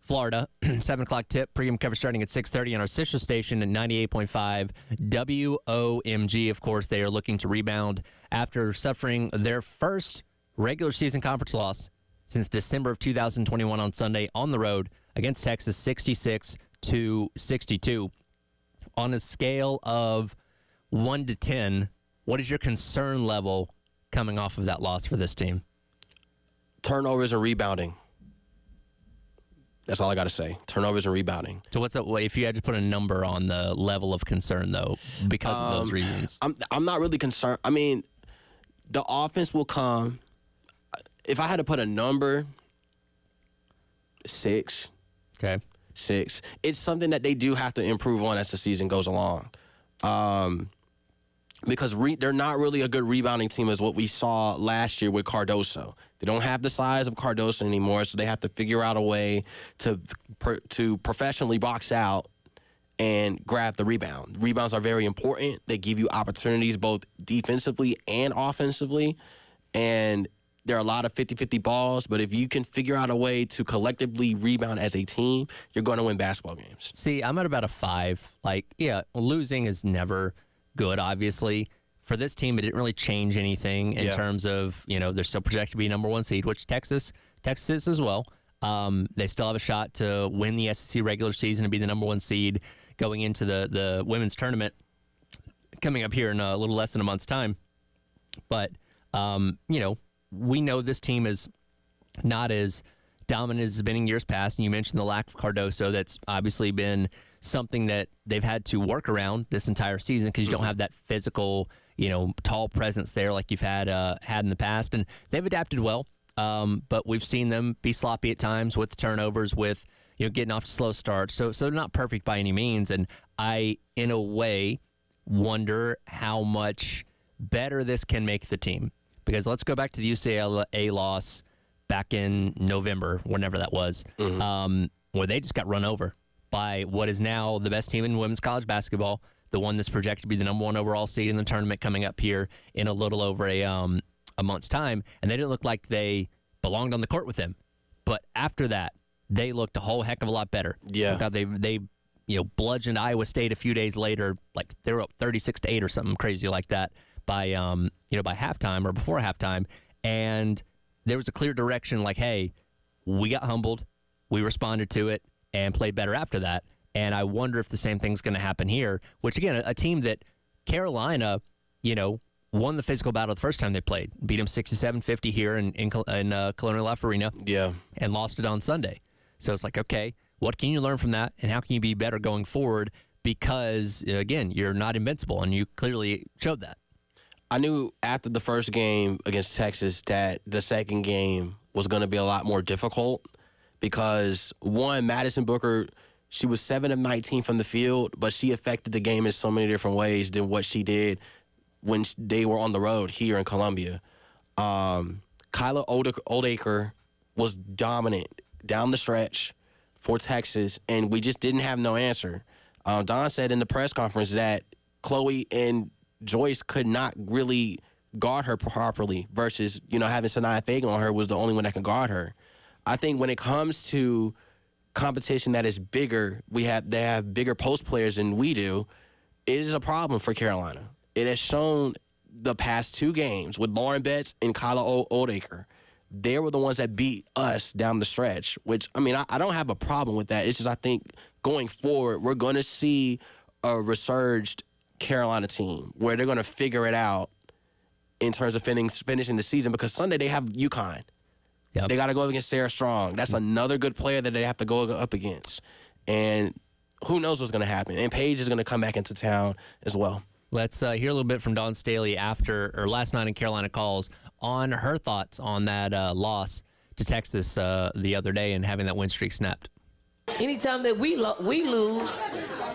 Florida. 7 o'clock tip. Pregame coverage starting at 6:30 on our sister station at 98.5 WOMG. Of course, they are looking to rebound after suffering their first regular season conference loss since December of 2021 on Sunday on the road against Texas, 66-62. On a scale of 1 to 10, what is your concern level coming off of that loss for this team? Turnovers and rebounding. That's all I got to say. Turnovers and rebounding. So what's up if you had to put a number on the level of concern, though, because of those reasons? I'm not really concerned. I mean, the offense will come. If I had to put a number, 6. Okay. 6. It's something that they do have to improve on as the season goes along. Because they're not really a good rebounding team as what we saw last year with Cardoso. They don't have the size of Cardoso anymore, so they have to figure out a way to professionally box out and grab the rebound. Rebounds are very important. They give you opportunities both defensively and offensively, and there are a lot of 50-50 balls, but if you can figure out a way to collectively rebound as a team, you're going to win basketball games. See, I'm at about a 5. Losing is never good, obviously. For this team, it didn't really change anything in terms of, they're still projected to be number 1 seed, which Texas is as well. They still have a shot to win the SEC regular season and be the number 1 seed going into the women's tournament coming up here in a little less than a month's time. But, we know this team is not as dominant as it's been in years past. And you mentioned the lack of Cardoso. That's obviously been something that they've had to work around this entire season because you don't have that physical, tall presence there like you've had in the past. And they've adapted well, but we've seen them be sloppy at times with the turnovers, with getting off to slow starts. So they're not perfect by any means. And I, in a way, wonder how much better this can make the team. Because let's go back to the UCLA loss back in November, whenever that was, where they just got run over by what is now the best team in women's college basketball, the one that's projected to be the number 1 overall seed in the tournament coming up here in a little over a month's time. And they didn't look like they belonged on the court with them. But after that, they looked a whole heck of a lot better. Yeah. God, they bludgeoned Iowa State a few days later, like they were up 36-8 or something crazy like that. By halftime or before halftime, and there was a clear direction like, hey, we got humbled, we responded to it, and played better after that. And I wonder if the same thing's going to happen here, which, again, a team that Carolina, won the physical battle the first time they played, beat them 67-50 here in Colonial Life Arena, and lost it on Sunday. So it's like, okay, what can you learn from that, and how can you be better going forward? Because, again, you're not invincible, and you clearly showed that. I knew after the first game against Texas that the second game was going to be a lot more difficult because, one, Madison Booker, she was 7 of 19 from the field, but she affected the game in so many different ways than what she did when they were on the road here in Columbia. Kyla Oldacre was dominant down the stretch for Texas, and we just didn't have no answer. Don said in the press conference that Chloe and Joyce could not really guard her properly versus, having Sanaya Fagan on her was the only one that could guard her. I think when it comes to competition that is bigger, they have bigger post players than we do, it is a problem for Carolina. It has shown the past 2 games with Lauren Betts and Kyla Oldacre. They were the ones that beat us down the stretch, which, I don't have a problem with that. It's just I think going forward, we're going to see a resurged Carolina team where they're going to figure it out in terms of finishing the season because Sunday they have UConn. Yep. They got to go against Sarah Strong. That's another good player that they have to go up against. And who knows what's going to happen. And Paige is going to come back into town as well. Let's hear a little bit from Dawn Staley last night in Carolina Calls on her thoughts on that loss to Texas the other day and having that win streak snapped. anytime that we lose,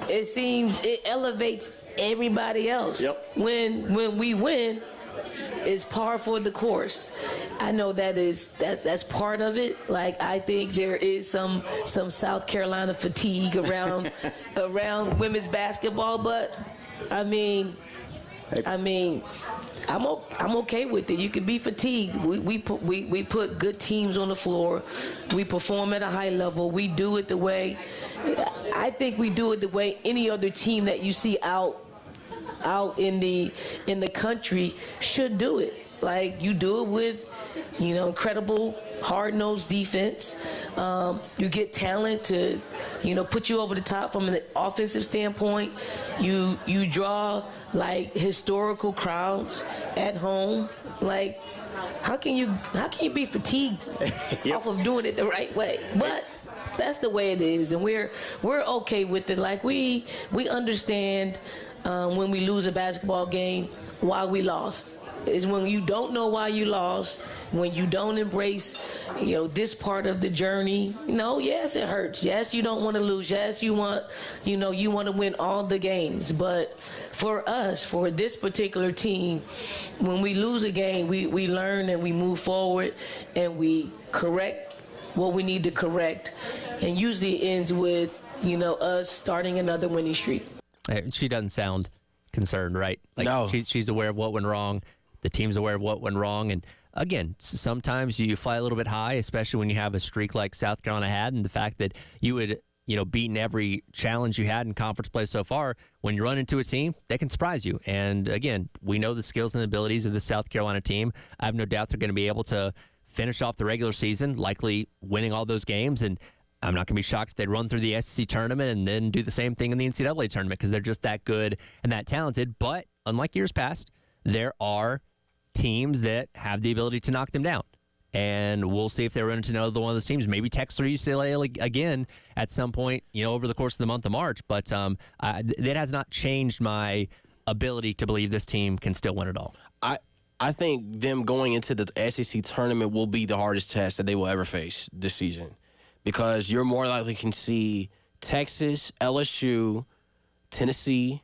it seems it elevates everybody else. Yep. When we win, it's par for the course. I know that's part of it. Like, I think there is some South Carolina fatigue around women's basketball, but I mean, I'm okay with it. You can be fatigued. We put good teams on the floor. We perform at a high level. We do it the way, I think we do it the way any other team that you see out in the country should do it. Like, you do it with, incredible hard-nosed defense. You get talent to, put you over the top from an offensive standpoint. You draw like historical crowds at home. Like, how can you be fatigued off of doing it the right way? But that's the way it is, and we're okay with it. Like, we understand when we lose a basketball game why we lost. Is when you don't know why you lost, when you don't embrace, this part of the journey. Yes, it hurts. Yes, you don't want to lose. Yes, you want to win all the games. But for us, for this particular team, when we lose a game, we learn and we move forward and we correct what we need to correct. And usually it ends with, us starting another winning streak. She doesn't sound concerned, right? Like, no. She's aware of what went wrong. The team's aware of what went wrong. And again, sometimes you fly a little bit high, especially when you have a streak like South Carolina had, and the fact that you would, beaten every challenge you had in conference play so far. When you run into a team, they can surprise you. And again, we know the skills and abilities of the South Carolina team. I have no doubt they're going to be able to finish off the regular season, likely winning all those games. And I'm not going to be shocked if they run through the SEC tournament and then do the same thing in the NCAA tournament, because they're just that good and that talented. But unlike years past, there are teams that have the ability to knock them down. And we'll see if they run into another one of those teams. Maybe Texas or UCLA again at some point, over the course of the month of March. But that has not changed my ability to believe this team can still win it all. I think them going into the SEC tournament will be the hardest test that they will ever face this season, because you're more likely can see Texas, LSU, Tennessee,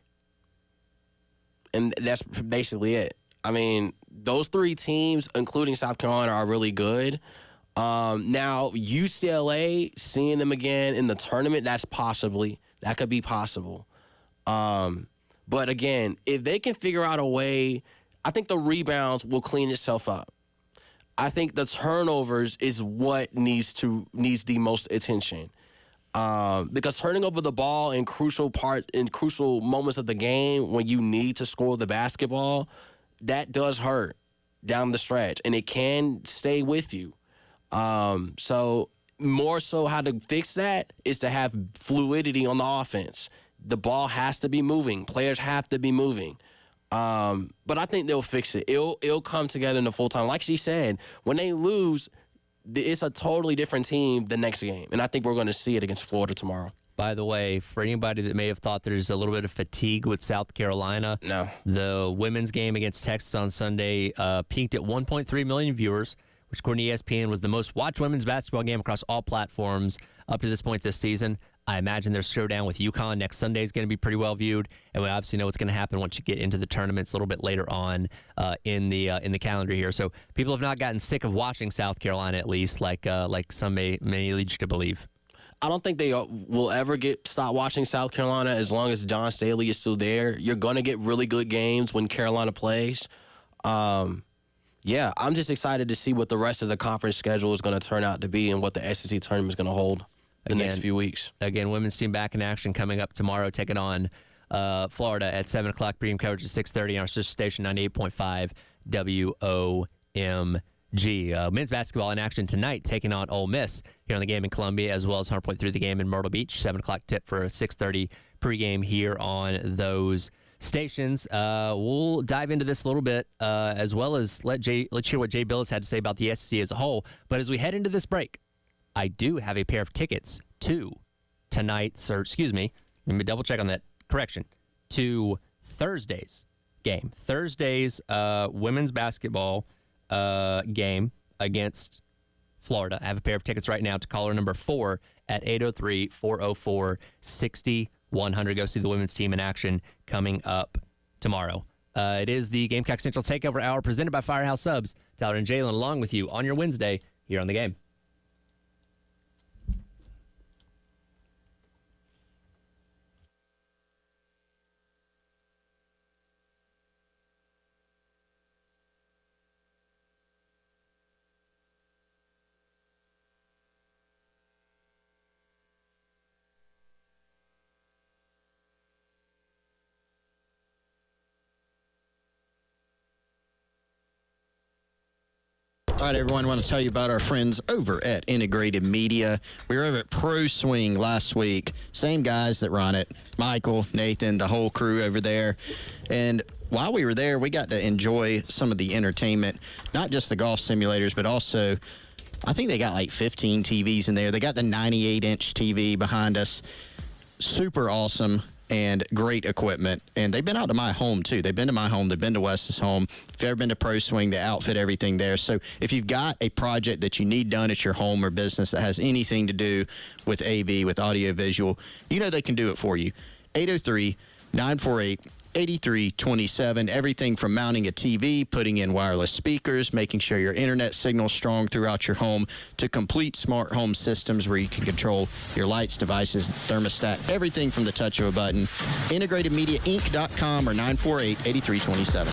and that's basically it. I mean, those three teams, including South Carolina, are really good. Now, UCLA, seeing them again in the tournament, that could be possible. But again, if they can figure out a way, I think the rebounds will clean itself up. I think the turnovers is what needs the most attention. Because turning over the ball in crucial moments of the game when you need to score the basketball, that does hurt down the stretch, and it can stay with you. So more so how to fix that is to have fluidity on the offense. The ball has to be moving. Players have to be moving. But I think they'll fix it. It'll come together in the full time. Like she said, when they lose, it's a totally different team the next game. And I think we're going to see it against Florida tomorrow. By the way, for anybody that may have thought there's a little bit of fatigue with South Carolina, no. The women's game against Texas on Sunday peaked at 1.3 million viewers, which according to ESPN was the most watched women's basketball game across all platforms up to this point this season. I imagine their showdown with UConn next Sunday is going to be pretty well viewed, and we obviously know what's going to happen once you get into the tournaments a little bit later on in the calendar here. So people have not gotten sick of watching South Carolina, at least, like some may lead you to believe. I don't think they will ever stop watching South Carolina as long as John Staley is still there. You're going to get really good games when Carolina plays. Yeah, I'm just excited to see what the rest of the conference schedule is going to turn out to be and what the SEC tournament is going to hold the next few weeks. Again, women's team back in action coming up tomorrow, taking on Florida at 7 o'clock. Pregame coverage at 6:30 on our sister station, 98.5 WOMG. Men's basketball in action tonight, taking on Ole Miss here on the game in Columbia, as well as 100.3 the game in Myrtle Beach. 7 o'clock tip for a 6:30 pregame here on those stations. We'll dive into this a little bit, as well as let's hear what Jay Billis had to say about the SEC as a whole. But as we head into this break, I do have a pair of tickets to tonight's, or excuse me, let me double check on that. Correction, to Thursday's game. Thursday's women's basketball game against Florida. I have a pair of tickets right now to caller number 4 at 803-404-6100. Go see the women's team in action coming up tomorrow. It is the Gamecock Central Takeover Hour presented by Firehouse Subs. Tyler and Jalen along with you on your Wednesday here on The Game. All right, everyone, I want to tell you about our friends over at Integrated Media. We were over at Pro Swing last week. Same guys that run it. Michael, Nathan, the whole crew over there. And while we were there, we got to enjoy some of the entertainment, not just the golf simulators, but also I think they got like 15 TVs in there. They got the 98-inch TV behind us. Super awesome and great equipment. And they've been out to my home, too. They've been to my home. They've been to Wes's home. If you've ever been to Pro Swing, they outfit everything there. So if you've got a project that you need done at your home or business that has anything to do with AV, with audio visual, you know they can do it for you. 803-948-8327. Everything from mounting a TV, putting in wireless speakers, making sure your internet signal's strong throughout your home, to complete smart home systems where you can control your lights, devices, thermostat, everything from the touch of a button. IntegratedMediaInc.com or 948-8327.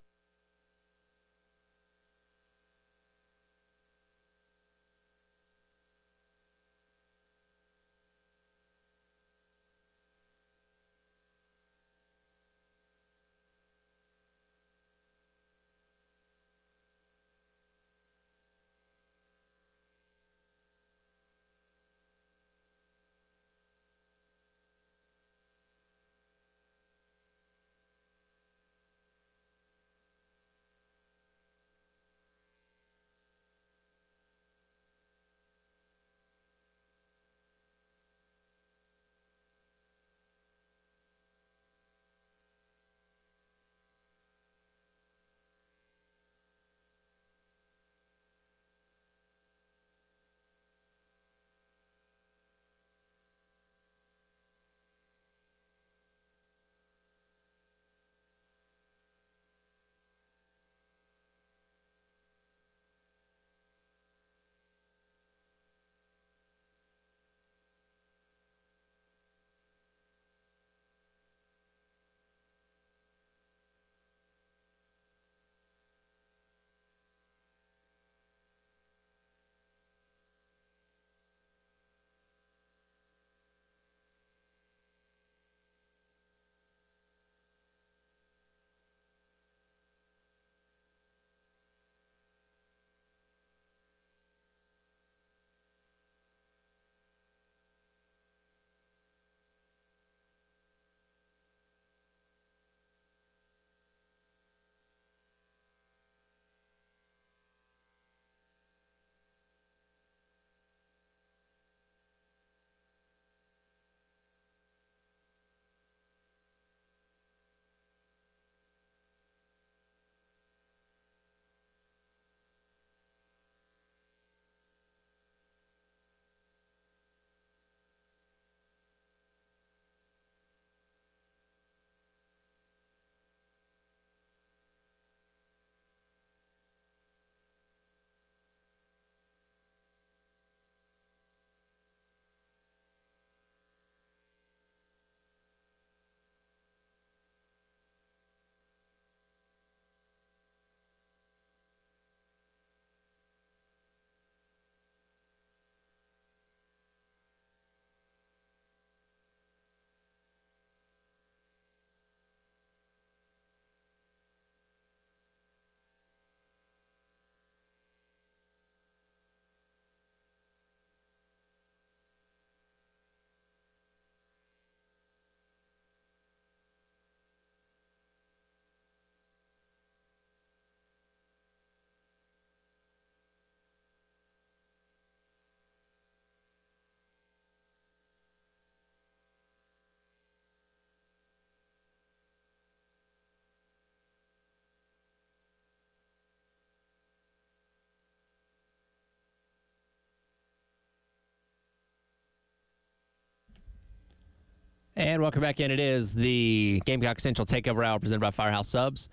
And welcome back in. It is the Gamecock Central Takeover Hour presented by Firehouse Subs.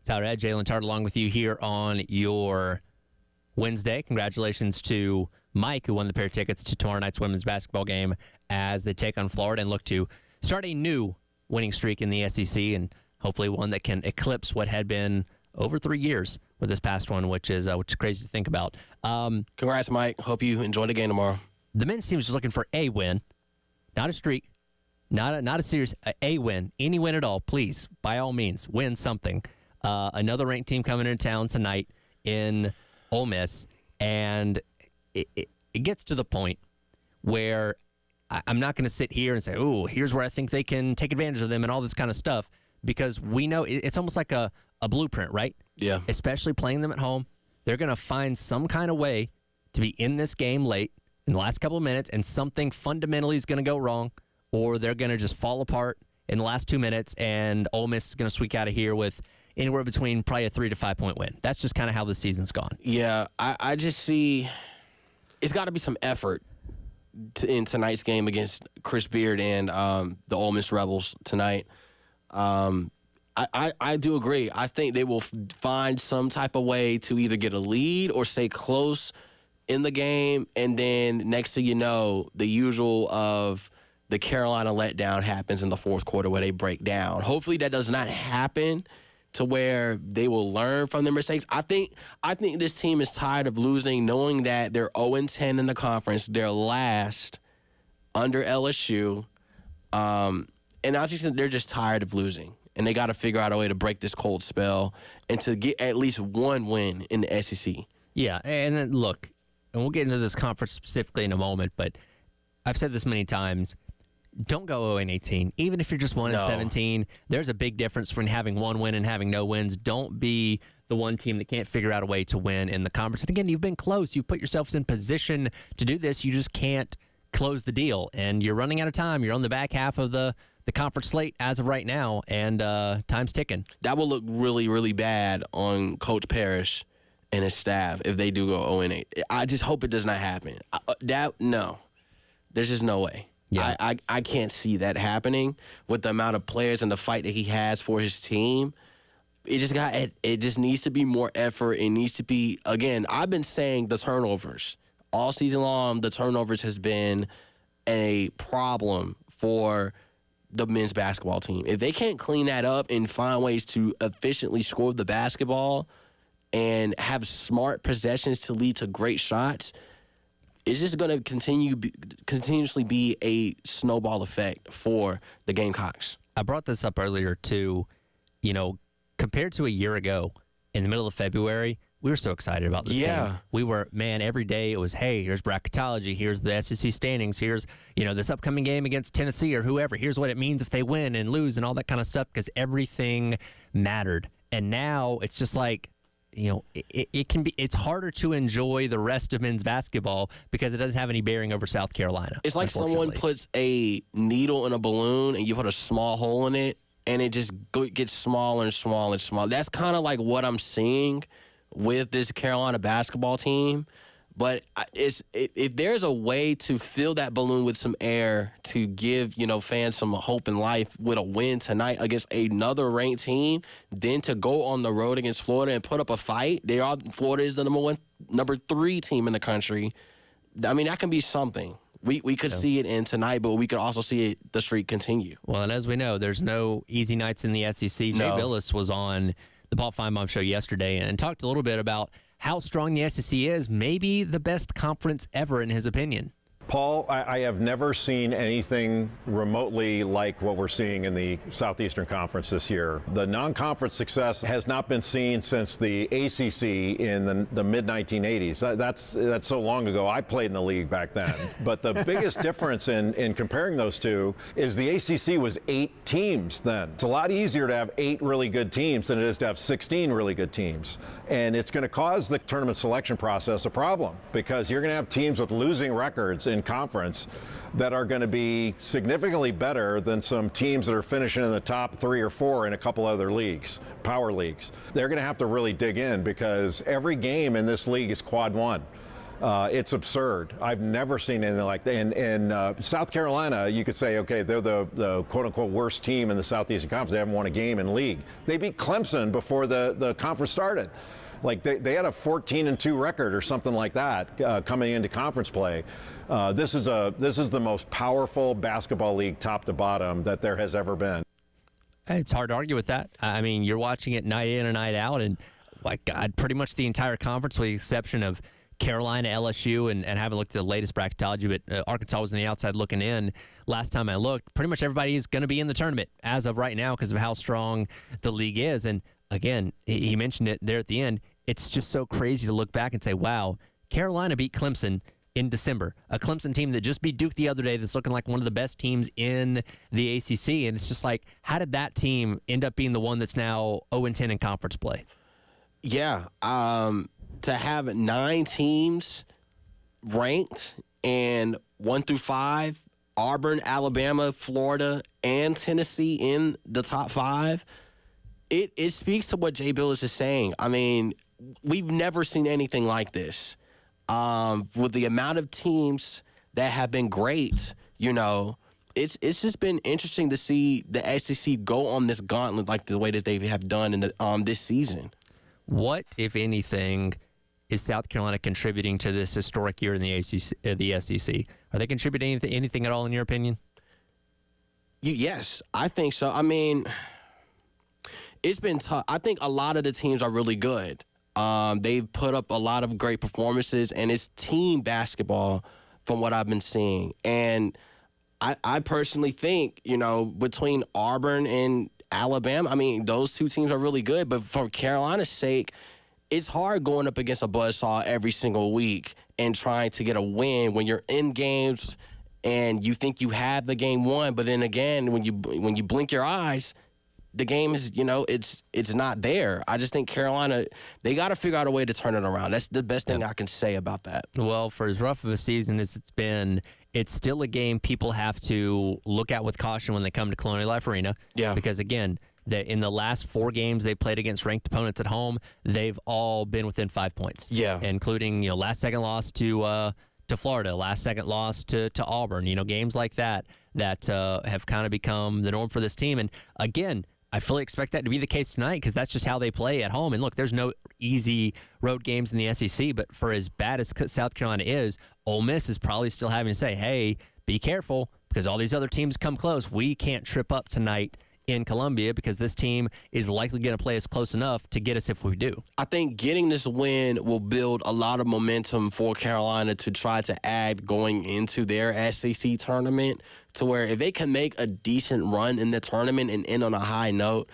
Tyler Ed, Jalen Tart along with you here on your Wednesday. Congratulations to Mike, who won the pair of tickets to tomorrow night's women's basketball game as they take on Florida and look to start a new winning streak in the SEC, and hopefully one that can eclipse what had been over 3 years with this past one, which is crazy to think about. Congrats, Mike. Hope you enjoy the game tomorrow. The men's team is just looking for a win, not a streak. Not a series, a win. Any win at all, please, by all means, win something. Another ranked team coming into town tonight in Ole Miss, and it gets to the point where I'm not going to sit here and say, oh, here's where I think they can take advantage of them and all this kind of stuff, because we know it's almost like a blueprint, right? Yeah. Especially playing them at home. They're going to find some kind of way to be in this game late in the last couple of minutes, and something fundamentally is going to go wrong, or they're going to just fall apart in the last 2 minutes, and Ole Miss is going to squeak out of here with anywhere between probably a 3 to 5 point win. That's just kind of how the season's gone. Yeah, I just see it's got to be some effort in tonight's game against Chris Beard and the Ole Miss Rebels tonight. I do agree. I think they will find some type of way to either get a lead or stay close in the game, and then next thing you know, the usual of the Carolina letdown happens in the fourth quarter where they break down. Hopefully that does not happen to where they will learn from their mistakes. I think this team is tired of losing, knowing that they're 0-10 in the conference. They're last under LSU. And I just think they're just tired of losing. And they got to figure out a way to break this cold spell and to get at least one win in the SEC. Yeah, and then look, and we'll get into this conference specifically in a moment, but I've said this many times, don't go 0-18. Even if you're just 1-17, there's a big difference between having one win and having no wins. Don't be the one team that can't figure out a way to win in the conference. And again, you've been close. You've put yourselves in position to do this. You just can't close the deal. And you're running out of time. You're on the back half of the conference slate as of right now, and time's ticking. That will look really, really bad on Coach Parrish and his staff if they do go 0-8. I just hope it does not happen. No. There's just no way. Yeah. I can't see that happening with the amount of players and the fight that he has for his team. It just needs to be more effort. It needs to be, again, I've been saying the turnovers. All season long, the turnovers has been a problem for the men's basketball team. If they can't clean that up and find ways to efficiently score the basketball and have smart possessions to lead to great shots, it's just going to continuously be a snowball effect for the Gamecocks. I brought this up earlier too. Compared to a year ago, in the middle of February, we were so excited about this game. We were, every day it was, hey, here's bracketology, here's the SEC standings, here's, this upcoming game against Tennessee or whoever, here's what it means if they win and lose and all that kind of stuff, because everything mattered. And now it's just like, it's harder to enjoy the rest of men's basketball because it doesn't have any bearing over South Carolina. It's like someone puts a needle in a balloon and you put a small hole in it and it just gets smaller and smaller and smaller. That's kind of like what I'm seeing with this Carolina basketball team. But if there's a way to fill that balloon with some air to give, fans some hope in life with a win tonight against another ranked team, then to go on the road against Florida and put up a fight. Florida is the number 3 team in the country. I mean, that can be something. We could see it in tonight, but we could also see the streak continue. Well, and as we know, there's no easy nights in the SEC. Jay Billis was on the Paul Feinbaum show yesterday and talked a little bit about how strong the SEC is, maybe the best conference ever in his opinion. Paul, I have never seen anything remotely like what we're seeing in the Southeastern Conference this year. The non-conference success has not been seen since the ACC in the mid-1980s. That's so long ago. I played in the league back then. But the biggest difference in comparing those two is the ACC was 8 teams then. It's a lot easier to have 8 really good teams than it is to have 16 really good teams. And it's going to cause the tournament selection process a problem because you're going to have teams with losing records in conference that are going to be significantly better than some teams that are finishing in the top 3 or 4 in a couple other leagues, power leagues. They're going to have to really dig in because every game in this league is quad 1. It's absurd. I've never seen anything like that. In South Carolina, you could say, okay, they're the quote-unquote worst team in the Southeastern Conference. They haven't won a game in league. They beat Clemson before the conference started. Like they had a 14-2 record or something like that coming into conference play. This is the most powerful basketball league, top to bottom, that there has ever been. It's hard to argue with that. I mean, you're watching it night in and night out, and like God, pretty much the entire conference, with the exception of Carolina, LSU, and haven't looked at the latest bracketology, but Arkansas was on the outside looking in. Last time I looked, pretty much everybody is going to be in the tournament as of right now because of how strong the league is. And again, he mentioned it there at the end. It's just so crazy to look back and say, wow, Carolina beat Clemson in December, a Clemson team that just beat Duke the other day that's looking like one of the best teams in the ACC. And it's just like, how did that team end up being the one that's now 0-10 in conference play? Yeah. To have 9 teams ranked and 1 through 5, Auburn, Alabama, Florida, and Tennessee in the top 5, it speaks to what Jay Billis is saying. I mean, we've never seen anything like this. With the amount of teams that have been great, it's just been interesting to see the SEC go on this gauntlet like the way that they have done in this season. What, if anything, is South Carolina contributing to this historic year in the SEC? Are they contributing anything at all, in your opinion? Yes, I think so. I mean, it's been tough. I think a lot of the teams are really good. They've put up a lot of great performances, and it's team basketball from what I've been seeing. And I personally think, between Auburn and Alabama, I mean, those 2 teams are really good. But for Carolina's sake, it's hard going up against a buzzsaw every single week and trying to get a win when you're in games and you think you have the game won. But then again, when you blink your eyes, the game is, it's not there. I just think Carolina, they got to figure out a way to turn it around. That's the best thing I can say about that. Well, for as rough of a season as it's been, it's still a game people have to look at with caution when they come to Colonial Life Arena. Yeah. Because, again, in the last 4 games they played against ranked opponents at home, they've all been within 5 points. Yeah. Including, last second loss to Florida, last second loss to Auburn. Games like that have kind of become the norm for this team. And, again, I fully expect that to be the case tonight because that's just how they play at home. And look, there's no easy road games in the SEC, but for as bad as South Carolina is, Ole Miss is probably still having to say, hey, be careful because all these other teams come close. We can't trip up tonight in Columbia because this team is likely going to play us close enough to get us if we do. I think getting this win will build a lot of momentum for Carolina to try to add going into their SEC tournament, to where if they can make a decent run in the tournament and end on a high note,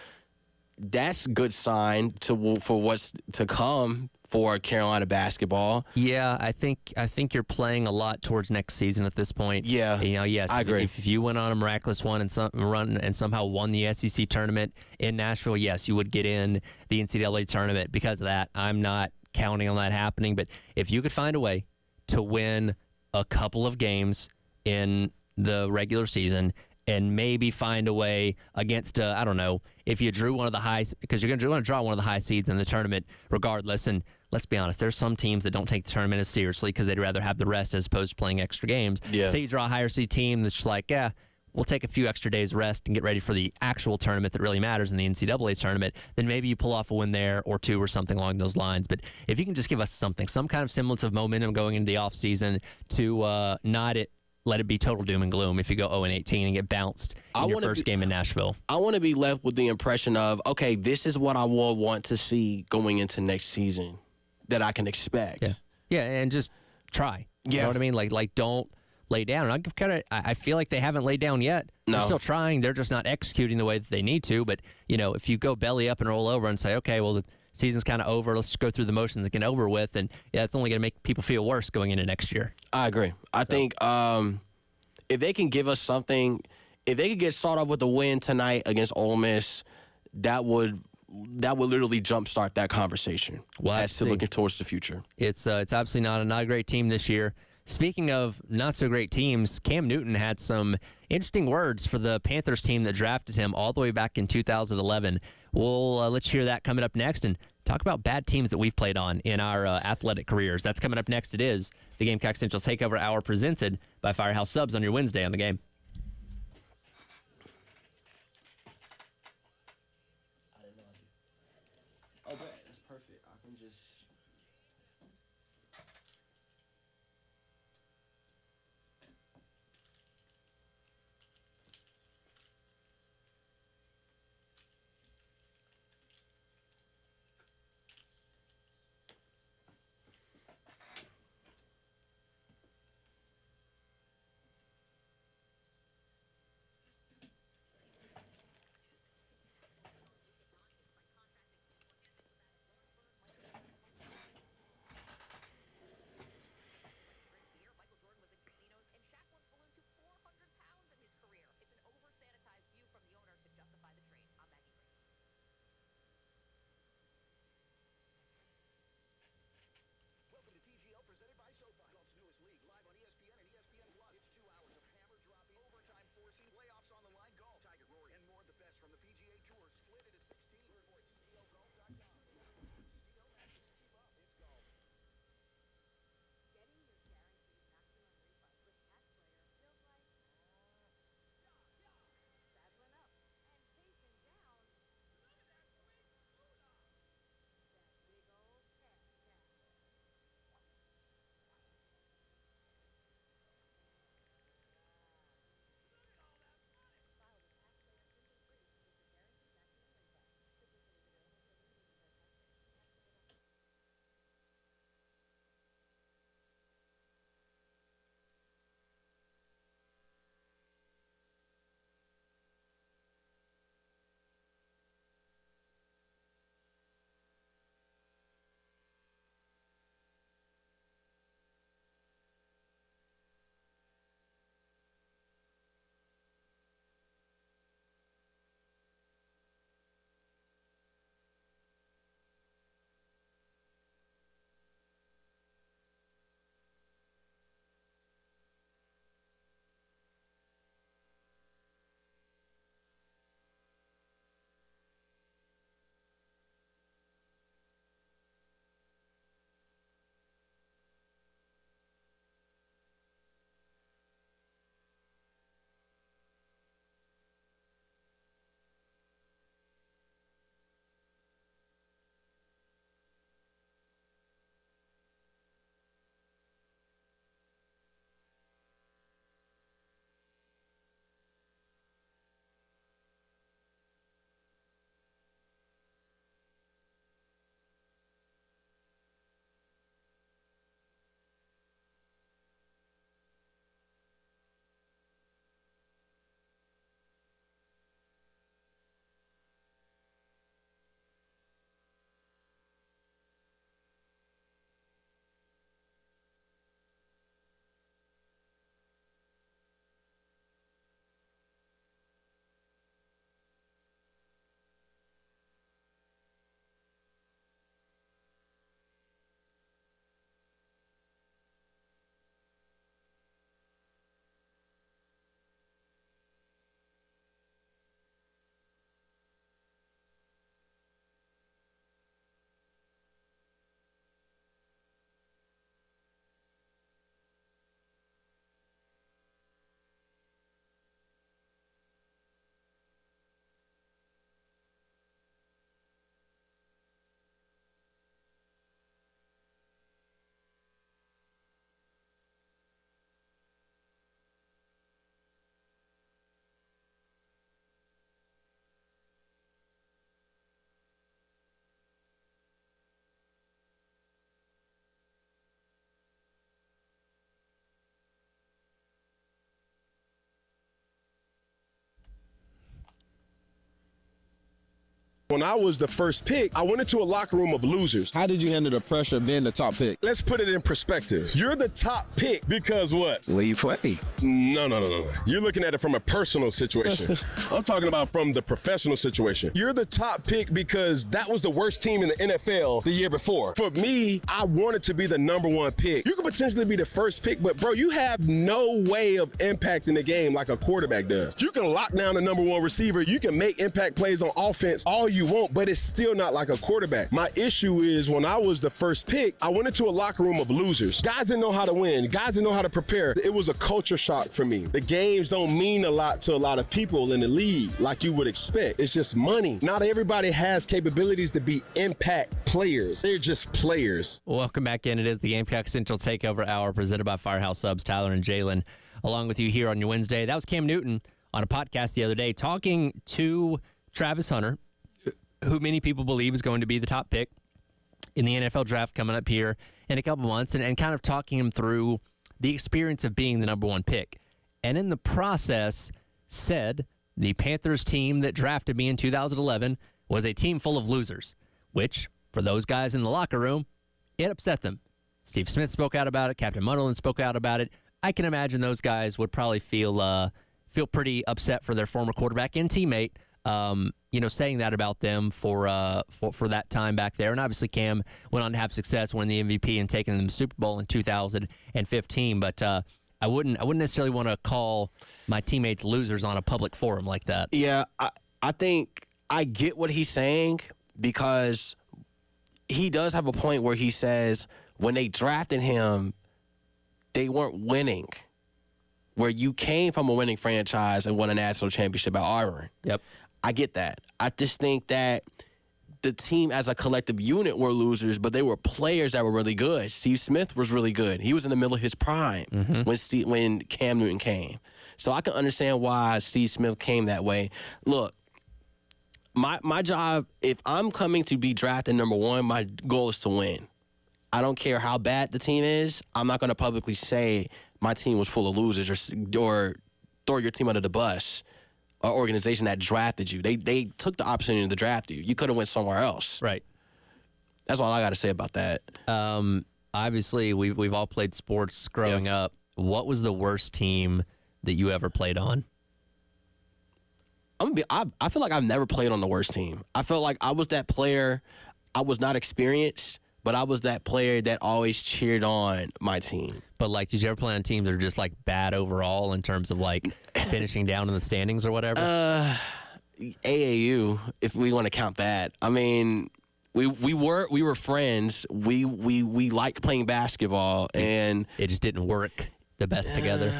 that's a good sign for what's to come for Carolina basketball. Yeah, I think you're playing a lot towards next season at this point. Yeah, yes, I agree. If you went on a miraculous run and somehow won the SEC tournament in Nashville, yes, you would get in the NCAA tournament. Because of that, I'm not counting on that happening. But if you could find a way to win a couple of games in the regular season and maybe find a way against, I don't know, if you drew one of the high, because you're going to draw one of the high seeds in the tournament regardless. And let's be honest, there's some teams that don't take the tournament as seriously because they'd rather have the rest as opposed to playing extra games. Yeah. Say you draw a higher seed team that's just like, yeah, we'll take a few extra days rest and get ready for the actual tournament that really matters in the NCAA tournament, then maybe you pull off a win there or 2 or something along those lines. But if you can just give us some kind of semblance of momentum going into the offseason to not let it be total doom and gloom if you go 0-18 and get bounced in your first game in Nashville. I want to be left with the impression of, okay, this is what I will want to see going into next season that I can expect. Yeah, and just try. You know what I mean? Like don't lay down. And I give credit. I feel like they haven't laid down yet. No. They're still trying. They're just not executing the way that they need to. But, if you go belly up and roll over and say, okay, well, the season's kind of over. Let's just go through the motions and get over with. And, it's only going to make people feel worse going into next year. I agree. I think if they can give us something, if they could get started off with a win tonight against Ole Miss, that would literally jumpstart that conversation as to looking towards the future. It's obviously not a great team this year. Speaking of not so great teams, Cam Newton had some interesting words for the Panthers team that drafted him all the way back in 2011. We'll let you hear that coming up next and talk about bad teams that we've played on in our athletic careers. That's coming up next. It is the Gamecock Central Takeover Hour presented by Firehouse Subs on your Wednesday on the Game. Oh, that's perfect. I can just... When I was the first pick, I went into a locker room of losers. How did you handle the pressure of being the top pick? Let's put it in perspective. You're the top pick because what? Will you play? No. You're looking at it from a personal situation. I'm talking about from the professional situation. You're the top pick because that was the worst team in the NFL the year before. For me, I wanted to be the number one pick. You could potentially be the first pick, but bro, you have no way of impacting the game like a quarterback does. You can lock down the number one receiver. You can make impact plays on offense all you you want, but it's still not like a quarterback. My issue is when I was the first pick, I went into a locker room of losers. Guys didn't know how to win. Guys didn't know how to prepare. It was a culture shock for me. The games don't mean a lot to a lot of people in the league like you would expect. It's just money. Not everybody has capabilities to be impact players. They're just players. Welcome back in. It is the Gamecock Central Takeover Hour presented by Firehouse Subs. Tyler and Jalen along with you here on your Wednesday. That was Cam Newton on a podcast the other day talking to Travis Hunter, who many people believe is going to be the top pick in the NFL draft coming up here in a couple months, and kind of talking him through the experience of being the number one pick. And in the process said the Panthers team that drafted me in 2011 was a team full of losers, which for those guys in the locker room, it upset them. Steve Smith spoke out about it. Captain Munderland spoke out about it. I can imagine those guys would probably feel pretty upset for their former quarterback and teammate, saying that about them for that time back there. And obviously Cam went on to have success, winning the MVP and taking them to the Super Bowl in 2015. But I wouldn't necessarily want to call my teammates losers on a public forum like that. Yeah, I think I get what he's saying, because he does have a point where he says when they drafted him, they weren't winning. Where you came from a winning franchise and won a national championship at Auburn. Yep. I get that. I just think that the team as a collective unit were losers, but they were players that were really good. Steve Smith was really good. He was in the middle of his prime when Cam Newton came. So I can understand why Steve Smith came that way. Look, my job, if I'm coming to be drafted number one, my goal is to win. I don't care how bad the team is. I'm not going to publicly say my team was full of losers or throw your team under the bus or organization that drafted you. They took the opportunity to draft you. You could have went somewhere else. Right. That's all I got to say about that. Obviously, we've all played sports growing up. What was the worst team that you ever played on? I feel like I've never played on the worst team. I felt like I was that player. I was not experienced, but I was that player that always cheered on my team. But, like, did you ever play on teams that are just, like, bad overall in terms of, like, finishing down in the standings or whatever? AAU, if we want to count that. I mean, we were friends. We liked playing basketball, and it just didn't work the best together.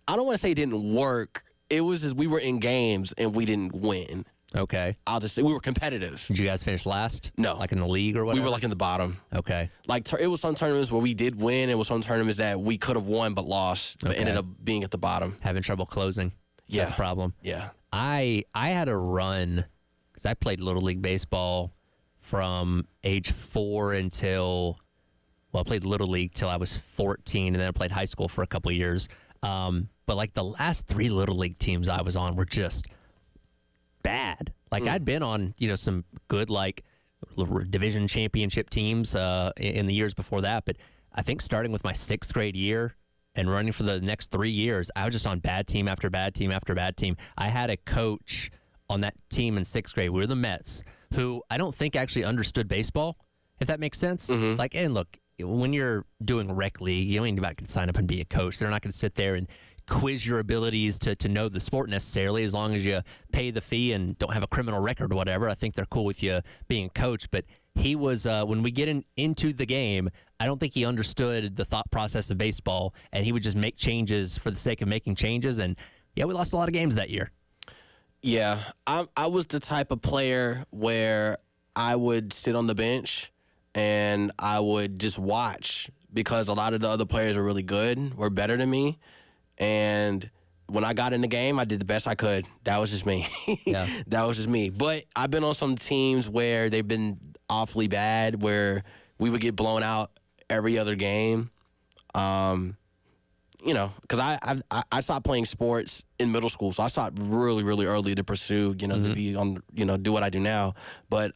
I don't want to say it didn't work. It was just we were in games, and we didn't win. Okay. I'll just say we were competitive. Did you guys finish last? No. Like in the league or whatever? We were like in the bottom. Okay. Like it was some tournaments where we did win. It was some tournaments that we could have won but lost, but ended up being at the bottom. Having trouble closing. Yeah. That's the problem. Yeah. I had a run because I played Little League Baseball from age 4 until, I played Little League till I was 14, and then I played high school for a couple of years. But like the last 3 Little League teams I was on were just bad. Like I'd been on, some good like division championship teams in the years before that, but I think starting with my 6th grade year and running for the next 3 years, I was just on bad team after bad team after bad team. I had a coach on that team in 6th grade. We were the Mets, who I don't think actually understood baseball, if that makes sense. Like, and look, when you're doing rec league, anybody can sign up and be a coach. They're not going to sit there and quiz your abilities to know the sport necessarily, as long as you pay the fee and don't have a criminal record or whatever. I think they're cool with you being a coach. But he was, when we get into the game, I don't think he understood the thought process of baseball, and he would just make changes for the sake of making changes. And, we lost a lot of games that year. Yeah, I was the type of player where I would sit on the bench and I would just watch, because a lot of the other players were really good, were better than me. And when I got in the game, I did the best I could. That was just me. Yeah. That was just me. But I've been on some teams where they've been awfully bad, where we would get blown out every other game. Because I stopped playing sports in middle school, so I stopped really, really early to pursue, to be on, do what I do now. But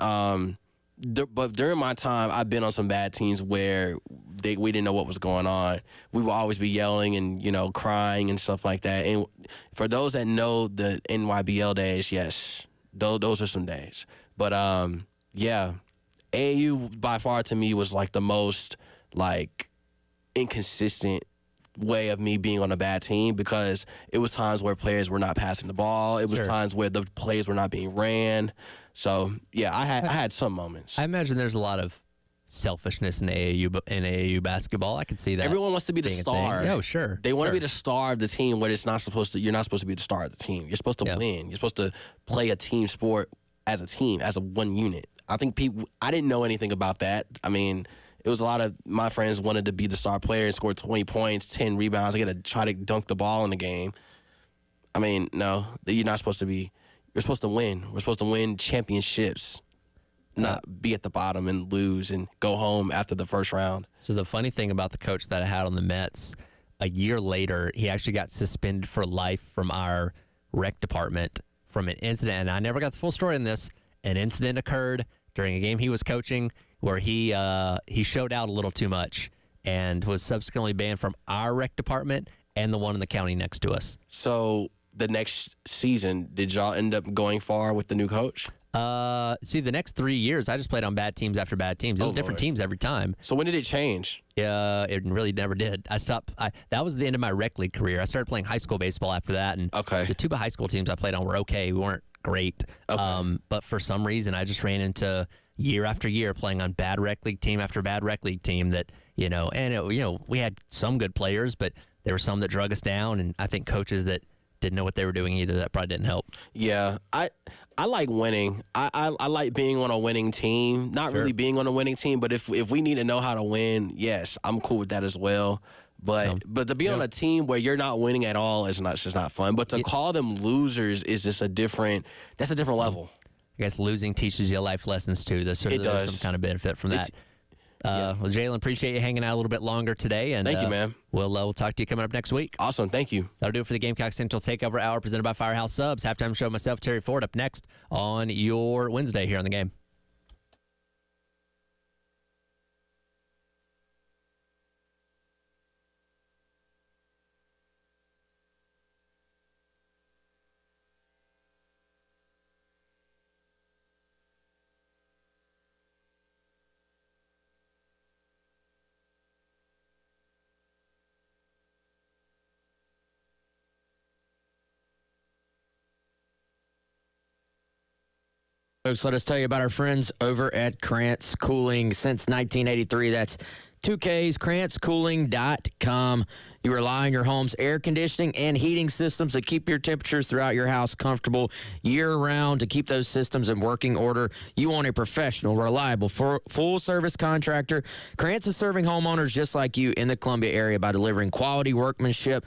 during my time, I've been on some bad teams where we didn't know what was going on. We would always be yelling and, crying and stuff like that. And for those that know the NYBL days, yes, those are some days. But, AAU by far to me was like the most like inconsistent way of me being on a bad team, because it was times where players were not passing the ball. It was times where the plays were not being ran. So yeah, I had some moments. I imagine there's a lot of selfishness in AAU basketball. I can see that. Everyone wants to be the star. Oh, sure. They want to be the star of the team, but it's not supposed to. You're not supposed to be the star of the team. You're supposed to win. You're supposed to play a team sport as a team, as a one unit. I think I didn't know anything about that. I mean, it was a lot of my friends wanted to be the star player and score 20 points, 10 rebounds. I got to try to dunk the ball in the game. I mean, no, you're not supposed to be. You're supposed to win. We're supposed to win championships, not be at the bottom and lose and go home after the first round. So the funny thing about the coach that I had on the Mets, a year later, he actually got suspended for life from our rec department from an incident. And I never got the full story on this. An incident occurred during a game he was coaching where he showed out a little too much and was subsequently banned from our rec department and the one in the county next to us. So the next season, did y'all end up going far with the new coach? See, the next 3 years, I just played on bad teams after bad teams. It was different teams every time. So when did it change? It really never did. I stopped. That was the end of my rec league career. I started playing high school baseball after that, and the Tuba high school teams I played on were okay. We weren't great, but for some reason, I just ran into year after year playing on bad rec league team after bad rec league team. That we had some good players, but there were some that drug us down, and I think coaches that didn't know what they were doing either. That probably didn't help. Yeah, I like winning. I like being on a winning team. Not really being on a winning team, but if we need to know how to win, yes, I'm cool with that as well. But to be on a team where you're not winning at all is just not fun. But to call them losers is just a different level. I guess losing teaches you life lessons too. There's some kind of benefit from that. Well, Jalen, appreciate you hanging out a little bit longer today. And thank you, man. We'll talk to you coming up next week. Awesome. Thank you. That'll do it for the Gamecock Central Takeover Hour presented by Firehouse Subs. Halftime show, myself, Terry Ford, up next on your Wednesday here on The Game. Folks, let us tell you about our friends over at Krantz Cooling. Since 1983, that's 2Ks, KrantzCooling.com. You rely on your home's air conditioning and heating systems to keep your temperatures throughout your house comfortable year-round. To keep those systems in working order, you want a professional, reliable, full-service contractor. Krantz is serving homeowners just like you in the Columbia area by delivering quality workmanship,